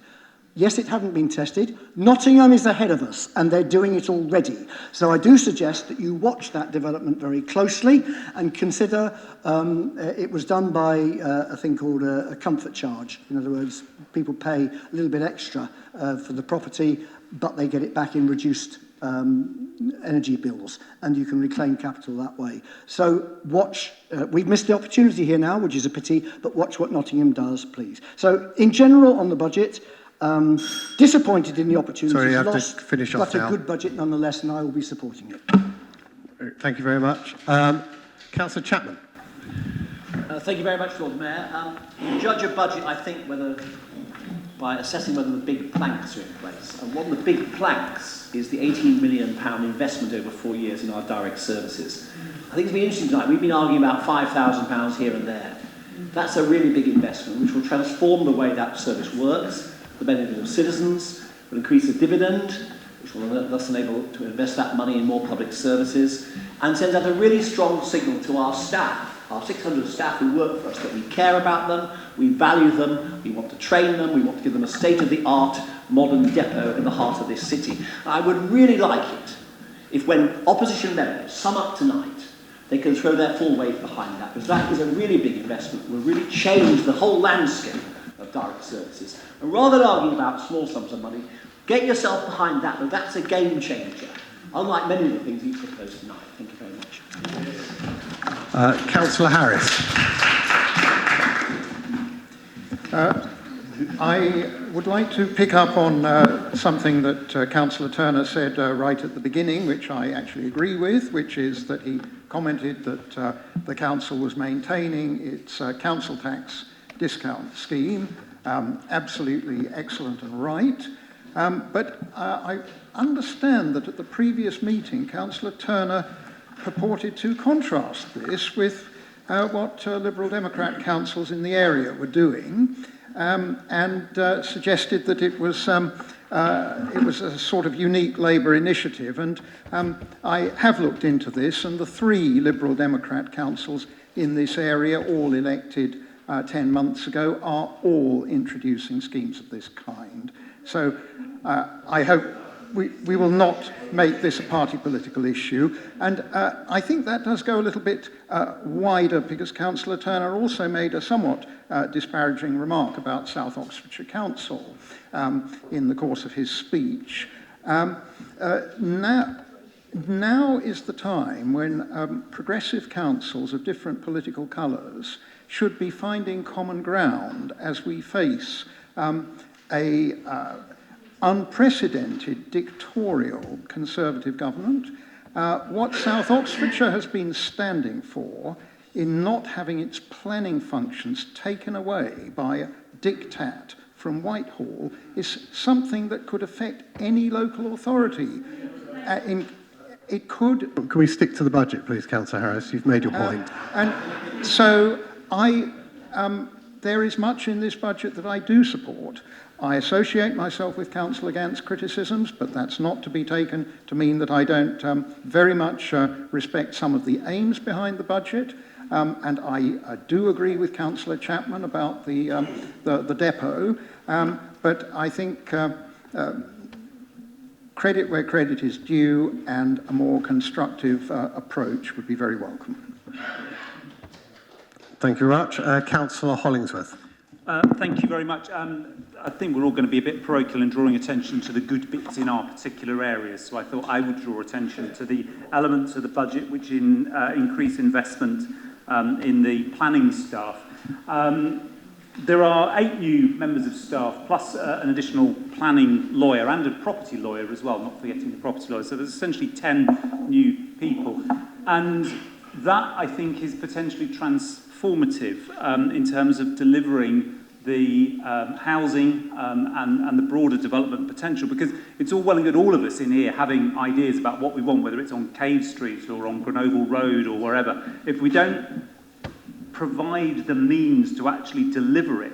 Yes, it hadn't been tested. Nottingham is ahead of us, and they're doing it already. So I do suggest that you watch that development very closely and consider it was done by a thing called a comfort charge. In other words, people pay a little bit extra for the property, but they get it back in reduced energy bills, and you can reclaim capital that way. So watch. We've missed the opportunity here now, which is a pity, but watch what Nottingham does, please. So in general, on the budget, disappointed in the opportunities Sorry, I have lost, to finish off but now. a good budget nonetheless, and I will be supporting it. Thank you very much. Councillor Chapman. Thank you very much, Lord Mayor. You judge a budget, I think, by assessing whether the big planks are in place. And one of the big planks is the £18 million investment over 4 years in our direct services. I think it's been interesting tonight. We've been arguing about £5,000 here and there. That's a really big investment which will transform the way that service works, the benefit of citizens, will increase the dividend, which will thus enable to invest that money in more public services, and sends out a really strong signal to our staff, our 600 staff who work for us, that we care about them, we value them, we want to train them, we want to give them a state-of-the-art modern depot in the heart of this city. I would really like it if when opposition members sum up tonight, they can throw their full weight behind that, because that is a really big investment, will really change the whole landscape of direct services. And rather than arguing about small sums of money, get yourself behind that, but that's a game changer, unlike many of the things you've proposed tonight. Thank you very much. Councillor Harris. I would like to pick up on something that Councillor Turner said right at the beginning, which I actually agree with, which is that he commented that the council was maintaining its council tax discount scheme. Absolutely excellent and right. But I understand that at the previous meeting, Councillor Turner purported to contrast this with what Liberal Democrat councils in the area were doing, and suggested that it was a sort of unique Labour initiative. And I have looked into this, and the 3 Liberal Democrat councils in this area, all elected 10 months ago, are all introducing schemes of this kind. So I hope we will not make this a party political issue. And I think that does go a little bit wider, because Councillor Turner also made a somewhat disparaging remark about South Oxfordshire Council in the course of his speech. Now is the time when progressive councils of different political colours should be finding common ground as we face a unprecedented dictatorial Conservative government. What South Oxfordshire has been standing for in not having its planning functions taken away by a diktat from Whitehall is something that could affect any local authority. It could... Can we stick to the budget, please, Councillor Harris? You've made your point. And so there is much in this budget that I do support. I associate myself with Councillor Gant's criticisms, but that's not to be taken to mean that I don't very much respect some of the aims behind the budget. And I do agree with Councillor Chapman about the depot. But I think credit where credit is due, and a more constructive approach would be very welcome. Thank you very much. Councillor Hollingsworth. Thank you very much. I think we're all going to be a bit parochial in drawing attention to the good bits in our particular areas, so I thought I would draw attention to the elements of the budget which increase investment in the planning staff. There are 8 new members of staff, plus an additional planning lawyer and a property lawyer as well, not forgetting the property lawyer. So there's essentially 10 new people. And that, I think, is potentially transformative in terms of delivering the housing and the broader development potential, because it's all well and good, all of us in here having ideas about what we want, whether it's on Cave Street or on Grenoble Road or wherever. If we don't provide the means to actually deliver it,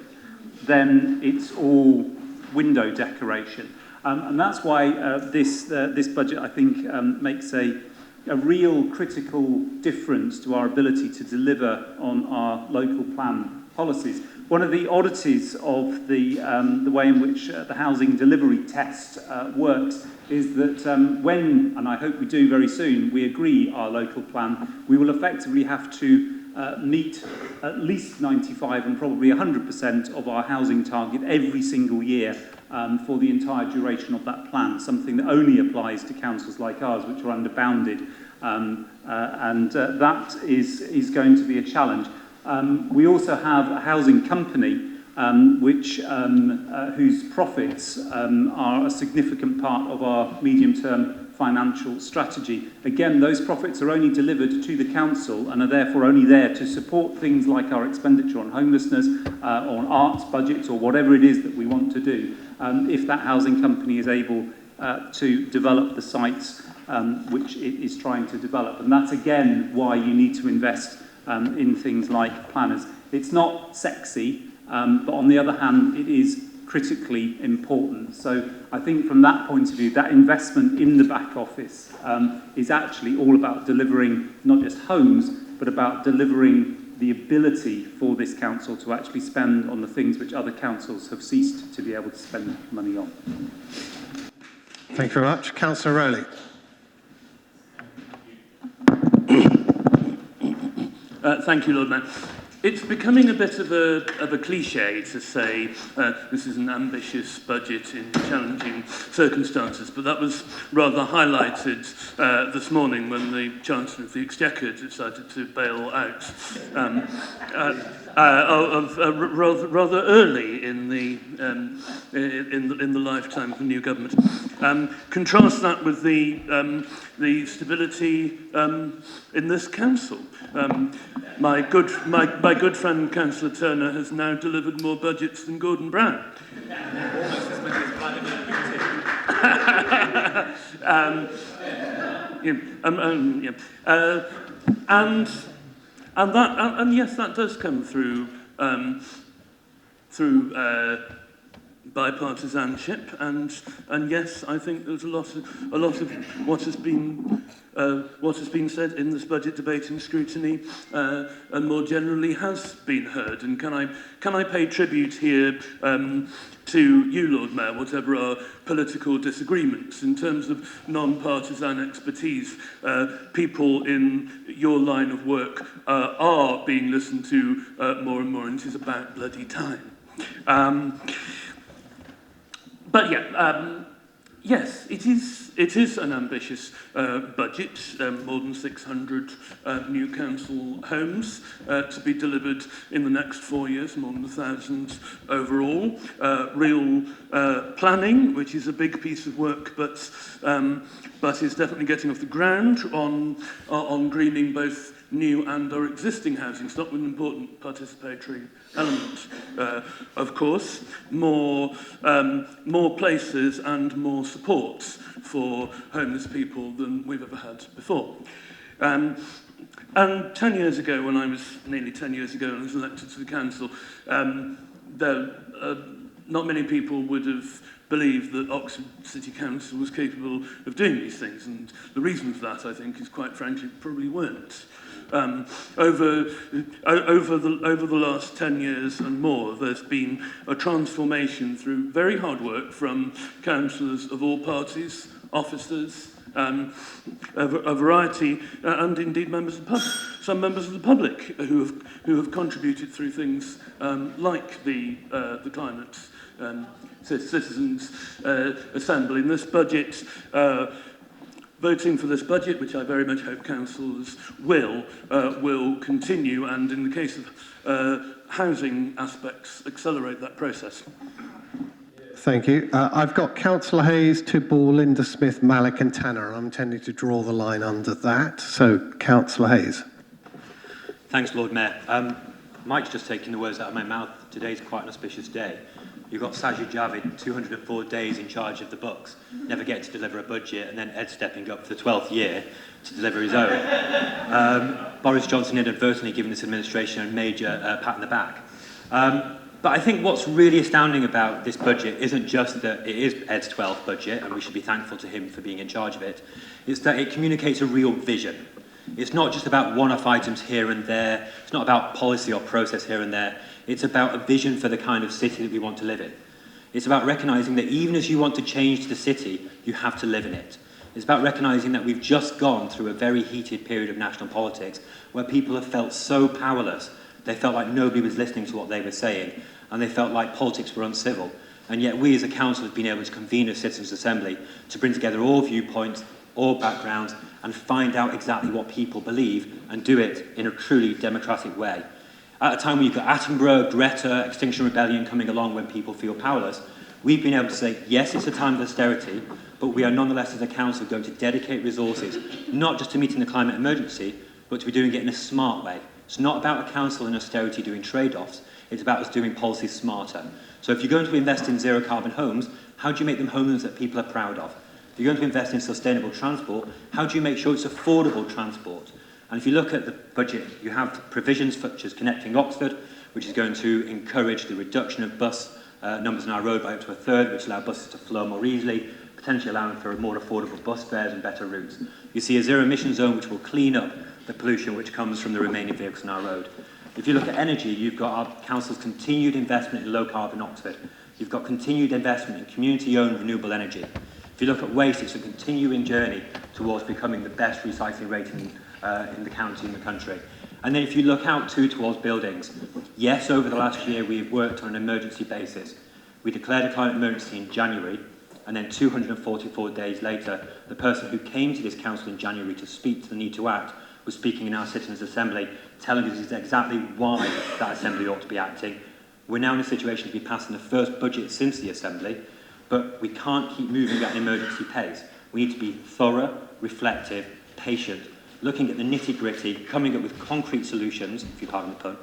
then it's all window decoration. And that's why this budget, I think, makes a real critical difference to our ability to deliver on our local plan policies. One of the oddities of the way in which the housing delivery test works is that when, and I hope we do very soon, we agree our local plan, we will effectively have to meet at least 95 and probably 100% of our housing target every single year for the entire duration of that plan, something that only applies to councils like ours, which are underbounded. That is going to be a challenge. We also have a housing company whose profits are a significant part of our medium-term financial strategy. Again, those profits are only delivered to the council and are therefore only there to support things like our expenditure on homelessness, on arts budgets, or whatever it is that we want to do, if that housing company is able to develop the sites which it is trying to develop. And that's, again, why you need to invest in things like planners. It's not sexy, but on the other hand, it is critically important. So I think from that point of view, that investment in the back office is actually all about delivering not just homes, but about delivering the ability for this council to actually spend on the things which other councils have ceased to be able to spend money on. Thank you very much. Councillor Rowley. Thank you, Lord Mayor. It's becoming a bit of a cliche to say this is an ambitious budget in challenging circumstances, but that was rather highlighted this morning when the Chancellor of the Exchequer decided to bail out rather early in the lifetime of the new government. Contrast that with the stability in this council. My good friend Councillor Turner has now delivered more budgets than Gordon Brown. Almost as many as Vladimir Putin. And yes, that does come through bipartisanship, and yes, I think there's a lot of what has been said in this budget debate and scrutiny, and more generally has been heard. And can I pay tribute here to you, Lord Mayor, whatever our political disagreements in terms of non-partisan expertise. People in your line of work are being listened to more and more, and it is about bloody time. But yeah, yes, it is an ambitious budget, more than 600 new council homes to be delivered in the next 4 years, more than 1,000 overall. Real planning, which is a big piece of work, but is definitely getting off the ground on greening both new and our existing housing stock, with an important participatory element, of course. More places and more supports for homeless people than we've ever had before. And 10 years ago, nearly 10 years ago, when I was elected to the council, not many people would have believed that Oxford City Council was capable of doing these things, and the reason for that, I think, is quite frankly, probably weren't. Over the last 10 years and more, there's been a transformation through very hard work from councillors of all parties, officers, a variety, and indeed some members of the public who have contributed through things like the Climate Citizens Assembly. In this budget, voting for this budget, which I very much hope councillors will continue, and in the case of housing aspects, accelerate that process. Thank you. I've got Councillor Hayes, Tibble, Linda Smith, Malik and Tanner. I'm intending to draw the line under that. So, Councillor Hayes. Thanks, Lord Mayor. Mike's just taken the words out of my mouth. Today's quite an auspicious day. You've got Sajid Javid, 204 days in charge of the books, never getting to deliver a budget, and then Ed stepping up for the 12th year to deliver his own. Boris Johnson inadvertently giving this administration a major pat on the back. But I think what's really astounding about this budget isn't just that it is Ed's 12th budget, and we should be thankful to him for being in charge of it. It's that it communicates a real vision. It's not just about one-off items here and there. It's not about policy or process here and there. It's about a vision for the kind of city that we want to live in. It's about recognising that even as you want to change the city, you have to live in it. It's about recognising that we've just gone through a very heated period of national politics where people have felt so powerless. They felt like nobody was listening to what they were saying, and they felt like politics were uncivil. And yet we as a council have been able to convene a citizens' assembly to bring together all viewpoints, all backgrounds, and find out exactly what people believe and do it in a truly democratic way. At a time when you've got Attenborough, Greta, Extinction Rebellion coming along when people feel powerless, we've been able to say, yes, it's a time of austerity, but we are nonetheless as a council going to dedicate resources, not just to meeting the climate emergency, but to be doing it in a smart way. It's not about a council in austerity doing trade-offs, it's about us doing policy smarter. So if you're going to invest in zero-carbon homes, how do you make them homes that people are proud of? If you're going to invest in sustainable transport, how do you make sure it's affordable transport? And if you look at the budget, you have provisions such as Connecting Oxford, which is going to encourage the reduction of bus numbers on our road by up to a third, which allow buses to flow more easily, potentially allowing for more affordable bus fares and better routes. You see a zero-emission zone which will clean up the pollution which comes from the remaining vehicles on our road. If you look at energy, you've got our council's continued investment in low-carbon Oxford. You've got continued investment in community-owned renewable energy. If you look at waste, it's a continuing journey towards becoming the best recycling rate in the county, in the country. And then if you look out towards buildings, yes, over the last year we've worked on an emergency basis. We declared a climate emergency in January, and then 244 days later, the person who came to this council in January to speak to the need to act was speaking in our Citizens' Assembly, telling us exactly why that Assembly ought to be acting. We're now in a situation to be passing the first budget since the Assembly, but we can't keep moving at an emergency pace. We need to be thorough, reflective, patient, looking at the nitty-gritty, coming up with concrete solutions, if you pardon the pun,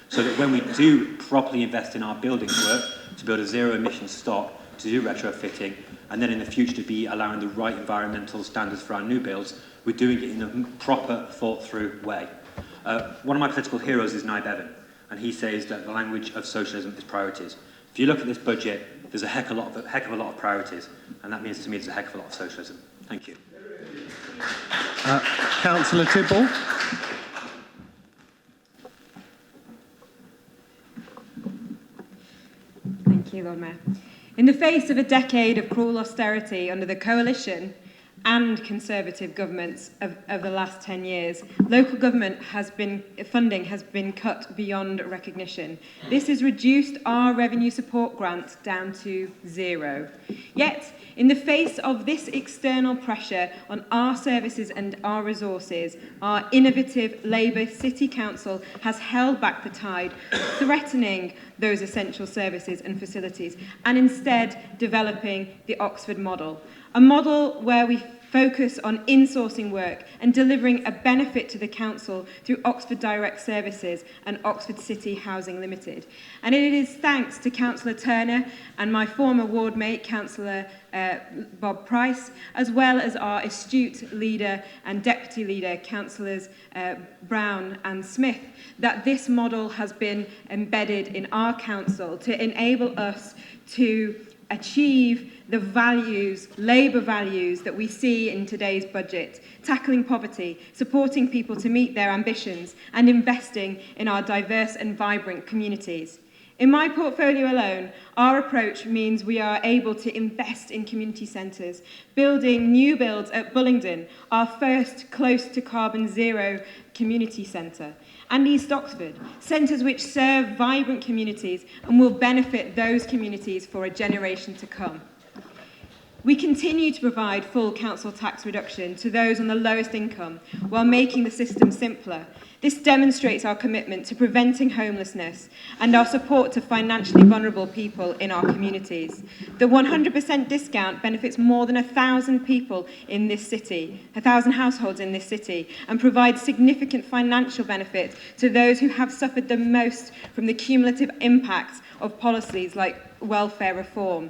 so that when we do properly invest in our buildings work, to build a zero-emission stock, to do retrofitting, and then in the future to be allowing the right environmental standards for our new builds, we're doing it in a proper, thought-through way. One of my political heroes is Nye Bevan, and he says that the language of socialism is priorities. If you look at this budget, there's a heck of a lot of priorities, and that means to me there's a heck of a lot of socialism. Thank you. Councillor Tibble. Thank you, Lord Mayor. In the face of a decade of cruel austerity under the coalition and Conservative governments of the last 10 years, local government funding has been cut beyond recognition. This has reduced our revenue support grant down to 0. Yet, in the face of this external pressure on our services and our resources, our innovative Labour City Council has held back the tide, threatening those essential services and facilities, and instead developing the Oxford model. A model where we focus on insourcing work and delivering a benefit to the council through Oxford Direct Services and Oxford City Housing Limited. And it is thanks to Councillor Turner and my former ward mate, Councillor Bob Price, as well as our astute leader and deputy leader, Councillors Brown and Smith, that this model has been embedded in our council to enable us to achieve the values, Labour values, that we see in today's budget, tackling poverty, supporting people to meet their ambitions, and investing in our diverse and vibrant communities. In my portfolio alone, our approach means we are able to invest in community centres, building new builds at Bullingdon, our first close to carbon zero community centre, and East Oxford, centres which serve vibrant communities and will benefit those communities for a generation to come. We continue to provide full council tax reduction to those on the lowest income while making the system simpler. This demonstrates our commitment to preventing homelessness and our support to financially vulnerable people in our communities. The 100% discount benefits more than 1,000 people in this city, 1,000 households in this city, and provides significant financial benefit to those who have suffered the most from the cumulative impacts of policies like welfare reform.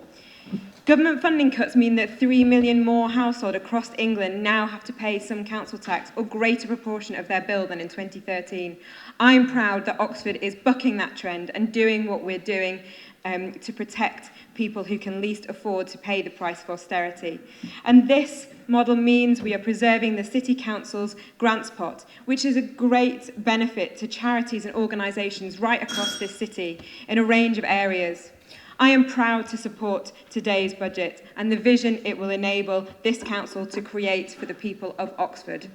Government funding cuts mean that 3 million more households across England now have to pay some council tax or greater proportion of their bill than in 2013. I'm proud that Oxford is bucking that trend and doing what we're doing to protect people who can least afford to pay the price of austerity. And this model means we are preserving the City Council's grants pot, which is a great benefit to charities and organisations right across this city in a range of areas. I am proud to support today's budget and the vision it will enable this council to create for the people of Oxford.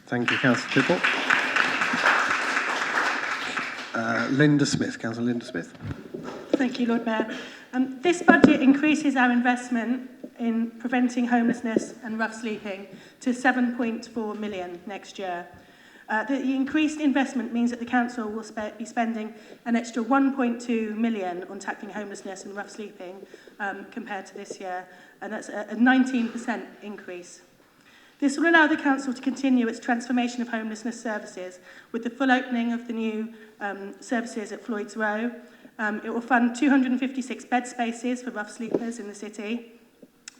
Thank you, Councillor Tibble. Linda Smith, Councillor Linda Smith. Thank you, Lord Mayor. This budget increases our investment in preventing homelessness and rough sleeping to 7.4 million next year. The increased investment means that the council will be spending an extra 1.2 million on tackling homelessness and rough sleeping compared to this year, and that's a 19% increase. This will allow the council to continue its transformation of homelessness services with the full opening of the new services at Floyd's Row. It will fund 256 bed spaces for rough sleepers in the city,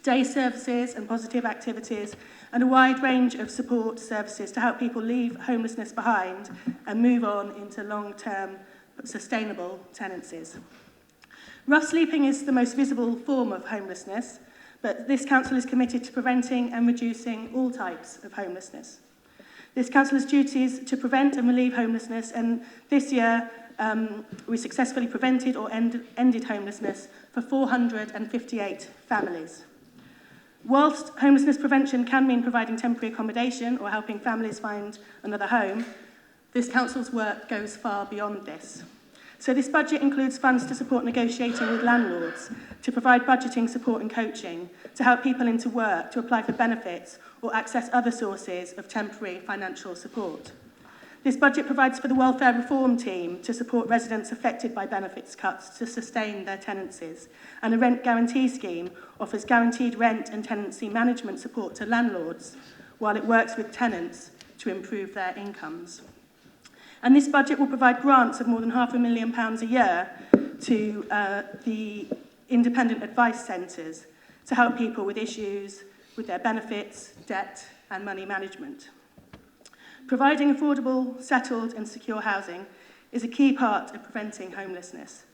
day services and positive activities, and a wide range of support services to help people leave homelessness behind and move on into long-term sustainable tenancies. Rough sleeping is the most visible form of homelessness, but this council is committed to preventing and reducing all types of homelessness. This council's duty is to prevent and relieve homelessness, and this year we successfully prevented or ended homelessness for 458 families. Whilst homelessness prevention can mean providing temporary accommodation or helping families find another home, this council's work goes far beyond this. So this budget includes funds to support negotiating with landlords, to provide budgeting support and coaching, to help people into work, to apply for benefits or access other sources of temporary financial support. This budget provides for the welfare reform team to support residents affected by benefits cuts to sustain their tenancies, and a rent guarantee scheme offers guaranteed rent and tenancy management support to landlords while it works with tenants to improve their incomes. And this budget will provide grants of more than £500,000 a year to the independent advice centres to help people with issues with their benefits, debt and money management. Providing affordable, settled and secure housing is a key part of preventing homelessness.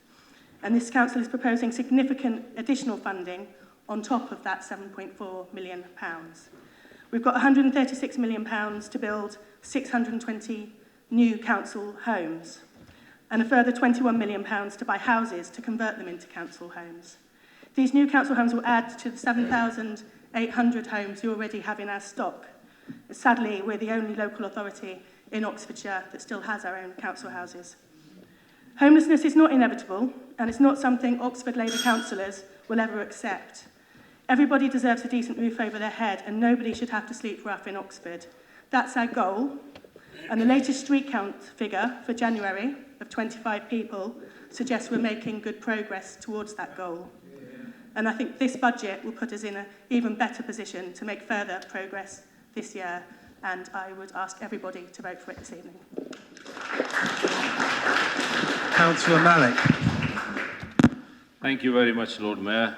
And this council is proposing significant additional funding on top of that £7.4 million. We've got £136 million to build 620 new council homes and a further £21 million to buy houses to convert them into council homes. These new council homes will add to the 7,800 homes we already have in our stock. Sadly, we're the only local authority in Oxfordshire that still has our own council houses. Homelessness is not inevitable, and it's not something Oxford Labour councillors will ever accept. Everybody deserves a decent roof over their head, and nobody should have to sleep rough in Oxford. That's our goal, and the latest street count figure for January of 25 people suggests we're making good progress towards that goal. And I think this budget will put us in an even better position to make further progress this year, and I would ask everybody to vote for it this evening. Councillor Malik. Thank you very much, Lord Mayor.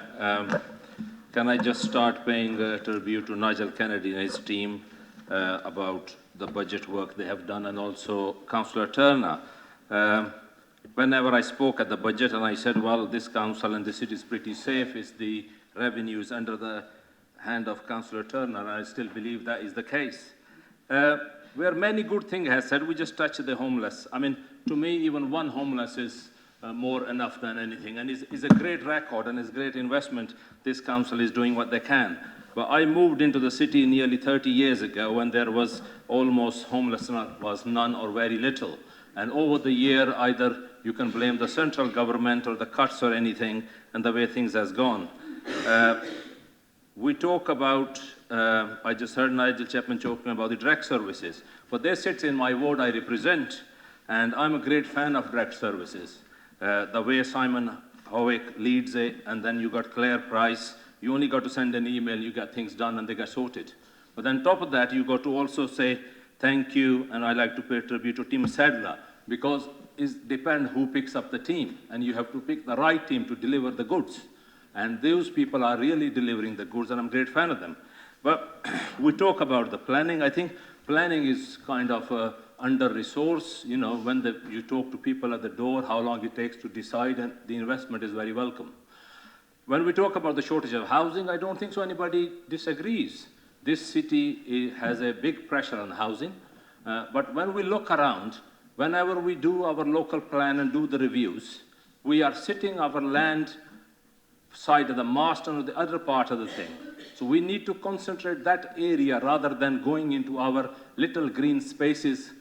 Can I just start paying a tribute to Nigel Kennedy and his team about the budget work they have done, and also Councillor Turner. Whenever I spoke at the budget and I said, well, this council and the city is pretty safe, is the revenues under the hand of Councillor Turner, and I still believe that is the case. Where many good things have said, we just touched the homeless. I mean, to me, even one homeless is more enough than anything, and it's a great record and it's a great investment. This council is doing what they can. But I moved into the city nearly 30 years ago when there was almost homelessness was none or very little. And over the year, either you can blame the central government or the cuts or anything, and the way things has gone. We talk about, I just heard Nigel Chapman talking about the direct services, but they sit in my ward I represent, and I'm a great fan of direct services. The way Simon Howick leads it, and then you got Claire Price, you only got to send an email, you get things done, and they get sorted. But then top of that, you got to also say thank you, and I like to pay tribute to Tim Sadler, because it depends who picks up the team, and you have to pick the right team to deliver the goods. And those people are really delivering the goods, and I'm a great fan of them. But we talk about the planning. I think planning is kind of under-resourced. You know, when you talk to people at the door, how long it takes to decide, and the investment is very welcome. When we talk about the shortage of housing, I don't think so anybody disagrees. This city has a big pressure on housing. But when we look around, whenever we do our local plan and do the reviews, we are sitting our land side of the mast and the other part of the thing. So we need to concentrate that area rather than going into our little green spaces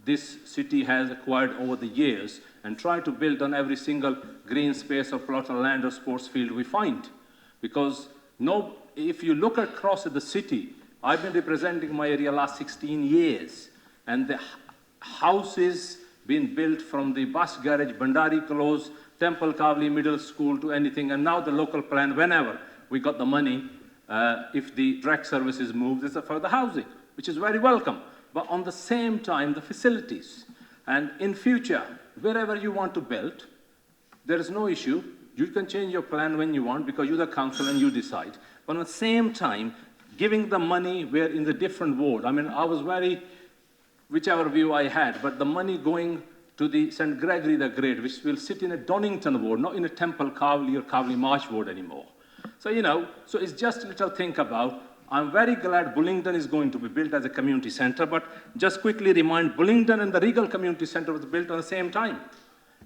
this city has acquired over the years and try to build on every single green space or plot of land or sports field we find. Because if you look across at the city, I've been representing my area last 16 years, and the houses being built from the bus garage, Bandari Close, Temple Kavli Middle School to anything, and now the local plan, whenever we got the money, if the direct services move, this is for the housing, which is very welcome. But on the same time, the facilities. And in future, wherever you want to build, there is no issue. You can change your plan when you want because you're the council and you decide. But at the same time, giving the money where in the different ward. I mean, I was whichever view I had, but the money going to the St. Gregory the Great, which will sit in a Donington ward, not in a Temple Kavli or Kavli Marsh ward anymore. So, so it's just a little think about. I'm very glad Bullingdon is going to be built as a community centre, but just quickly remind, Bullingdon and the Regal Community Centre was built at the same time.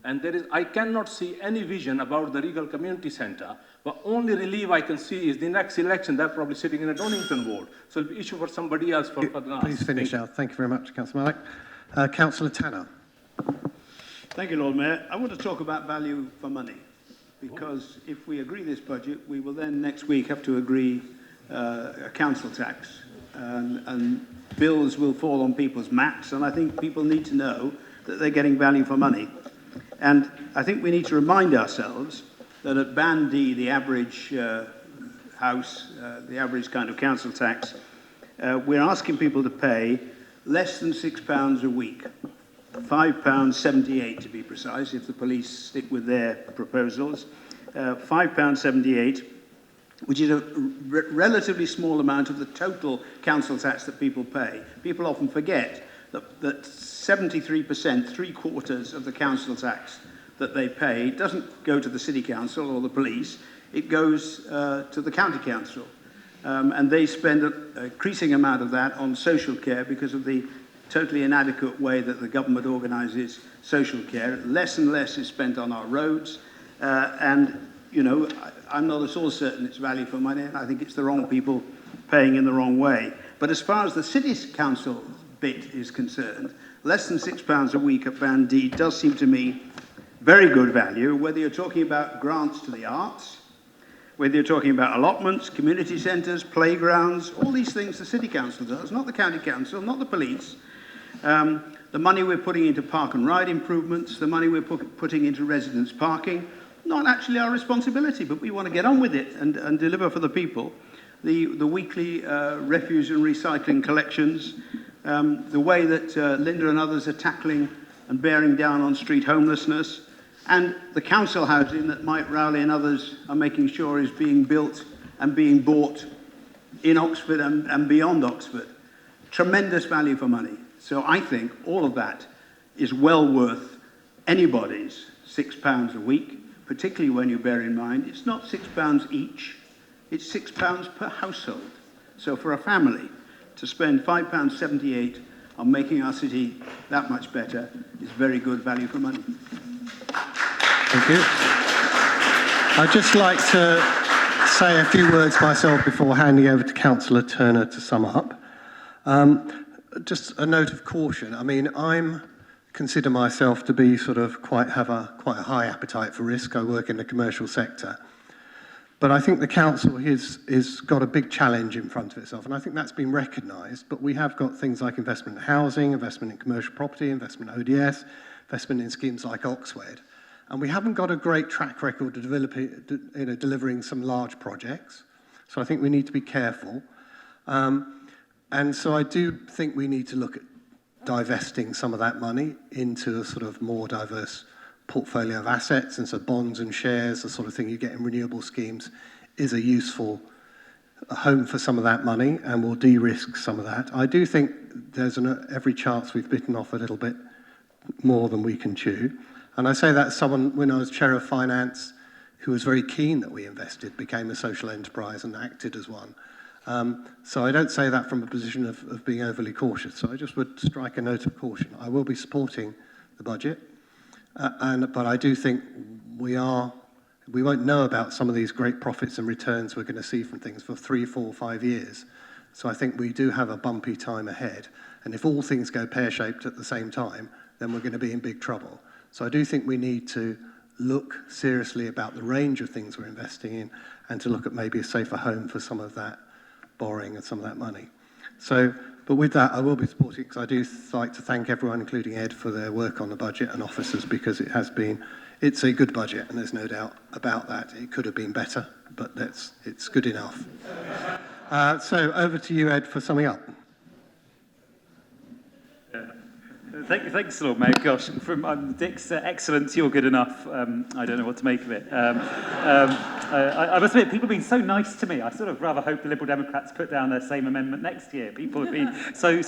And I cannot see any vision about the Regal Community Centre, but only relief I can see is the next election, they're probably sitting in a Donington ward. So it'll be issue for somebody else for the last. Please finish out. Thank you very much, Councillor Malik. Councillor Tanner. Thank you, Lord Mayor. I want to talk about value for money, because if we agree this budget, we will then next week have to agree a council tax, and bills will fall on people's mats, and I think people need to know that they're getting value for money. And I think we need to remind ourselves that at Band D, the average house, the average kind of council tax, we're asking people to pay less than £6 a week, £5.78 to be precise, if the police stick with their proposals, £5.78, which is a relatively small amount of the total council tax that people pay. People often forget that 73%, 3/4 of the council tax that they pay doesn't go to the city council or the police, it goes to the county council. And they spend an increasing amount of that on social care because of the totally inadequate way that the government organises social care. Less and less is spent on our roads. And, you know, I'm not at all certain it's value for money, and I think it's the wrong people paying in the wrong way. But as far as the city council bit is concerned, less than £6 a week at Band D does seem to me very good value, whether you're talking about grants to the arts, whether you're talking about allotments, community centres, playgrounds, all these things the city council does, not the county council, not the police. The money we're putting into park and ride improvements, the money we're putting into residence parking, not actually our responsibility, but we want to get on with it and deliver for the people. The weekly refuse and recycling collections, the way that Linda and others are tackling and bearing down on street homelessness, and the council housing that Mike Rowley and others are making sure is being built and being bought in Oxford and beyond Oxford. Tremendous value for money. So I think all of that is well worth anybody's £6 a week, particularly when you bear in mind it's not £6 each, it's £6 per household. So for a family to spend £5.78 on making our city that much better is very good value for money. Thank you. I'd just like to say a few words myself before handing over to Councillor Turner to sum up. Just a note of caution. I mean, consider myself to be sort of quite a high appetite for risk. I work in the commercial sector. But I think the council has got a big challenge in front of itself, and I think that's been recognised. But we have got things like investment in housing, investment in commercial property, investment in ODS, investment in schemes like Oxford. And we haven't got a great track record of delivering some large projects. So I think we need to be careful. And so I do think we need to look at divesting some of that money into a sort of more diverse portfolio of assets. And so bonds and shares, the sort of thing you get in renewable schemes, is a useful home for some of that money, and will de-risk some of that. I do think there's every chance we've bitten off a little bit more than we can chew. And I say that as someone, when I was chair of finance, who was very keen that we invested, became a social enterprise and acted as one. So I don't say that from a position of being overly cautious. So I just would strike a note of caution. I will be supporting the budget, but I do think we won't know about some of these great profits and returns we're going to see from things for 3, 4, 5 years. So I think we do have a bumpy time ahead. And if all things go pear-shaped at the same time, then we're going to be in big trouble. So I do think we need to look seriously about the range of things we're investing in, and to look at maybe a safer home for some of that borrowing and some of that money. So, but with that, I will be supporting it, because I do like to thank everyone, including Ed, for their work on the budget, and officers, because it's a good budget, and there's no doubt about that. It could have been better, but it's good enough. So over to you, Ed, for summing up. Thanks, Lord Mayor. Gosh, from Dick's excellence, you're good enough. I don't know what to make of it. I must admit, people have been so nice to me. I sort of rather hope the Liberal Democrats put down their same amendment next year. People have been so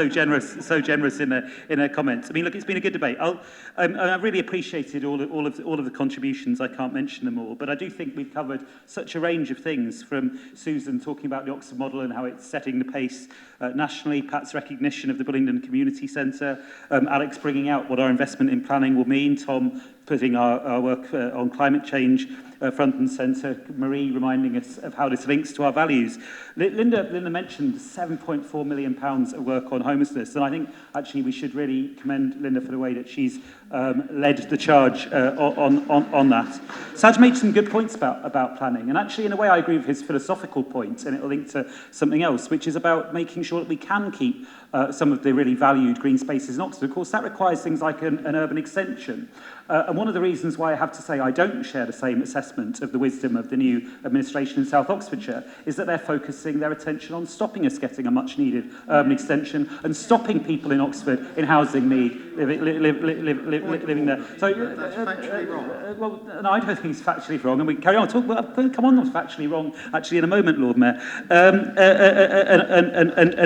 generous in their comments. I mean, look, it's been a good debate. I really appreciated all of the contributions. I can't mention them all, but I do think we've covered such a range of things, from Susan talking about the Oxford model and how it's setting the pace nationally, Pat's recognition of the Bullingdon Community Centre, Alex bringing out what our investment in planning will mean, Tom putting our work on climate change front and centre, Marie reminding us of how this links to our values. Linda mentioned £7.4 million of work on homelessness, and I think actually we should really commend Linda for the way that she's led the charge on that. Saj made some good points about planning, and actually in a way I agree with his philosophical point, and it'll link to something else, which is about making sure that we can keep some of the really valued green spaces in Oxford. Of course, that requires things like an urban extension. And one of the reasons why I have to say I don't share the same assessment of the wisdom of the new administration in South Oxfordshire is that they're focusing their attention on stopping us getting a much-needed urban extension and stopping people in Oxford in housing need living there. So that's factually wrong. Well, no, I don't think it's factually wrong, and we can carry on talking. Well, come on, what's factually wrong? Actually, in a moment, Lord Mayor. And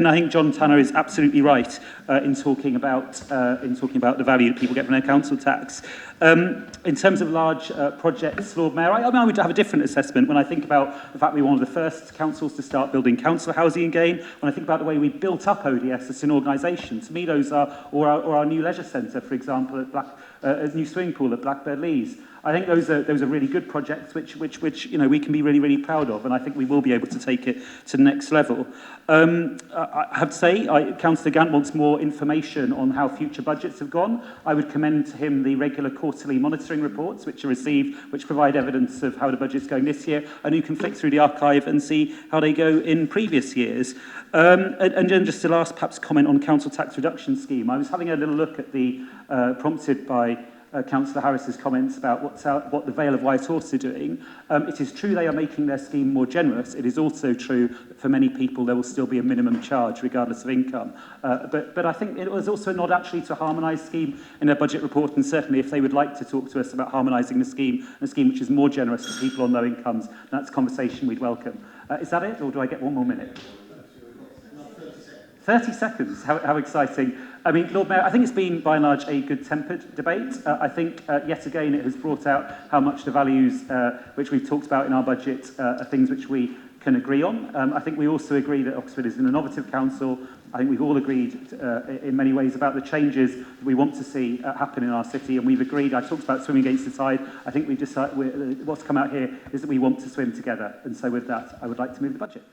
I think John Tanner is absolutely right in talking about the value that people get from their council tax. In terms of large projects, Lord Mayor, I would have a different assessment when I think about the fact we're one of the first councils to start building council housing again, when I think about the way we built up ODS as an organisation. To me, those are, or our new leisure centre, for example, at a new swimming pool at Blackbird Leys. I think those are really good projects which you know, we can be really, really proud of, and I think we will be able to take it to the next level. I have to say, Councillor Gant wants more information on how future budgets have gone. I would commend to him the regular quarterly monitoring reports which are received, which provide evidence of how the budget's going this year, and you can flick through the archive and see how they go in previous years. And then just the last perhaps comment on council tax reduction scheme. I was having a little look at the, prompted by Councillor Harris's comments about what the Vale of White Horse are doing. It is true they are making their scheme more generous. It is also true that for many people there will still be a minimum charge regardless of income. But I think it was also a nod actually to a harmonised scheme in their budget report, and certainly if they would like to talk to us about harmonising the scheme, a scheme which is more generous to people on low incomes, that's a conversation we'd welcome. Is that it, or do I get one more minute? 30 seconds, how exciting. I mean, Lord Mayor, I think it's been, by and large, a good-tempered debate. I think, yet again, it has brought out how much the values which we've talked about in our budget are things which we can agree on. I think we also agree that Oxford is an innovative council. I think we've all agreed in many ways about the changes that we want to see happen in our city, and we've agreed. I talked about swimming against the tide. I think we've decided what's come out here is that we want to swim together, and so with that, I would like to move the budget.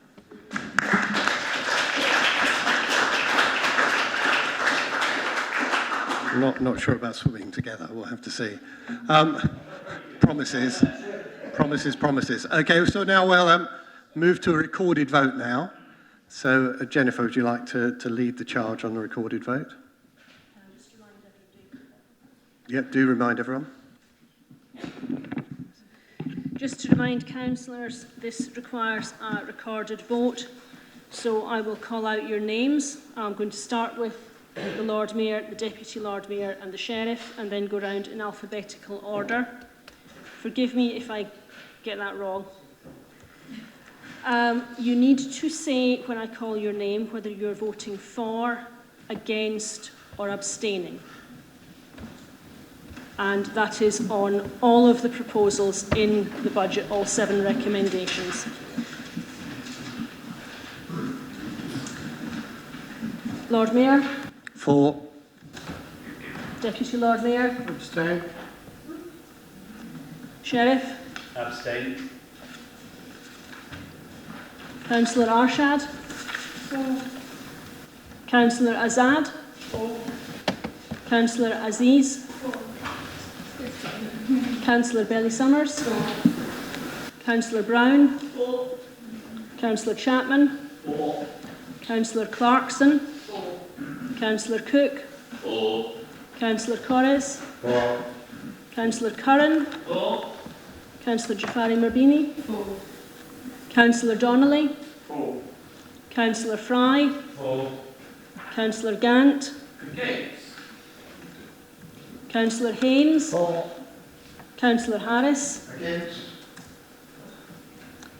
Not sure about swimming together, we'll have to see. Promises. Okay, so now we'll move to a recorded vote now. So, Jennifer, would you like to lead the charge on the recorded vote? Yep, do remind everyone. Just to remind councillors, this requires a recorded vote. So I will call out your names. I'm going to start with the Lord Mayor, the Deputy Lord Mayor and the Sheriff, and then go round in alphabetical order. Forgive me if I get that wrong. You need to say, when I call your name, whether you're voting for, against or abstaining. And that is on all of the proposals in the budget, all 7 recommendations. Lord Mayor? For. Deputy Lord Mayor? Abstain. Sheriff? Abstain. Councillor Arshad? For. Councillor Azad? For. Councillor Aziz? For. Councillor Belly Summers? For. Councillor Brown? For. Councillor Chapman? For. Councillor Clarkson? For. Councillor Cook? For. Councillor Corres? For. Councillor Curran? For. Councillor Jafari Marbini? For. Councillor Donnelly? For. Councillor Fry? For. Councillor Gant? Against. Councillor Haynes? For. Councillor Harris? Against.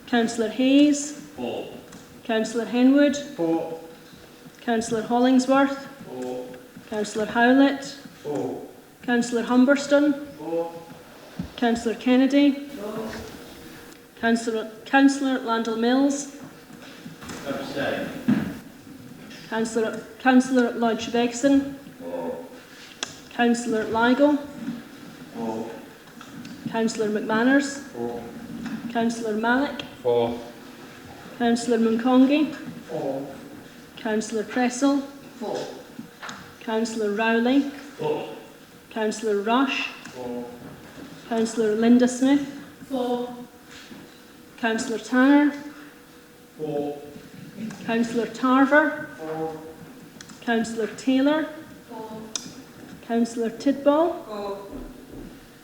Councillor Hayes? For. Councillor Henwood? For. Councillor Hollingsworth? For. Councillor Howlett? For. Councillor Humberston? For. Councillor Kennedy? For. Councillor Landell Mills? Abstain. Councillor Lloyd Shebegson? For. Councillor Ligo? For. Councillor McManus? For. Councillor Malik? For. Councillor Munkongi? For. Councillor Pressel? For. Councillor Rowley? For. Councillor Rush? For. Councillor Linda Smith? For. Councillor Tanner? For. Councillor Tarver? For. Councillor Taylor? For. Councillor Tidball? For.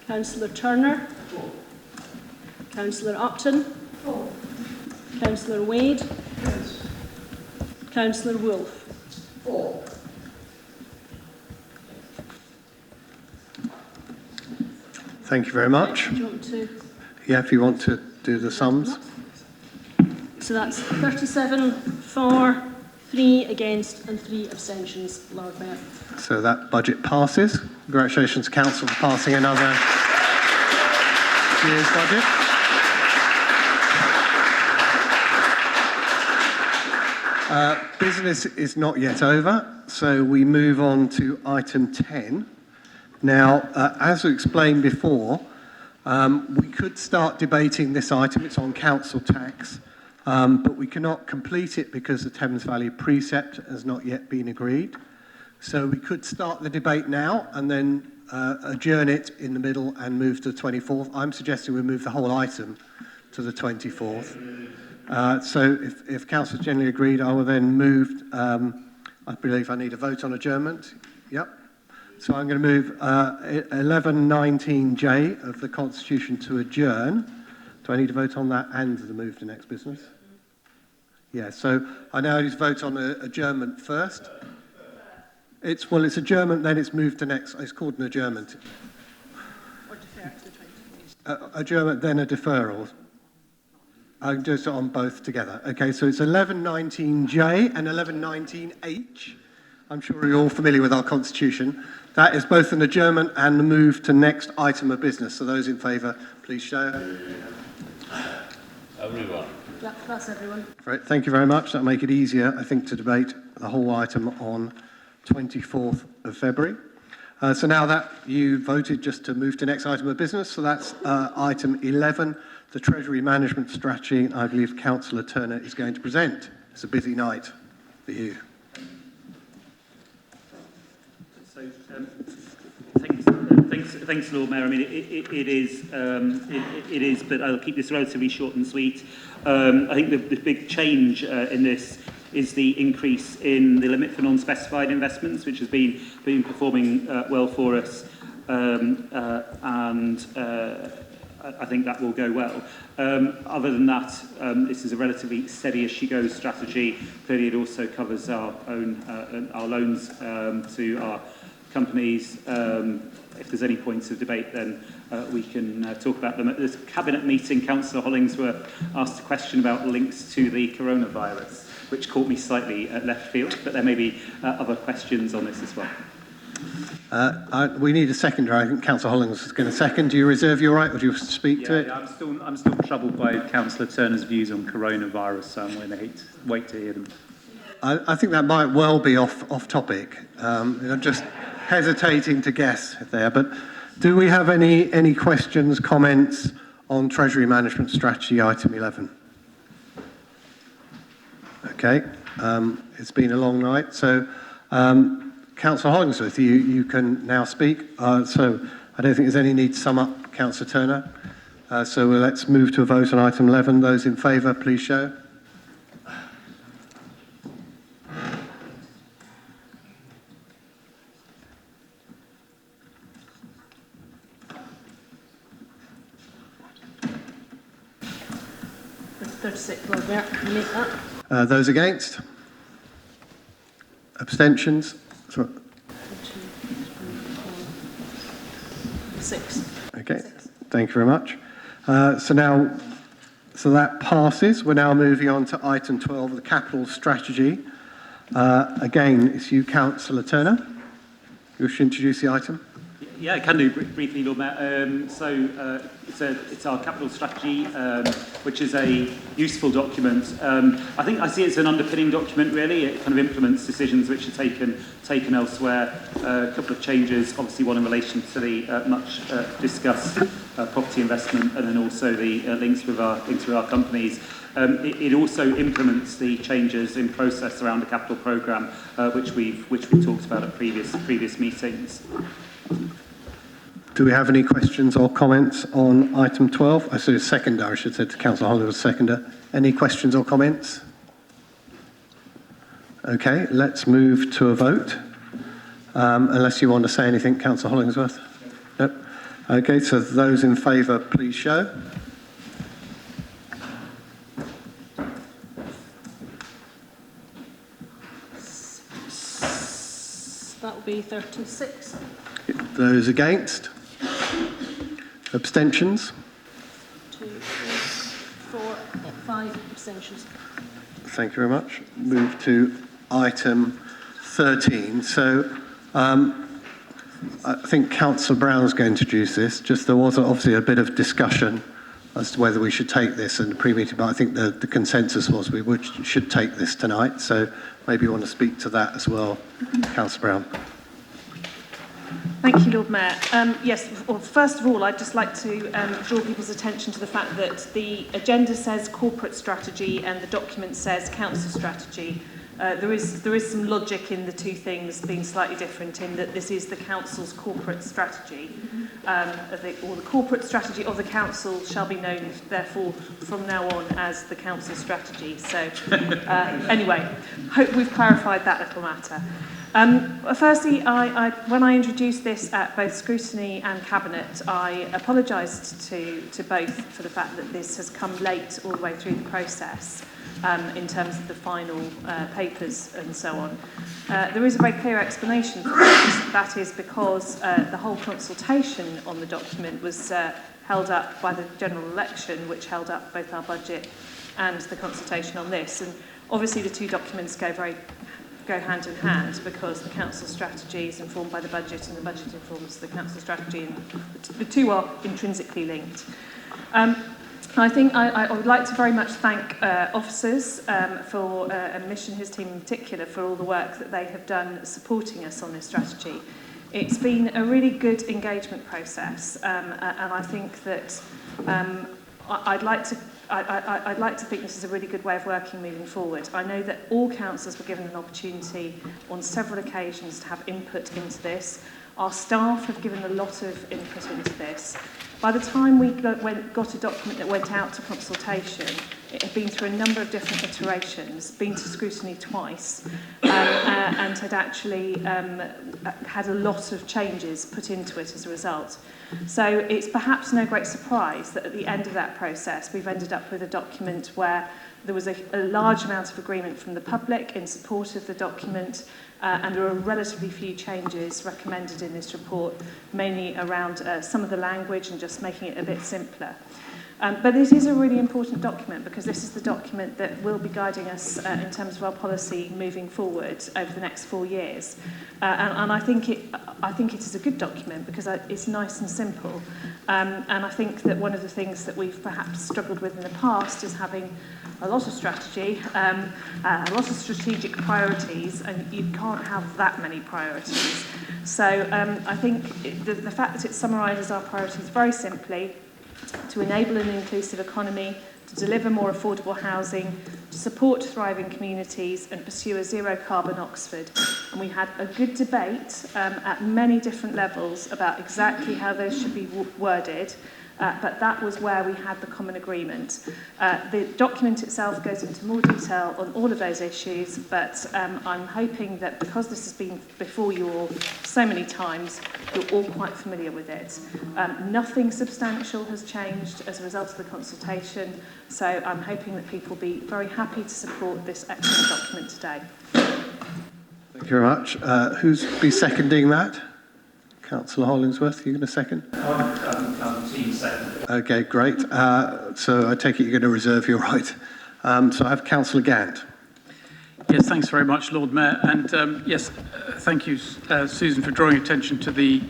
Councillor Turner? For. Councillor Upton? For. Councillor Wade? Yes. Councillor Wolfe? For. Thank you very much. Do you want to? Yeah, if you want to do the sums. So that's 37 for, 3 against and 3 abstentions, Lord Mayor. So that budget passes. Congratulations, Council, for passing another year's budget. Business is not yet over, so we move on to item 10. Now, as we explained before, we could start debating this item. It's on council tax, but we cannot complete it because the Thames Valley precept has not yet been agreed. So we could start the debate now and then adjourn it in the middle and move to the 24th. I'm suggesting we move the whole item to the 24th. So if Council is generally agreed, I will then move, I believe I need a vote on adjournment. Yep. So I'm going to move 1119J of the Constitution to adjourn. Do I need to vote on that and the move to next business? Yeah, so I now need to vote on the adjournment first. It's adjournment, then it's moved to next. It's called an adjournment. Or defer to the 24th. Adjournment, then a deferral. I can do it on both together. Okay, so it's 1119J and 1119H. I'm sure you're all familiar with our Constitution. That is both an adjournment and the move to next item of business. So those in favour, please show. Everyone. Yeah, that's everyone. Right, thank you very much. That'll make it easier, I think, to debate the whole item on 24th of February. So now that you voted just to move to next item of business, so that's item 11, the Treasury Management Strategy. I believe Councillor Turner is going to present. It's a busy night for you. So, thanks, Lord Mayor. I mean, it is, but I'll keep this relatively short and sweet. I think the big change in this is the increase in the limit for non-specified investments, which has been performing well for us, and I think that will go well. Other than that, this is a relatively steady-as-she-goes strategy. Clearly, it also covers our loans to our companies. If there's any points of debate, then we can talk about them. At this Cabinet meeting, Councillor Hollingsworth asked a question about links to the coronavirus, which caught me slightly at left field, but there may be other questions on this as well. We need a seconder. I think Councillor Hollings is going to second. Do you reserve your right, or do you speak to it? Yeah, I'm still troubled by Councillor Turner's views on coronavirus, so I'm going to wait to hear them. I think that might well be off topic. I'm just hesitating to guess there. But do we have any questions, comments on Treasury Management Strategy item 11? Okay. It's been a long night, so Councillor Hollingsworth, you can now speak. So I don't think there's any need to sum up, Councillor Turner. So let's move to a vote on item 11. Those in favour, please show. That's 36, Lord Mayor. Can you make that? Those against? Abstentions? Sorry. 6. Okay, thank you very much. So that passes. We're now moving on to item 12, the capital strategy. Again, it's you, Councillor Turner. You wish to introduce the item? Yeah, I can do briefly, Lord Mayor. It's our capital strategy, which is a useful document. I think I see it as an underpinning document, really. It kind of implements decisions which are taken elsewhere. A couple of changes, obviously one in relation to the much discussed property investment, and then also the links with our companies. It also implements the changes in process around the capital programme, which we talked about at previous meetings. Do we have any questions or comments on item 12? I said seconder, I should say to Councillor Hollingsworth, seconder. Any questions or comments? Okay, let's move to a vote. Unless you want to say anything, Councillor Hollingsworth? Nope. Okay, so those in favour, please show. That will be 36. Those against? Abstentions? 2, 3, 4, 5 abstentions. Thank you very much. Move to item 13. So I think Councillor Brown's going to introduce this. Just there was obviously a bit of discussion as to whether we should take this in the pre-meeting, but I think the consensus was we should take this tonight. So maybe you want to speak to that as well, Councillor Brown. Thank you, Lord Mayor. Yes, well, first of all, I'd just like to draw people's attention to the fact that the agenda says corporate strategy and the document says council strategy. There is some logic in the two things being slightly different in that this is the council's corporate strategy. Or the corporate strategy of the council shall be known, therefore, from now on as the council strategy. So, anyway, hope we've clarified that little matter. Firstly, when I introduced this at both Scrutiny and Cabinet, I apologised to both for the fact that this has come late all the way through the process in terms of the final papers and so on. There is a very clear explanation for that. That is because the whole consultation on the document was held up by the general election, which held up both our budget and the consultation on this. And obviously the two documents go hand in hand because the council strategy is informed by the budget and the budget informs the council strategy, and the two are intrinsically linked. I think I would like to very much thank officers and Mission, his team in particular, for all the work that they have done supporting us on this strategy. It's been a really good engagement process, and I think that I'd like to think this is a really good way of working moving forward. I know that all councillors were given an opportunity on several occasions to have input into this. Our staff have given a lot of input into this. By the time we got a document that went out to consultation, it had been through a number of different iterations, been to scrutiny twice, and had actually had a lot of changes put into it as a result. So it's perhaps no great surprise that at the end of that process, we've ended up with a document where there was a large amount of agreement from the public in support of the document, and there are relatively few changes recommended in this report, mainly around some of the language and just making it a bit simpler. But it is a really important document because this is the document that will be guiding us in terms of our policy moving forward over the next 4 years. And I think it is a good document because it's nice and simple. And I think that one of the things that we've perhaps struggled with in the past is having a lot of strategy, a lot of strategic priorities, and you can't have that many priorities. So I think the fact that it summarises our priorities very simply, to enable an inclusive economy, to deliver more affordable housing, to support thriving communities and pursue a zero-carbon Oxford. And we had a good debate at many different levels about exactly how those should be worded, but that was where we had the common agreement. The document itself goes into more detail on all of those issues, but I'm hoping that because this has been before you all so many times, you're all quite familiar with it. Nothing substantial has changed as a result of the consultation, so I'm hoping that people will be very happy to support this excellent document today. Thank you very much. Who's be seconding that? Councillor Hollingsworth, you going to second? I'm team second. Okay, great. So I take it you're going to reserve your right. So I have Councillor Gant. Yes, thanks very much, Lord Mayor. And yes, thank you, Susan, for drawing attention to the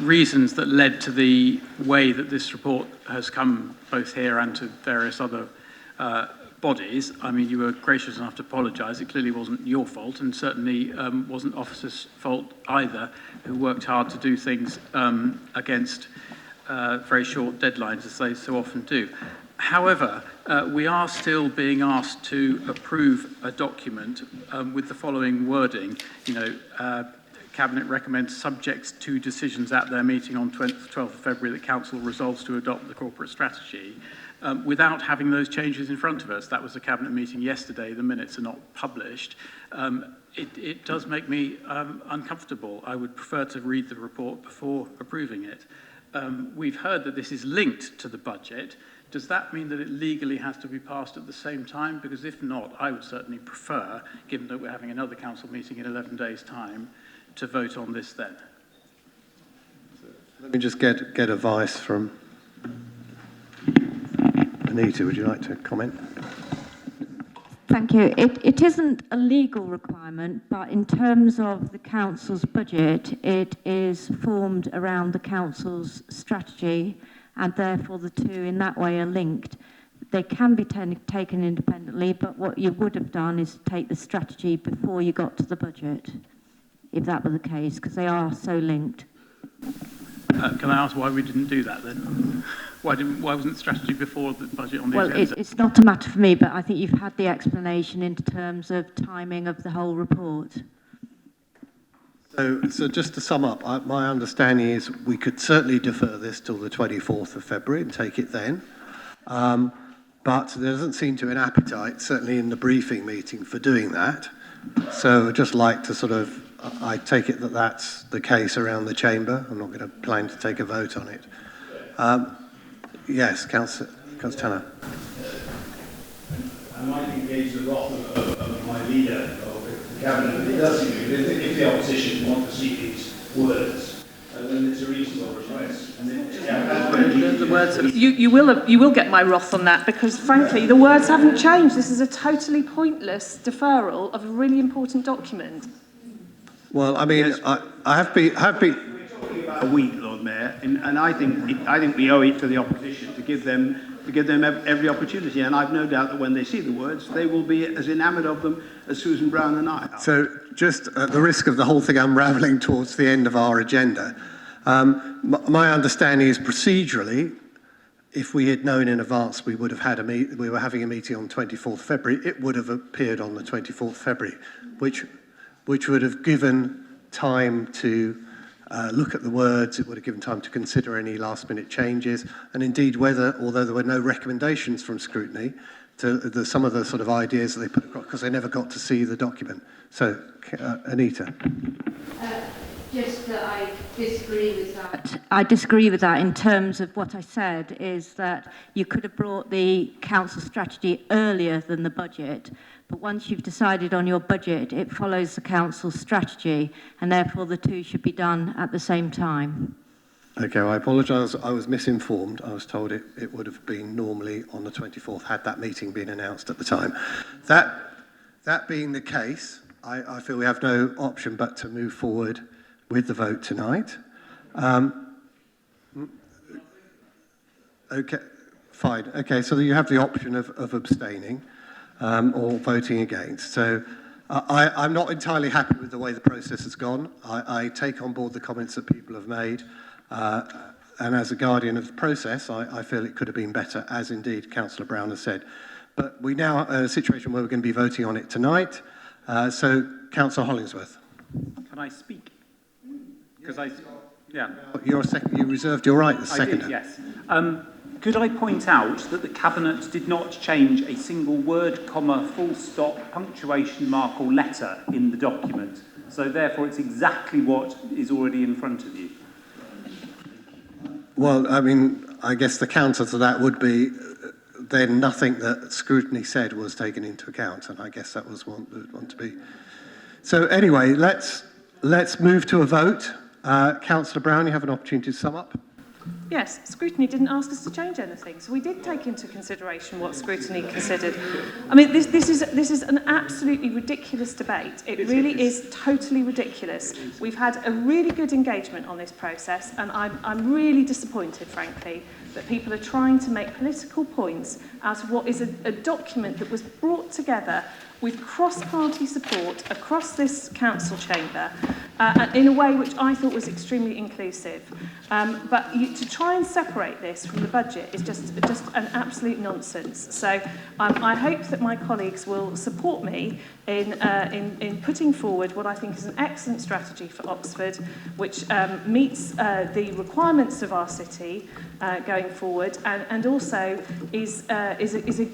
reasons that led to the way that this report has come both here and to various other bodies. I mean, you were gracious enough to apologise. It clearly wasn't your fault, and certainly wasn't officers' fault either, who worked hard to do things against very short deadlines, as they so often do. However, we are still being asked to approve a document with the following wording. Cabinet recommends, subject to decisions at their meeting on 12th of February, that Council resolves to adopt the corporate strategy. Without having those changes in front of us. That was a Cabinet meeting yesterday. The minutes are not published. It does make me uncomfortable. I would prefer to read the report before approving it. We've heard that this is linked to the budget. Does that mean that it legally has to be passed at the same time? Because if not, I would certainly prefer, given that we're having another council meeting in 11 days' time, to vote on this then. Let me just get advice from Anita. Would you like to comment? Thank you. It isn't a legal requirement, but in terms of the council's budget, it is formed around the council's strategy, and therefore the two in that way are linked. They can be taken independently, but what you would have done is take the strategy before you got to the budget, if that were the case, because they are so linked. Can I ask why we didn't do that then? Why wasn't the strategy before the budget on the agenda? Well, it's not a matter for me, but I think you've had the explanation in terms of timing of the whole report. So just to sum up, my understanding is we could certainly defer this till the 24th of February and take it then. But there doesn't seem to be an appetite, certainly in the briefing meeting, for doing that. So I'd just like to sort of, I take it that that's the case around the chamber. I'm not going to plan to take a vote on it. Yes, Councillor Tanner. I might engage the wrath of my leader of the cabinet, but it does seem to me that if the opposition want to see these words, then it's a reasonable request. You will get my wrath on that, because frankly the words haven't changed. This is a totally pointless deferral of a really important document. Well, I mean, I have been a week, Lord Mayor, and I think we owe it to the opposition to give them every opportunity, and I've no doubt that when they see the words, they will be as enamoured of them as Susan Brown and I are. So just at the risk of the whole thing unravelling towards the end of our agenda, my understanding is procedurally, if we had known in advance we would have had we were having a meeting on 24th February, it would have appeared on the 24th February, which would have given time to look at the words, it would have given time to consider any last-minute changes, and indeed whether, although there were no recommendations from Scrutiny, to some of the sort of ideas that they put across, because they never got to see the document. So, Anita. Just that I disagree with that. I disagree with that in terms of what I said is that you could have brought the council strategy earlier than the budget, but once you've decided on your budget, it follows the council strategy, and therefore the two should be done at the same time. Okay, well, I apologise. I was misinformed. I was told it would have been normally on the 24th, had that meeting been announced at the time. That being the case, I feel we have no option but to move forward with the vote tonight. Okay, fine. Okay, so you have the option of abstaining or voting against. So I'm not entirely happy with the way the process has gone. I take on board the comments that people have made. And as a guardian of the process, I feel it could have been better, as indeed Councillor Brown has said. But we now are in a situation where we're going to be voting on it tonight. So, Councillor Hollingsworth. Can I speak? Because You reserved your right as seconder. I did, yes. Could I point out that the Cabinet did not change a single word, comma, full stop, punctuation mark or letter in the document? So therefore it's exactly what is already in front of you. Well, I mean, I guess the counter to that would be then nothing that Scrutiny said was taken into account, and I guess that was want to be. So anyway, let's move to a vote. Councillor Brown, you have an opportunity to sum up. Yes, Scrutiny didn't ask us to change anything, so we did take into consideration what Scrutiny considered. I mean, this is an absolutely ridiculous debate. It really is totally ridiculous. We've had a really good engagement on this process, and I'm really disappointed, frankly, that people are trying to make political points out of what is a document that was brought together with cross-party support across this council chamber in a way which I thought was extremely inclusive. But to try and separate this from the budget is just an absolute nonsense. So I hope that my colleagues will support me in putting forward what I think is an excellent strategy for Oxford, which meets the requirements of our city going forward, and also is a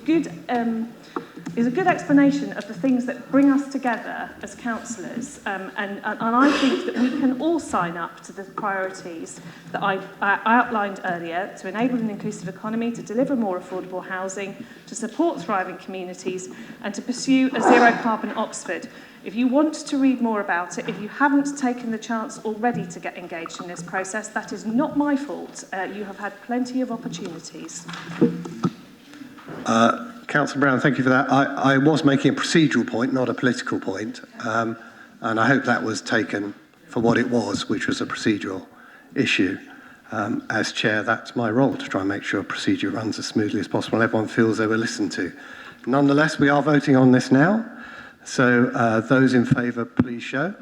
good explanation of the things that bring us together as councillors, and I think that we can all sign up to the priorities that I outlined earlier: to enable an inclusive economy, to deliver more affordable housing, to support thriving communities, and to pursue a zero-carbon Oxford. If you want to read more about it, if you haven't taken the chance already to get engaged in this process, that is not my fault. You have had plenty of opportunities. Councillor Brown, thank you for that. I was making a procedural point, not a political point, and I hope that was taken for what it was, which was a procedural issue. As chair, that's my role, to try and make sure procedure runs as smoothly as possible and everyone feels they were listened to. Nonetheless, we are voting on this now. So those in favour, please show.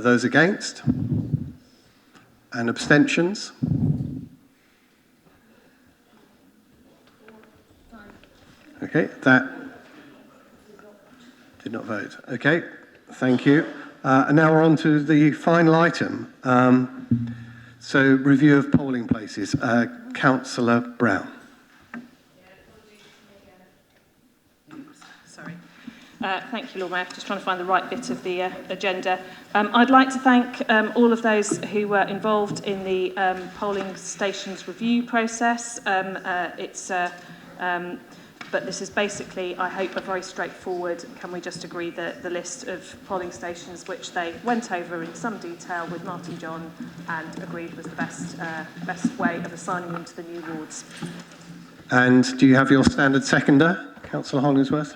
Those against? And abstentions? Okay, that did not vote. Okay, thank you. And now we're on to the final item. So, review of polling places. Councillor Brown. Sorry. Thank you, Lord Mayor. Just trying to find the right bit of the agenda. I'd like to thank all of those who were involved in the polling stations review process. But this is basically, I hope, a very straightforward, can we just agree that the list of polling stations which they went over in some detail with Martin John and agreed was the best way of assigning them to the new wards. And do you have your standard seconder, Councillor Hollingsworth?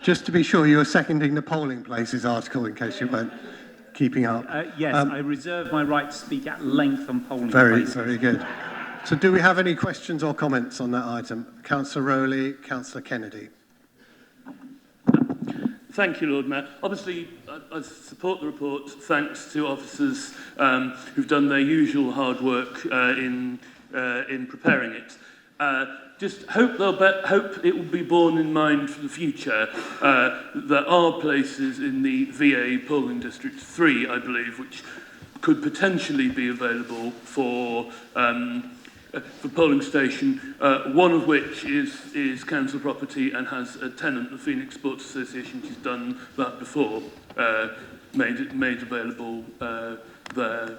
Just to be sure, you are seconding the polling places article in case you weren't keeping up. Yes, I reserve my right to speak at length on polling places. Very good. So do we have any questions or comments on that item? Councillor Rowley, Councillor Kennedy. Thank you, Lord Mayor. Obviously, I support the report, thanks to officers who've done their usual hard work in preparing it. Just hope it will be borne in mind for the future. There are places in the VA polling district 3, I believe, which could potentially be available for polling station, one of which is council property and has a tenant, the Phoenix Sports Association, which has done that before, made available their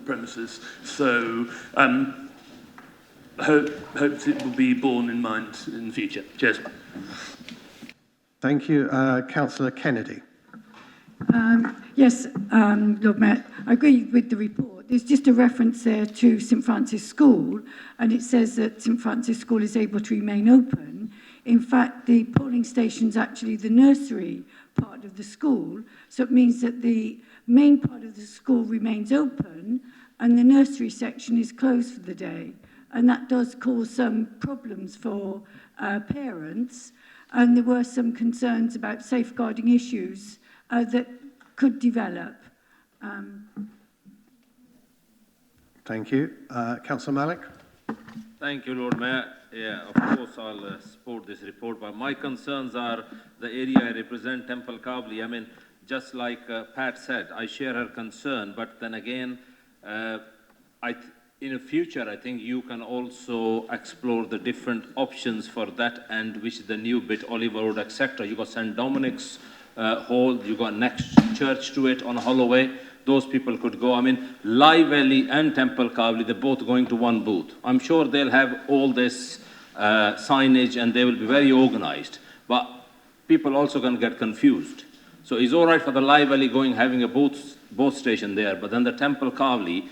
premises. So hope it will be borne in mind in the future. Cheers. Thank you. Councillor Kennedy. Yes, Lord Mayor, I agree with the report. There's just a reference there to St Francis School, and it says that St Francis School is able to remain open. In fact, the polling station's actually the nursery part of the school, so it means that the main part of the school remains open and the nursery section is closed for the day. And that does cause some problems for parents, and there were some concerns about safeguarding issues that could develop. Thank you. Councillor Malik. Thank you, Lord Mayor. Yeah, of course, I'll support this report, but my concerns are the area I represent, Temple Kabli. I mean, just like Pat said, I share her concern, but then again, in the future, I think you can also explore the different options for that end, which is the new bit, Oliver Road, etc. You got St. Dominic's Hall, you got next church to it on Holloway. Those people could go. I mean, Lye Valley and Temple Kabli, they're both going to one booth. I'm sure they'll have all this signage and they will be very organized. But people also can get confused. So it's all right for the Lye Valley having a both station there, but then the Temple Kabli,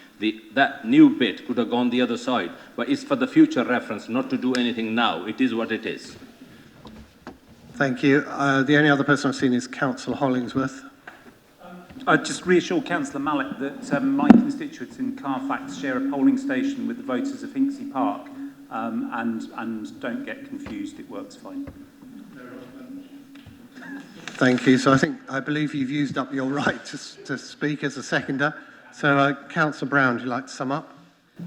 that new bit could have gone the other side. But it's for the future reference, not to do anything now. It is what it is. Thank you. The only other person I've seen is Councillor Hollingsworth. I'd just reassure Councillor Malik that my constituents in Carfax share a polling station with the voters of Hinksey Park, and don't get confused, it works fine. Thank you. So I believe you've used up your right to speak as a seconder. So Councillor Brown, would you like to sum up?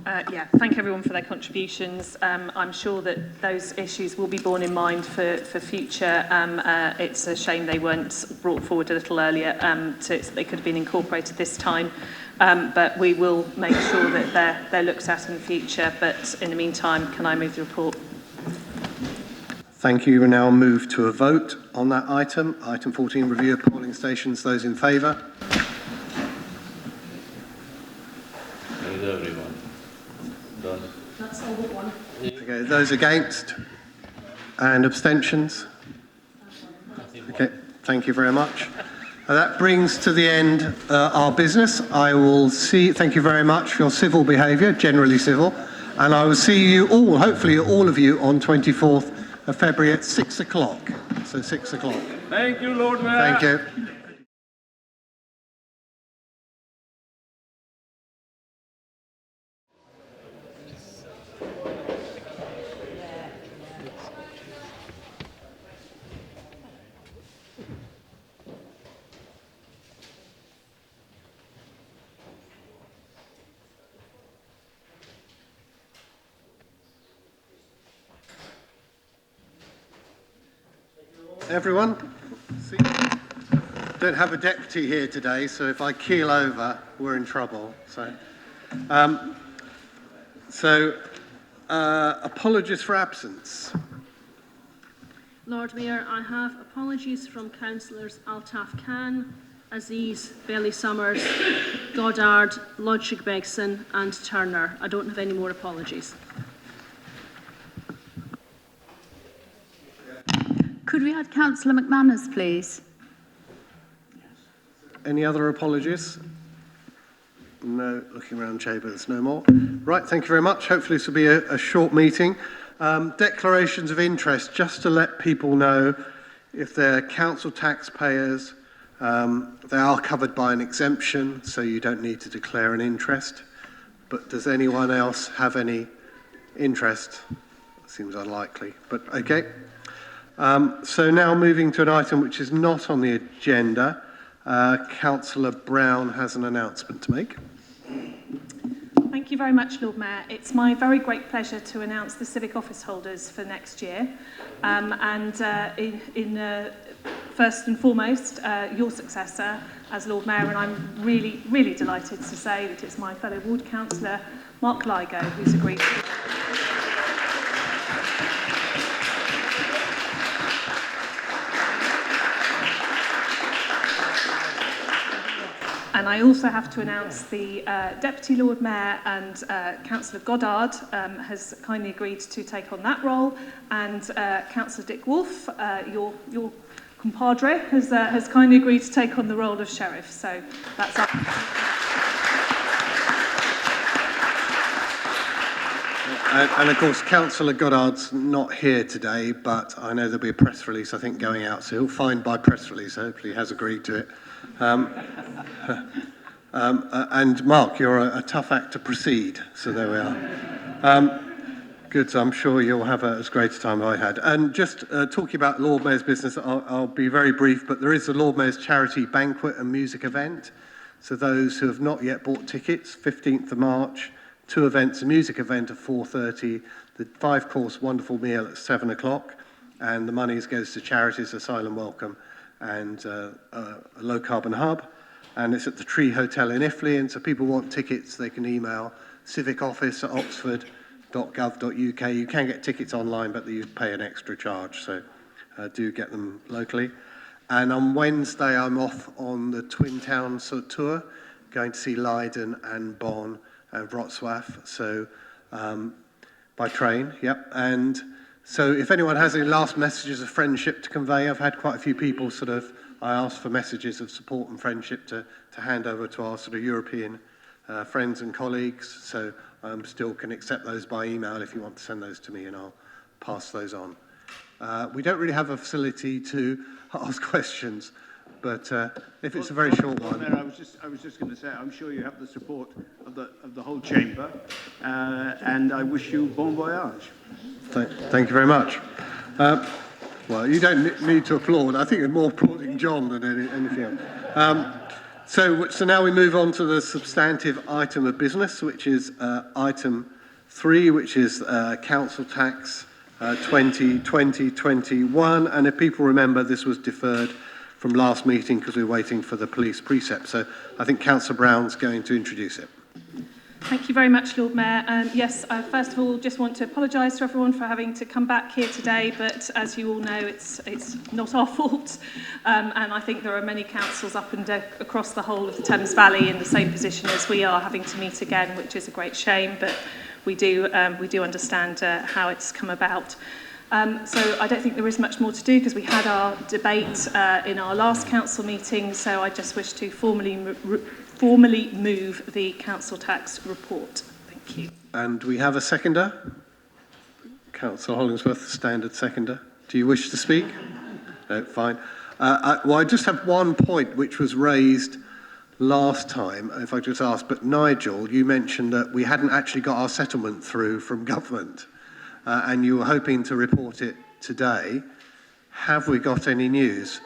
Yeah, thank everyone for their contributions. I'm sure that those issues will be borne in mind for future. It's a shame they weren't brought forward a little earlier, so they could have been incorporated this time. But we will make sure that they're looked at in the future. But in the meantime, can I move the report? Thank you. We now move to a vote on that item. Item 14, review of polling stations. Those in favour? Everyone. Done. That's all but one. Okay, those against? And abstentions? Okay, thank you very much. That brings to the end our business. I will thank you very much for your civil behaviour, generally civil, and I will see you all, hopefully all of you, on 24th of February at 6 o'clock. So 6 o'clock. Thank you, Lord Mayor. Thank you. Everyone? Don't have a deputy here today, so if I keel over, we're in trouble. Apologies for absence. Lord Mayor, I have apologies from Councillors Altaf Khan, Aziz, Bailey Summers, Goddard, Lodgig-Begson and Turner. I don't have any more apologies. Could we add Councillor McManus, please? Any other apologies? No, looking around chamber, there's no more. Right, thank you very much. Hopefully this will be a short meeting. Declarations of interest, just to let people know if they're council taxpayers, they are covered by an exemption, so you don't need to declare an interest. But does anyone else have any interest? Seems unlikely, but okay. So now moving to an item which is not on the agenda, Councillor Brown has an announcement to make. Thank you very much, Lord Mayor. It's my very great pleasure to announce the civic office holders for next year. First and foremost, your successor as Lord Mayor, and I'm really, really delighted to say that it's my fellow ward councillor, Mark Ligo, who's agreed to. And I also have to announce the Deputy Lord Mayor and Councillor Goddard has kindly agreed to take on that role, and Councillor Dick Wolfe, your compadre, has kindly agreed to take on the role of Sheriff. So that's up. And of course, Councillor Goddard's not here today, but I know there'll be a press release, I think, going out, so he'll find by press release. Hopefully he has agreed to it. And Mark, you're a tough act to proceed, so there we are. Good, so I'm sure you'll have as great a time as I had. And just talking about Lord Mayor's business, I'll be very brief, but there is the Lord Mayor's charity banquet and music event. So those who have not yet bought tickets, 15th of March, 2 events, a music event at 4:30, the 5-course wonderful meal at 7 o'clock, and the money goes to charities, Asylum Welcome, and a Low Carbon Hub. And it's at the Tree Hotel in Iffley, and so people want tickets, they can email civicoffice@oxford.gov.uk. You can get tickets online, but you pay an extra charge, so do get them locally. And on Wednesday, I'm off on the Twin Towns tour, going to see Leiden and Bonn and Wrocław, so by train, yep. And so if anyone has any last messages of friendship to convey, I've had quite a few people I asked for messages of support and friendship to hand over to our European friends and colleagues, so I still can accept those by email if you want to send those to me, and I'll pass those on. We don't really have a facility to ask questions, but if it's a very short one. Mayor, I was just going to say, I'm sure you have the support of the whole chamber, and I wish you bon voyage. Thank you very much. Well, you don't need to applaud. I think you're more applauding John than anything else. So now we move on to the substantive item of business, which is item 3, which is council tax 2020-21. And if people remember, this was deferred from last meeting because we were waiting for the police precept. So I think Councillor Brown's going to introduce it. Thank you very much, Lord Mayor. Yes, first of all, just want to apologise to everyone for having to come back here today, but as you all know, it's not our fault. And I think there are many councils up and across the whole of the Thames Valley in the same position as we are, having to meet again, which is a great shame, but we do understand how it's come about. So I don't think there is much more to do because we had our debate in our last council meeting, so I just wish to formally move the council tax report. Thank you. And we have a seconder. Councillor Hollingsworth, standard seconder. Do you wish to speak? No, fine. I just have one point which was raised last time, if I just ask, but Nigel, you mentioned that we hadn't actually got our settlement through from government. And you were hoping to report it today. Have we got any news?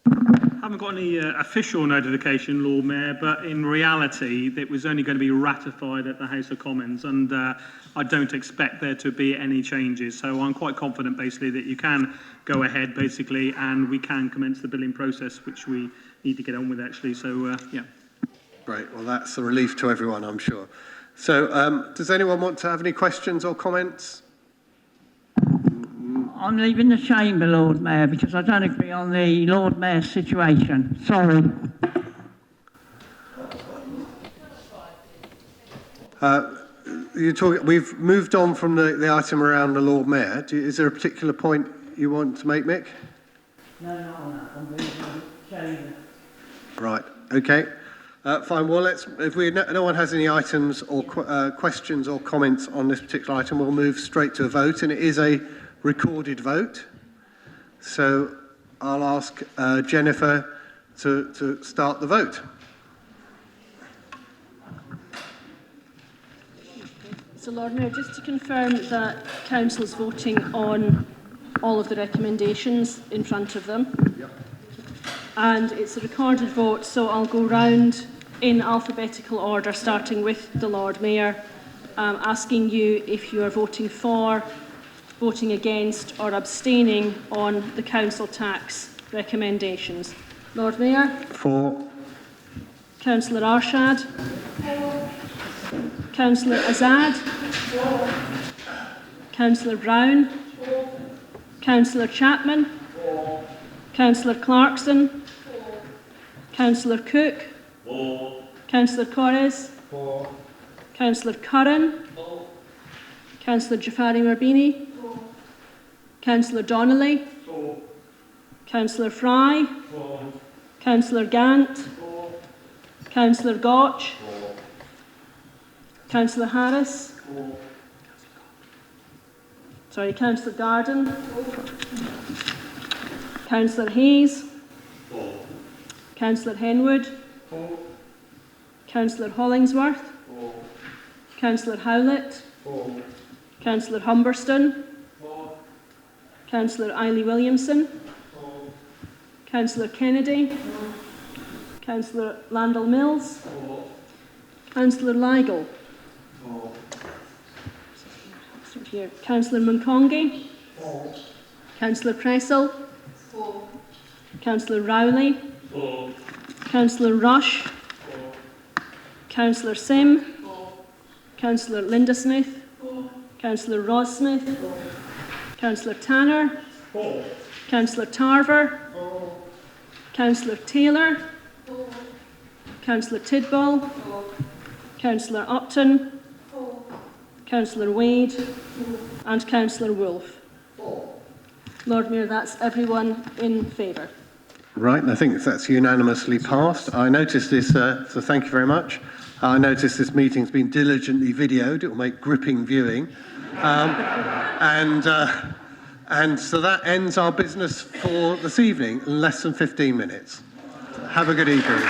I haven't got any official notification, Lord Mayor, but in reality, it was only going to be ratified at the House of Commons, and I don't expect there to be any changes. So I'm quite confident, basically, that you can go ahead, basically, and we can commence the billing process, which we need to get on with, actually. So, yeah. Great. Well, that's a relief to everyone, I'm sure. So, does anyone want to have any questions or comments? I'm leaving the chamber, Lord Mayor, because I don't agree on the Lord Mayor's situation. Sorry. We've moved on from the item around the Lord Mayor. Is there a particular point you want to make, Mick? No, I'm leaving the chamber. Right. Okay. Fine. Well, if no one has any items or questions or comments on this particular item, we'll move straight to a vote, and it is a recorded vote. So I'll ask Jennifer to start the vote. So, Lord Mayor, just to confirm that Council's voting on all of the recommendations in front of them. Yep. And it's a recorded vote, so I'll go round in alphabetical order, starting with the Lord Mayor, asking you if you are voting for, voting against or abstaining on the council tax recommendations. Lord Mayor? For. Councillor Arshad? Councillor Azad? Councillor Brown? Councillor Chapman? Councillor Clarkson? Councillor Cook? Councillor Corres? Councillor Curran? Councillor Jafari Marbini? Councillor Donnelly? Councillor Fry? Councillor Gant? Councillor Gotch? Councillor Harris? Sorry, Councillor Garden? Councillor Hayes? Councillor Henwood? Councillor Hollingsworth? Councillor Howlett? Councillor Humberston? Councillor Eiley Williamson? Councillor Kennedy? Councillor Landell Mills? Councillor Ligle? Councillor Munkongi? Councillor Cressel? Councillor Rowley? Councillor Rush? Councillor Sim? Councillor Linda Smith? Councillor Ross Smith? Councillor Tanner? Councillor Tarver? Councillor Taylor? Councillor Tidball? Councillor Upton? Councillor Wade? And Councillor Wolfe. Lord Mayor, that's everyone in favour. Right, and I think that's unanimously passed. I noticed this, so thank you very much. I noticed this meeting's been diligently videoed. It will make gripping viewing. And so that ends our business for this evening in less than 15 minutes. Have a good evening.